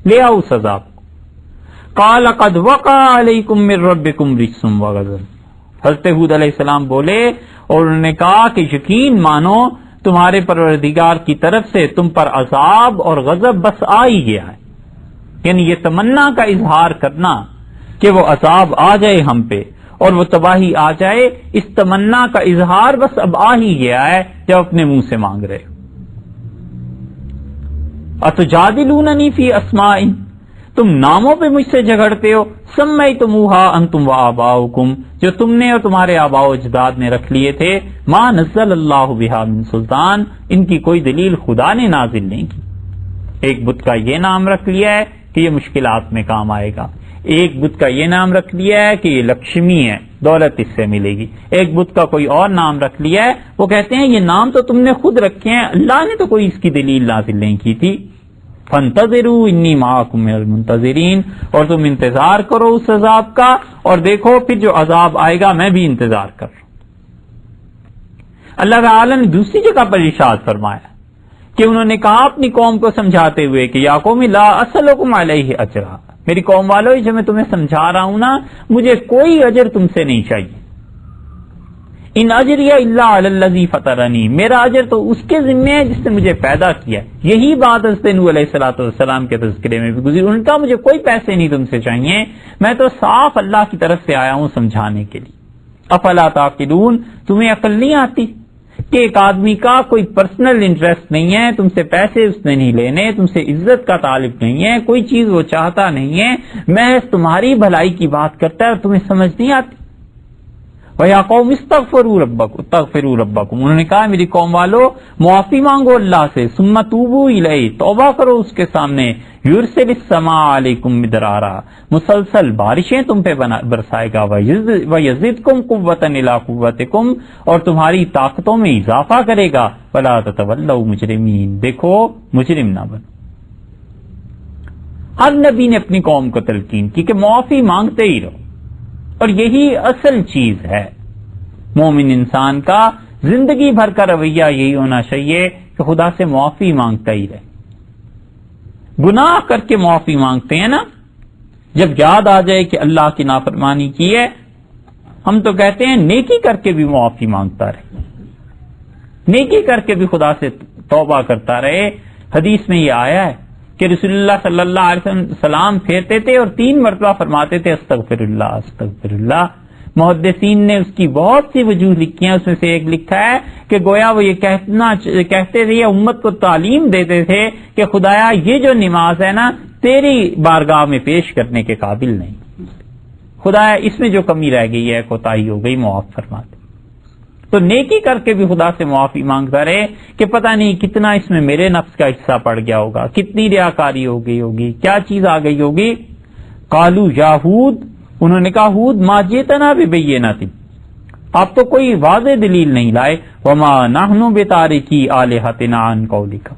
لے آؤ اس عذاب کو. قال قد وقع علیکم من ربکم رجس وغضب، حضرت ہود علیہ السلام بولے اور انہوں نے کہا کہ یقین مانو تمہارے پروردگار کی طرف سے تم پر عذاب اور غضب بس آ ہی گیا ہے. یعنی یہ تمنا کا اظہار کرنا کہ وہ عذاب آ جائے ہم پہ اور وہ تباہی آ جائے، اس تمنا کا اظہار بس اب آ ہی گیا ہے جب اپنے منہ سے مانگ رہے. اتجادلوننی فی اسماء، تم ناموں پہ مجھ سے جھگڑتے ہو، سمیتموہا انتم وآباؤکم، جو تم نے اور تمہارے آباء و اجداد نے رکھ لیے تھے، ما نزل اللہ بہا من سلطان، ان کی کوئی دلیل خدا نے نازل نہیں کی. ایک بت کا یہ نام رکھ لیا ہے کہ یہ مشکلات میں کام آئے گا، ایک بت کا یہ نام رکھ لیا ہے کہ یہ لکشمی ہے، دولت اس سے ملے گی، ایک بت کا کوئی اور نام رکھ لیا ہے. وہ کہتے ہیں یہ نام تو تم نے خود رکھے ہیں، اللہ نے تو کوئی اس کی دلیل نازل نہیں کی تھی. فانتظروا انی معکم من المنتظرین، اور تم انتظار کرو اس عذاب کا، اور دیکھو پھر جو عذاب آئے گا میں بھی انتظار کر رہا ہوں. اللہ تعالی نے دوسری جگہ پر ارشاد فرمایا کہ انہوں نے کہا اپنی قوم کو سمجھاتے ہوئے کہ یا قوم لا اسألکم علیہ اجرا، میری قوم والو جو میں تمہیں سمجھا رہا ہوں نا، مجھے کوئی اجر تم سے نہیں چاہیے. ان اجریہ الا علی الذی فطرنی، میرا اجر تو اس کے ذمہ ہے جس نے مجھے پیدا کیا. یہی بات حضرت نوح علیہ السلام کے تذکرے میں بھی گزری. ان کا مجھے کوئی پیسے نہیں تم سے چاہیے، میں تو صاف اللہ کی طرف سے آیا ہوں سمجھانے کے لیے. افلا تعقلون، تمہیں عقل نہیں آتی کہ ایک آدمی کا کوئی پرسنل انٹرسٹ نہیں ہے، تم سے پیسے اس نے نہیں لینے، تم سے عزت کا طالب نہیں ہے، کوئی چیز وہ چاہتا نہیں ہے، محض تمہاری بھلائی کی بات کرتا ہے اور تمہیں سمجھ نہیں آتی. وَيَا قَوْمِ اسْتَغْفِرُوا رَبَّكُمْ، انہوں نے کہا میری قوم والو معافی مانگو اللہ سے، ثُمَّ تُوبُوا إِلَيْهِ، توبہ کرو اس کے سامنے. يُرْسِلِ السَّمَاءَ عَلَيْكُمْ مِدْرَارًا، مسلسل بارشیں تم پہ برسائے گا. وَيَزِدْكُمْ قُوَّةً إِلَىٰ قُوَّتِكُمْ، اور تمہاری طاقتوں میں اضافہ کرے گا. وَلَا تَتَوَلَّوْا مُجْرِمِينَ، دیکھو مجرم نہ بنو. ہر نبی نے اپنی قوم کو تلقین کی کہ معافی مانگتے ہی رہو، اور یہی اصل چیز ہے. مومن انسان کا زندگی بھر کا رویہ یہی ہونا چاہیے کہ خدا سے معافی مانگتا ہی رہے. گناہ کر کے معافی مانگتے ہیں نا، جب یاد آ جائے کہ اللہ کی نافرمانی کی ہے، ہم تو کہتے ہیں نیکی کر کے بھی معافی مانگتا رہے، نیکی کر کے بھی خدا سے توبہ کرتا رہے. حدیث میں یہ آیا ہے کہ رسول اللہ صلی اللہ علیہ وسلم سلام پھیرتے تھے اور 3 مرتبہ فرماتے تھے استغفر اللہ استغفر اللہ. محدثین نے اس کی بہت سی وجوہ لکھی ہیں، اس میں سے ایک لکھا ہے کہ گویا وہ یہ کہتے تھے یا امت کو تعلیم دیتے تھے کہ خدایا یہ جو نماز ہے نا تیری بارگاہ میں پیش کرنے کے قابل نہیں، خدایا اس میں جو کمی رہ گئی ہے، کوتاہی ہو گئی، معاف فرما دے. تو نیکی کر کے بھی خدا سے معافی مانگتا رہے کہ پتہ نہیں کتنا اس میں میرے نفس کا حصہ پڑ گیا ہوگا، کتنی ریاکاری ہو گئی ہوگی، کیا چیز آ گئی ہوگی. قالوا یا ہود، انہوں نے کہا ہود ما جئتنا ببینۃ، آپ تو کوئی واضح دلیل نہیں لائے. وما نحن بتارکی آلہتنا عن قولک،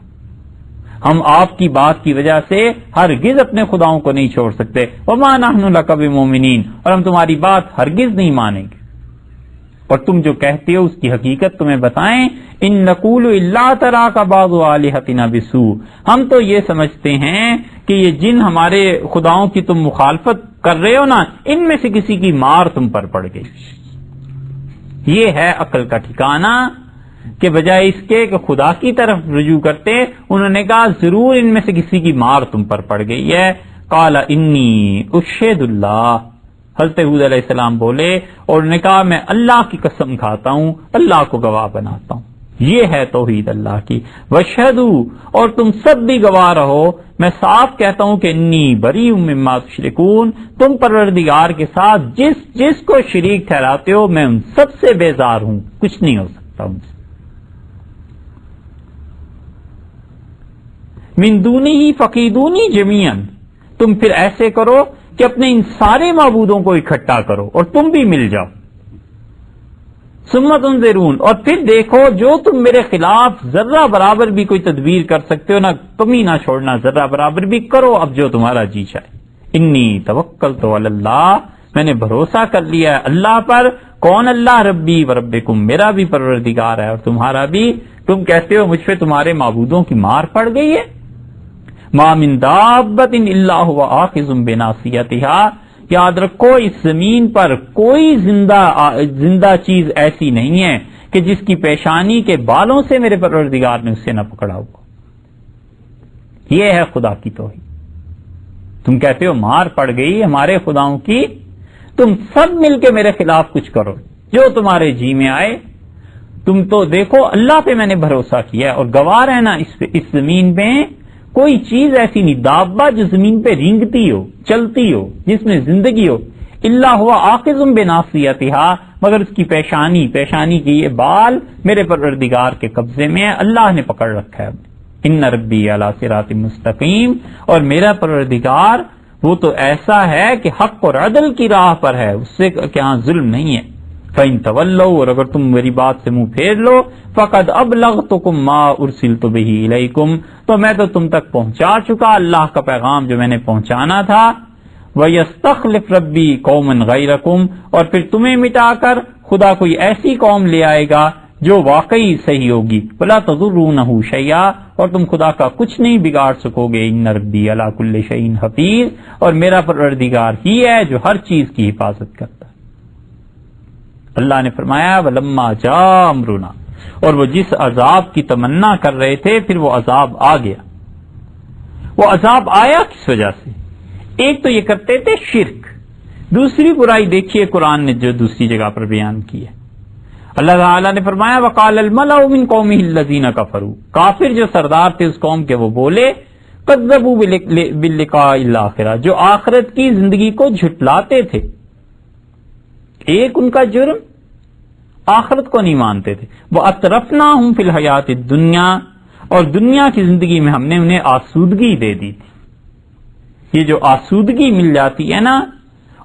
ہم آپ کی بات کی وجہ سے ہرگز اپنے خداؤں کو نہیں چھوڑ سکتے. وما نحن لک بمؤمنین، اور ہم تمہاری بات ہرگز نہیں مانیں گے. اور تم جو کہتے ہو اس کی حقیقت تمہیں بتائیں. ان نقول الا تراک بعض آلہتنا بسوء، ہم تو یہ سمجھتے ہیں کہ یہ جن ہمارے خداؤں کی تم مخالفت کر رہے ہو نا، ان میں سے کسی کی مار تم پر پڑ گئی. یہ ہے عقل کا ٹھکانہ کہ بجائے اس کے کہ خدا کی طرف رجوع کرتے، انہوں نے کہا ضرور ان میں سے کسی کی مار تم پر پڑ گئی ہے. قال انی اشہد اللہ، حضرت ہود علیہ السلام بولے اور انہوں نے کہا میں اللہ کی قسم کھاتا ہوں، اللہ کو گواہ بناتا ہوں. یہ ہے توحید اللہ کی. واشہدوا، اور تم سب بھی گواہ رہو، میں صاف کہتا ہوں کہ انی بریء مما تشرکون، تم پروردگار کے ساتھ جس کو شریک ٹھہراتے ہو میں ان سب سے بیزار ہوں، کچھ نہیں ہو سکتا ان سے. من دونہ فقیدونی جمیعا، تم پھر ایسے کرو کہ اپنے ان سارے معبودوں کو اکٹھا کرو اور تم بھی مل جاؤ. ثم تنظرون، اور پھر دیکھو جو تم میرے خلاف ذرہ برابر بھی کوئی تدبیر کر سکتے ہو، نہ کمی نہ چھوڑنا، ذرہ برابر بھی کرو، اب جو تمہارا جی چاہے۔ انی توکلت علی اللہ، میں نے بھروسہ کر لیا ہے اللہ پر۔ کون اللہ؟ ربی و ربکم، میرا بھی پروردگار ہے اور تمہارا بھی۔ تم کہتے ہو مجھ پہ تمہارے معبودوں کی مار پڑ گئی ہے۔ ما من دابۃ الا هو آخذ بناصیتھا، یاد رکھو اس زمین پر کوئی زندہ چیز ایسی نہیں ہے کہ جس کی پیشانی کے بالوں سے میرے پروردگار نے اسے نہ پکڑا ہوا۔ یہ ہے خدا کی توحید۔ تم کہتے ہو مار پڑ گئی ہمارے خداؤں کی، تم سب مل کے میرے خلاف کچھ کرو جو تمہارے جی میں آئے، تم تو دیکھو اللہ پہ میں نے بھروسہ کیا ہے، اور گواہ رہنا اس زمین میں کوئی چیز ایسی نہیں، دابہ جو زمین پہ رینگتی ہو، چلتی ہو، جس میں زندگی ہو، الا ہوا آخذ بناصیتھا، مگر اس کی پیشانی کی یہ بال میرے پروردگار کے قبضے میں ہے، اللہ نے پکڑ رکھا ہے۔ ان ربی علی صراط مستقیم، اور میرا پروردگار وہ تو ایسا ہے کہ حق اور عدل کی راہ پر ہے، اس سے کیا ظلم نہیں ہے۔ فَإِن تَوَلَّوْا، اور اگر تم میری بات سے منہ پھیر لو، فَقَدْ أَبْلَغْتُكُم مَّا أُرْسِلْتُ بِهِ إِلَيْكُمْ، تو میں تو تم تک پہنچا چکا اللہ کا پیغام جو میں نے پہنچانا تھا۔ وَيَسْتَخْلِفْ رَبِّي قَوْمًا غَيْرَكُمْ، اور پھر تمہیں مٹا کر خدا کوئی ایسی قوم لے آئے گا جو واقعی صحیح ہوگی۔ وَلَا تَضُرُّونَهُ شَيْئًا، اور تم خدا کا کچھ نہیں بگاڑ سکو گے۔ إِنَّ رَبِّي عَلَىٰ كُلِّ شَيْءٍ حَفِيظٌ، اور میرا پروردگار ہی ہے جو ہر چیز کی حفاظت کرتا ہے۔ اللہ نے فرمایا وَلَمَّا جَاءَ أَمْرُنَا، اور وہ جس عذاب کی تمنا کر رہے تھے پھر وہ عذاب آ گیا۔ وہ عذاب آیا کس وجہ سے؟ ایک تو یہ کرتے تھے شرک، دوسری برائی دیکھیے قرآن نے جو دوسری جگہ پر بیان کی ہے۔ اللہ تعالیٰ نے فرمایا وَقَالَ الْمَلَأُ مِنْ قَوْمِهِ الَّذِينَ كَفَرُوا، کافر جو سردار تھے اس قوم کے وہ بولے كَذَّبُوا بِاللِّقَاءِ الْآخِرَةِ، جو آخرت کی زندگی کو جھٹلاتے تھے۔ ایک ان کا جرم آخرت کو نہیں مانتے تھے۔ وَأَتْرَفْنَاهُمْ فِي الْحَيَاةِ الدُّنْيَا، اور دنیا کی زندگی میں ہم نے انہیں آسودگی دے دی تھی۔ یہ جو آسودگی مل جاتی ہے نا،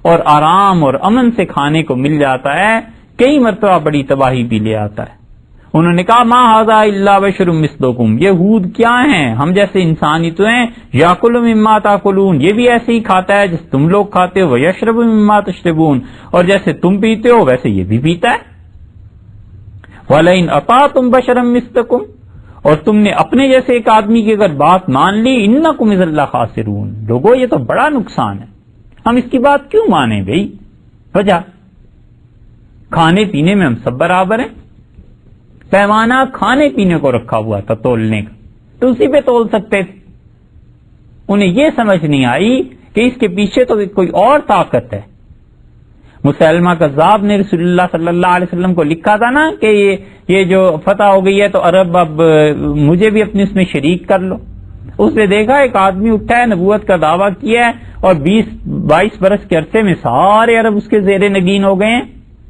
اور آرام اور امن سے کھانے کو مل جاتا ہے، کئی مرتبہ بڑی تباہی بھی لے آتا ہے۔ انہوں نے کہا ما ھذا الا بشر مثلکم، یہ ہود کیا ہیں، ہم جیسے انسان ہی تو ہیں۔ یاکل مما تاکلون، یہ بھی ایسے ہی کھاتا ہے جیسے تم لوگ کھاتے ہو۔ ویشرب مما تشربون، اور جیسے تم پیتے ہو ویسے یہ بھی پیتا ہے۔ ولئن اطعتم بشرا مثلکم، اور تم نے اپنے جیسے ایک آدمی کی اگر بات مان لی، انکم اذا لخاسرون، لوگو یہ تو بڑا نقصان ہے، ہم اس کی بات کیوں مانیں بھائی؟ وجہ کھانے پینے میں ہم سب برابر ہیں، پیمانہ کھانے پینے کو رکھا ہوا تھا تولنے کا، تو اسی پہ تول سکتے تھے۔ انہیں یہ سمجھ نہیں آئی کہ اس کے پیچھے تو کوئی اور طاقت ہے۔ مسلمہ کذاب نے رسول اللہ صلی اللہ علیہ وسلم کو لکھا تھا نا کہ یہ جو فتح ہو گئی ہے تو عرب اب مجھے بھی اپنے اس میں شریک کر لو۔ اس نے دیکھا ایک آدمی اٹھا ہے، نبوت کا دعویٰ کیا ہے، اور 20-22 برس کے عرصے میں سارے عرب اس کے زیر نگین ہو گئے ہیں،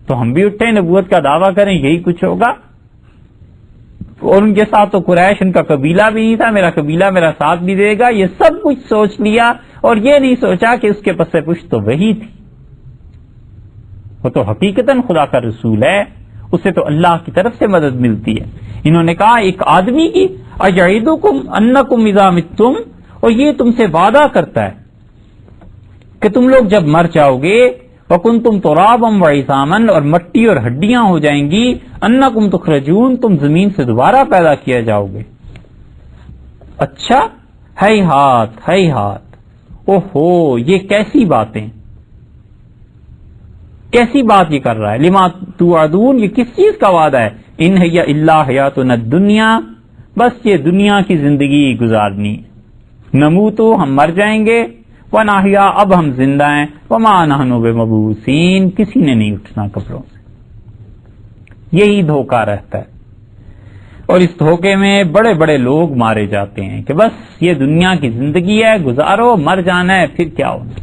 تو ہم بھی اٹھے نبوت کا دعویٰ کریں، یہی کچھ ہوگا۔ اور ان کے ساتھ تو قریش ان کا قبیلہ بھی نہیں تھا، میرا قبیلہ میرا ساتھ بھی دے گا، یہ سب کچھ سوچ لیا، اور یہ نہیں سوچا کہ اس کے پس پشت تو وہی تھی، وہ تو حقیقتاً خدا کا رسول ہے، اسے تو اللہ کی طرف سے مدد ملتی ہے۔ انہوں نے کہا ایک آدمی کی اجعیدکم انکم اذا متم، اور یہ تم سے وعدہ کرتا ہے کہ تم لوگ جب مر جاؤ گے، وکنتم ترابا وعظاما، اور مٹی اور ہڈیاں ہو جائیں گی، انکم تخرجون، تم زمین سے دوبارہ پیدا کیا جاؤ گے۔ اچھا، ہیہات، اوہو، یہ کیسی باتیں، کیسی بات یہ کر رہا ہے؟ لما توعدون، یہ کس چیز کا وعدہ ہے؟ ان ہی الا حیاتنا الدنیا، بس یہ دنیا کی زندگی گزارنی ہے، نموتو، ہم مر جائیں گے، ونحیا، اب ہم زندہ ہیں، وما نحن بمبعوثین، کسی نے نہیں اٹھنا قبروں سے۔ یہی دھوکہ رہتا ہے، اور اس دھوکے میں بڑے بڑے لوگ مارے جاتے ہیں کہ بس یہ دنیا کی زندگی ہے، گزارو، مر جانا ہے، پھر کیا ہونا۔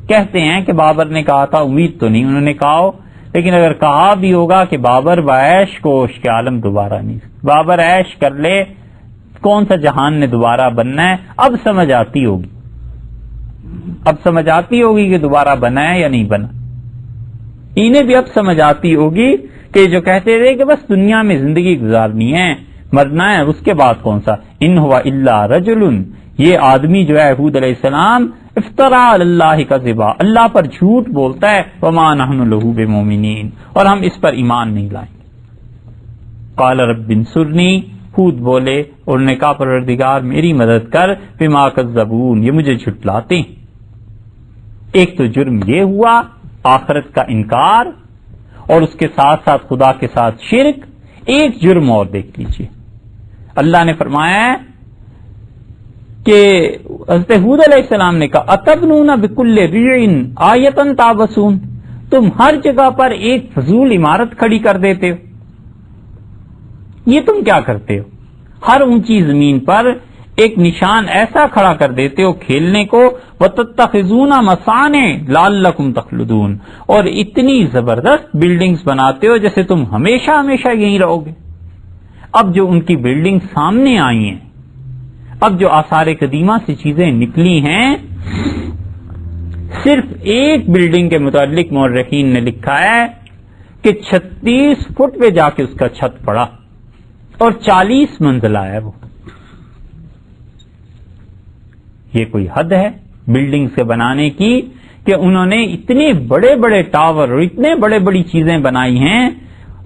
کہتے ہیں کہ بابر نے کہا تھا، امید تو نہیں انہوں نے کہا ہو، لیکن اگر کہا بھی ہوگا کہ بابر بعیش کوش کے عالم دوبارہ نہیں، بابر عیش کر لے، کون سا جہان نے دوبارہ بننا ہے۔ اب سمجھ آتی ہوگی کہ دوبارہ بنا ہے یا نہیں بنا، انہیں بھی اب سمجھ آتی ہوگی کہ جو کہتے تھے کہ بس دنیا میں زندگی گزارنی ہے، مرنا ہے، اس کے بعد کون سا، ان ہوا الا رجل، یہ آدمی جو ہے ہود علیہ السلام، افترا علی اللہ کذبا، اللہ پر جھوٹ بولتا ہے، وما نحن لہ بمؤمنین، اور ہم اس پر ایمان نہیں لائیں گے۔ قال رب انصرنی، ہود بولے اور نے کہا پروردگار میری مدد کر، بما کذبون، یہ مجھے جھٹلاتے ہیں۔ ایک تو جرم یہ ہوا آخرت کا انکار، اور اس کے ساتھ ساتھ خدا کے ساتھ شرک۔ ایک جرم اور دیکھ لیجئے، اللہ نے فرمایا ہے کہ حضرت ہود علیہ السلام نے کہا اتبنون بکل ریع آیۃ تعبثون، تم ہر جگہ پر ایک فضول عمارت کھڑی کر دیتے ہو، یہ تم کیا کرتے ہو؟ ہر اونچی زمین پر ایک نشان ایسا کھڑا کر دیتے ہو کھیلنے کو، وَتَتَّخِذُونَ مَصَانِعَ لَعَلَّكُمْ تَخْلُدُونَ، اور اتنی زبردست بلڈنگز بناتے ہو جیسے تم ہمیشہ ہمیشہ یہیں رہو گے۔ اب جو ان کی بلڈنگ سامنے آئی ہیں، اب جو آثار قدیمہ سے چیزیں نکلی ہیں، صرف ایک بلڈنگ کے متعلق مورخین نے لکھا ہے کہ 36 فٹ پہ جا کے اس کا چھت پڑا اور 40 منزلہ ہے وہ۔ یہ کوئی حد ہے بلڈنگ سے بنانے کی کہ انہوں نے اتنے بڑے بڑے ٹاور اور اتنے بڑے بڑی چیزیں بنائی ہیں۔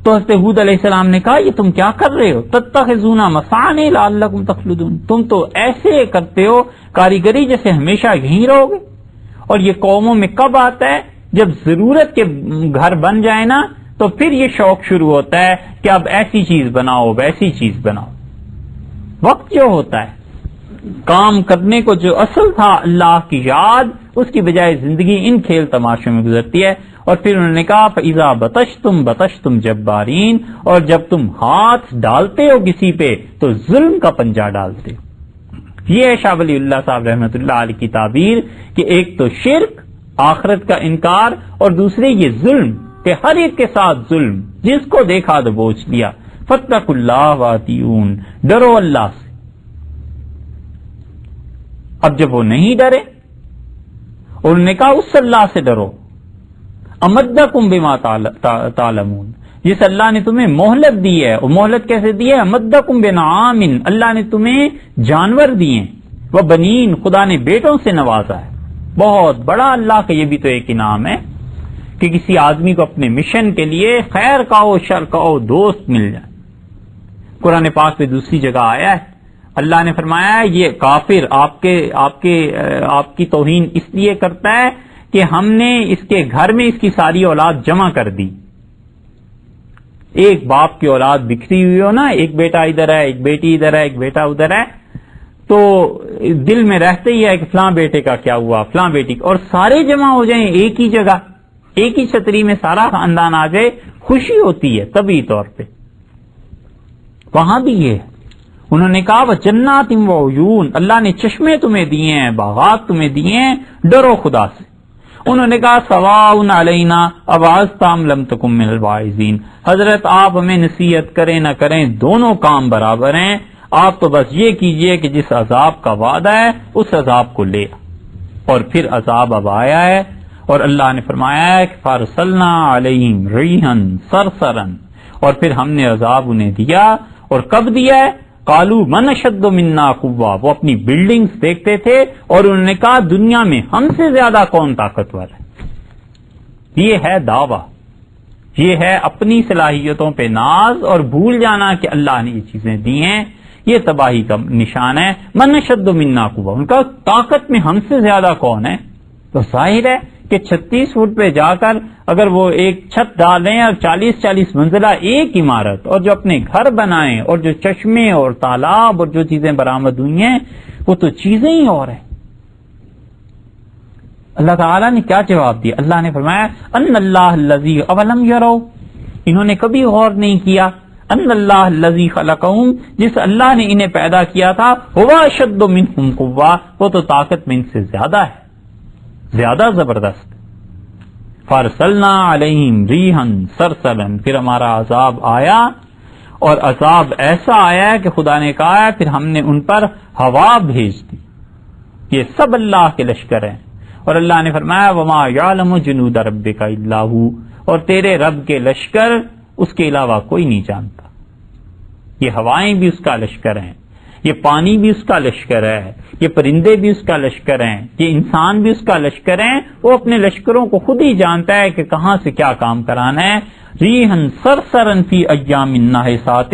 تو حضرت ہود علیہ السلام نے کہا یہ تم کیا کر رہے ہو؟ تتخذون مصانع لعلکم تخلدون، تم تو ایسے کرتے ہو کاریگری جیسے ہمیشہ یہیں رہو گے۔ اور یہ قوموں میں کب آتا ہے؟ جب ضرورت کے گھر بن جائے نا، تو پھر یہ شوق شروع ہوتا ہے کہ اب ایسی چیز بناؤ ویسی چیز بناؤ۔ وقت جو ہوتا ہے کام کرنے کو، جو اصل تھا اللہ کی یاد، اس کی بجائے زندگی ان کھیل تماشوں میں گزرتی ہے۔ اور پھر انہوں نے کہا فَإِذَا بَطَشْتُمْ جَبَّارِينَ، اور جب تم ہاتھ ڈالتے ہو کسی پہ تو ظلم کا پنجہ ڈالتے ہو۔ یہ ہے شاہ ولی اللہ صاحب رحمۃ اللہ علیہ کی تعبیر کہ ایک تو شرک، آخرت کا انکار، اور دوسرے یہ ظلم کہ ہر ایک کے ساتھ ظلم، جس کو دیکھا تو بوجھ لیا۔ فَاتَّقُوا اللَّهَ وَأَطِیعُونِ، ڈرو اللہ سے۔ اب جب وہ نہیں ڈرے، انہوں نے کہا اس اللہ سے ڈرو امدکم بما تعلمون، جس اللہ نے تمہیں مہلت دی ہے۔ اور مہلت کیسے دی ہے؟ امدکم بنعام، اللہ نے تمہیں جانور دیے، وہ بنین، خدا نے بیٹوں سے نوازا ہے۔ بہت بڑا اللہ کا یہ بھی تو ایک انعام ہے کہ کسی آدمی کو اپنے مشن کے لیے خیر کا ہو شر کا ہو دوست مل جائے۔ قرآن پاک میں دوسری جگہ آیا ہے، اللہ نے فرمایا یہ کافر آپ کی توہین اس لیے کرتا ہے کہ ہم نے اس کے گھر میں اس کی ساری اولاد جمع کر دی۔ ایک باپ کی اولاد بکھری ہوئی ہو نا، ایک بیٹا ادھر ہے، ایک بیٹی ادھر ہے، ایک بیٹا ادھر ہے، تو دل میں رہتے ہی ہے کہ فلاں بیٹے کا کیا ہوا، فلاں بیٹی کا، اور سارے جمع ہو جائیں ایک ہی جگہ، ایک ہی چھتری میں سارا خاندان آ جائے، خوشی ہوتی ہے طبعی طور پہ۔ وہاں بھی یہ ہے، انہوں نے کہا وَجَنَّاتٍ وَعُيُونٍ، اللہ نے چشمے تمہیں دیے ہیں، باغات تمہیں دیے ہیں، ڈرو خدا سے۔ انہوں نے کہا سواء علینا اوعظت ام لم تکن من الواعظین، حضرت آپ ہمیں نصیحت کریں نہ کریں دونوں کام برابر ہیں، آپ تو بس یہ کیجئے کہ جس عذاب کا وعدہ ہے اس عذاب کو لے۔ اور پھر عذاب اب آیا ہے، اور اللہ نے فرمایا ہے کہ فارسلنا علیہم ریحا صرصرا، اور پھر ہم نے عذاب انہیں دیا۔ اور کب دیا ہے؟ قالوا من اشد منا قوہ، وہ اپنی بلڈنگز دیکھتے تھے اور انہوں نے کہا دنیا میں ہم سے زیادہ کون طاقتور ہے۔ یہ ہے دعویٰ، یہ ہے اپنی صلاحیتوں پہ ناز اور بھول جانا کہ اللہ نے یہ چیزیں دی ہیں، یہ تباہی کا نشان ہے۔ من اشد منا قوہ، ان کا طاقت میں ہم سے زیادہ کون ہے؟ تو ظاہر ہے کہ 36 فٹ پہ جا کر اگر وہ ایک چھت ڈال رہے ہیں اور 40 منزلہ ایک عمارت، اور جو اپنے گھر بنائیں اور جو چشمے اور تالاب اور جو چیزیں برآمد ہوئی ہیں وہ تو چیزیں ہی اور ہیں۔ اللہ تعالیٰ نے کیا جواب دیا؟ اللہ نے فرمایا ان اللہ الذی اولم یروا، انہوں نے کبھی غور نہیں کیا، ان اللہ الذی خلقہم، جس اللہ نے انہیں پیدا کیا تھا، ہوا اشد منہم قوہ، وہ تو طاقت میں ان سے زیادہ ہے، زیادہ زبردست۔ فارسلنا علیہم ریحا صرصرا، پھر ہمارا عذاب آیا، اور عذاب ایسا آیا کہ خدا نے کہا ہے پھر ہم نے ان پر ہوا بھیج دی۔ یہ سب اللہ کے لشکر ہیں، اور اللہ نے فرمایا وما یعلم جنود ربک الا ھو، اور تیرے رب کے لشکر اس کے علاوہ کوئی نہیں جانتا. یہ ہوائیں بھی اس کا لشکر ہیں، یہ پانی بھی اس کا لشکر ہے، یہ پرندے بھی اس کا لشکر ہیں، یہ انسان بھی اس کا لشکر ہیں. وہ اپنے لشکروں کو خود ہی جانتا ہے کہ کہاں سے کیا کام کرانا ہے. ریحن سرسرن فی ایام ناحسات،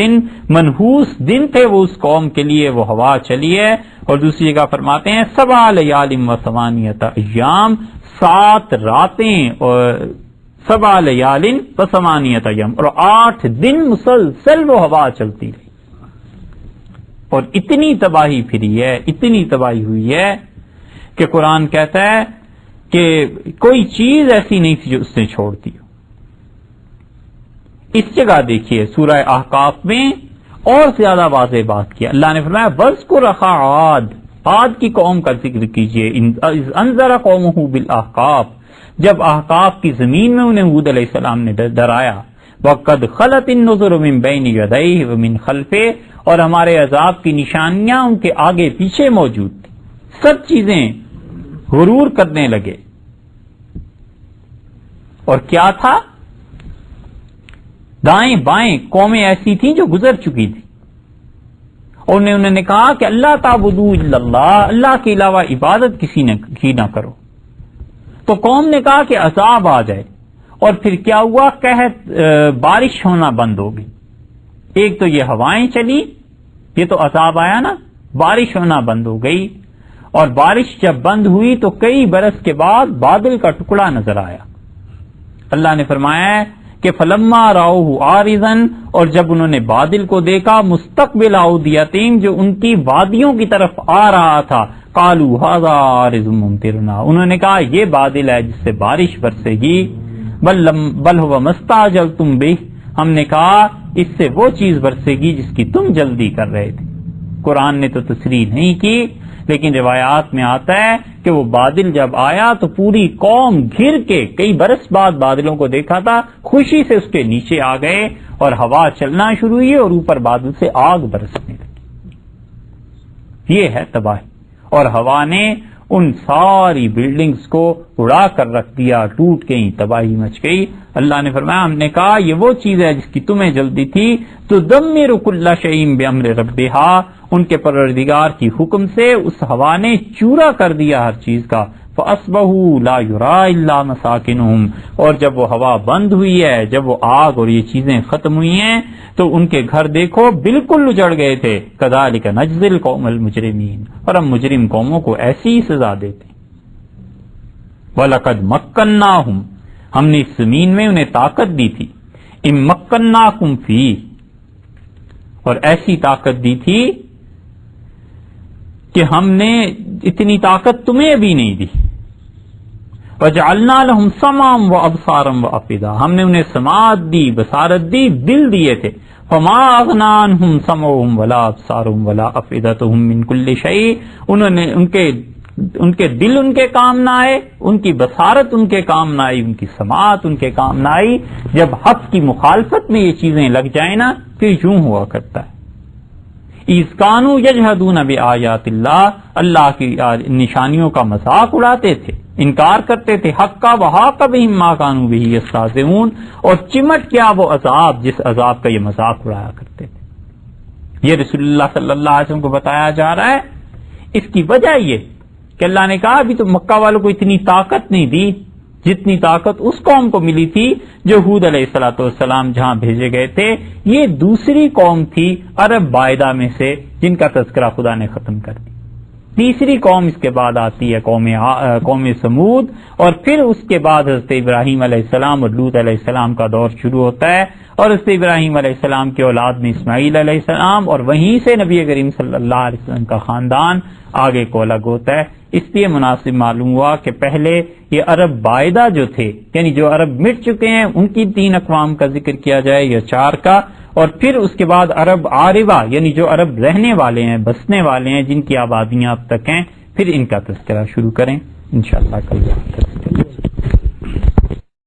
منحوس دن تھے وہ اس قوم کے لیے، وہ ہوا چلی ہے. اور دوسری جگہ فرماتے ہیں 7 لیال و 8 ایام، 7 راتیں اور 7 لیال و 8 ایام، اور 8 دن مسلسل وہ ہوا چلتی رہی. اور اتنی تباہی پھری ہے، اتنی تباہی ہوئی ہے کہ قرآن کہتا ہے کہ کوئی چیز ایسی نہیں تھی جو اس نے چھوڑ دی. اس جگہ دیکھیے سورہ احقاف میں اور زیادہ واضح بات کیا. اللہ نے فرمایا وَاذْكُرْ أَخَا عَادٍ، عاد کی قوم کا ذکر کیجئے. اِذْ أَنذَرَ قَوْمَهُ بِالْأَحْقَافِ، جب احقاف کی زمین میں انہیں ہود علیہ السلام نے ڈرایا. وَقَدْ خَلَتِ النُّذُرُ مِن بَيْنِ يَدَيْهِ وَمِنْ خَلْفِهِ، اور ہمارے عذاب کی نشانیاں ان کے آگے پیچھے موجود تھی. سب چیزیں غرور کرنے لگے. اور کیا تھا؟ دائیں بائیں قومیں ایسی تھیں جو گزر چکی تھی، اور انہوں نے کہا کہ اللہ تعبدوا الا اللہ، اللہ کے علاوہ عبادت کسی نے کی نہ کرو. تو قوم نے کہا کہ عذاب آ جائے، اور پھر کیا ہوا؟ قحط، بارش ہونا بند ہو گئی. ایک تو یہ ہوائیں چلی، یہ تو عذاب آیا نا، بارش ہونا بند ہو گئی. اور بارش جب بند ہوئی تو کئی برس کے بعد بادل کا ٹکڑا نظر آیا. اللہ نے فرمایا کہ فلما راؤہ عارضاً، اور جب انہوں نے بادل کو دیکھا مستقبل اودیتہم، جو ان کی وادیوں کی طرف آ رہا تھا، قالوا ھذا عارض ممطرنا، انہوں نے کہا یہ بادل ہے جس سے بارش برسے گی. بل هو ما استعجلتم بہ، ہم نے کہا اس سے وہ چیز برسے گی جس کی تم جلدی کر رہے تھے. قرآن نے تو تصریح نہیں کی، لیکن روایات میں آتا ہے کہ وہ بادل جب آیا تو پوری قوم گھر کے، کئی برس بعد بادلوں کو دیکھا تھا، خوشی سے اس کے نیچے آ گئے، اور ہوا چلنا شروع ہوئی اور اوپر بادل سے آگ برسنے لگی. یہ ہے تباہی. اور ہوا نے ان ساری بلڈنگز کو اڑا کر رکھ دیا، ٹوٹ گئی، تباہی مچ گئی. اللہ نے فرمایا ہم نے کہا یہ وہ چیز ہے جس کی تمہیں جلدی تھی. تدمر کل شیء بامر ربھا، ان کے پروردگار کی حکم سے اس ہوا نے چورا کر دیا ہر چیز کا. فاصبحوا لا یرا الا مساکنہم، اور جب وہ ہوا بند ہوئی ہے، جب وہ آگ اور یہ چیزیں ختم ہوئی ہیں تو ان کے گھر دیکھو بالکل اجڑ گئے تھے. کذالک نجزی القوم المجرمین، اور ہم مجرم قوموں کو ایسی ہی سزا دیتے. وَلَقَدْ مَكَّنَّاهُمْ، ہم نے اس زمین میں انہیں طاقت دی تھی. اِن مَكَّنَّاكُمْ فِيهِ، اور ایسی طاقت دی تھی کہ ہم نے اتنی طاقت تمہیں ابھی نہیں دی. وَجَعَلْنَا لَهُمْ سَمْعًا وَأَبْصَارًا وَأَفْئِدَةً، ہم نے انہیں سماعت دی، بصارت دی، دل دیے تھے. فَمَا أَغْنَىٰ عَنْهُمْ سَمْعُهُمْ وَلَا أَبْصَارُهُمْ وَلَا أَفْئِدَتُهُمْ مِنْ كُلِّ شَيْءٍ، انہوں نے ان کے دل ان کے کام نہ آئے، ان کی بصارت ان کے کام نہ آئی، ان کی سماعت ان کے کام نہ آئی. جب حق کی مخالفت میں یہ چیزیں لگ جائیں نا پھر یوں ہوا کرتا ہے. اِذْ كَانُوا يَجْحَدُونَ بِآيَاتِ اللَّهِ، اللہ کی نشانیوں کا مذاق اڑاتے تھے، انکار کرتے تھے حق کا. وَحَاقَ بِهِم مَّا كَانُوا بِهِ يَسْتَهْزِئُونَ، اور چمٹ گیا وہ عذاب جس عذاب کا یہ مذاق اڑایا کرتے تھے. یہ رسول اللہ صلی اللہ علیہ وسلم کو بتایا جا رہا ہے. اس کی وجہ یہ کہ اللہ نے کہا ابھی تو مکہ والوں کو اتنی طاقت نہیں دی جتنی طاقت اس قوم کو ملی تھی جو ہود علیہ الصلوۃ والسلام جہاں بھیجے گئے تھے. یہ دوسری قوم تھی عرب بائدہ میں سے جن کا تذکرہ خدا نے ختم کر دیا. تیسری قوم اس کے بعد آتی ہے قوم سمود، اور پھر اس کے بعد حضرت ابراہیم علیہ السلام اور لوط علیہ السلام کا دور شروع ہوتا ہے. اور حضرت ابراہیم علیہ السلام کے اولاد میں اسماعیل علیہ السلام، اور وہیں سے نبی کریم صلی اللہ علیہ وسلم کا خاندان آگے کو الگ ہوتا ہے. اس لیے مناسب معلوم ہوا کہ پہلے یہ عرب بائدہ جو تھے، یعنی جو عرب مٹ چکے ہیں، ان کی 3 اقوام کا ذکر کیا جائے یا 4 کا، اور پھر اس کے بعد عرب عاربہ یعنی جو عرب رہنے والے ہیں، بسنے والے ہیں، جن کی آبادیاں اب تک ہیں، پھر ان کا تذکرہ شروع کریں انشاءاللہ کل.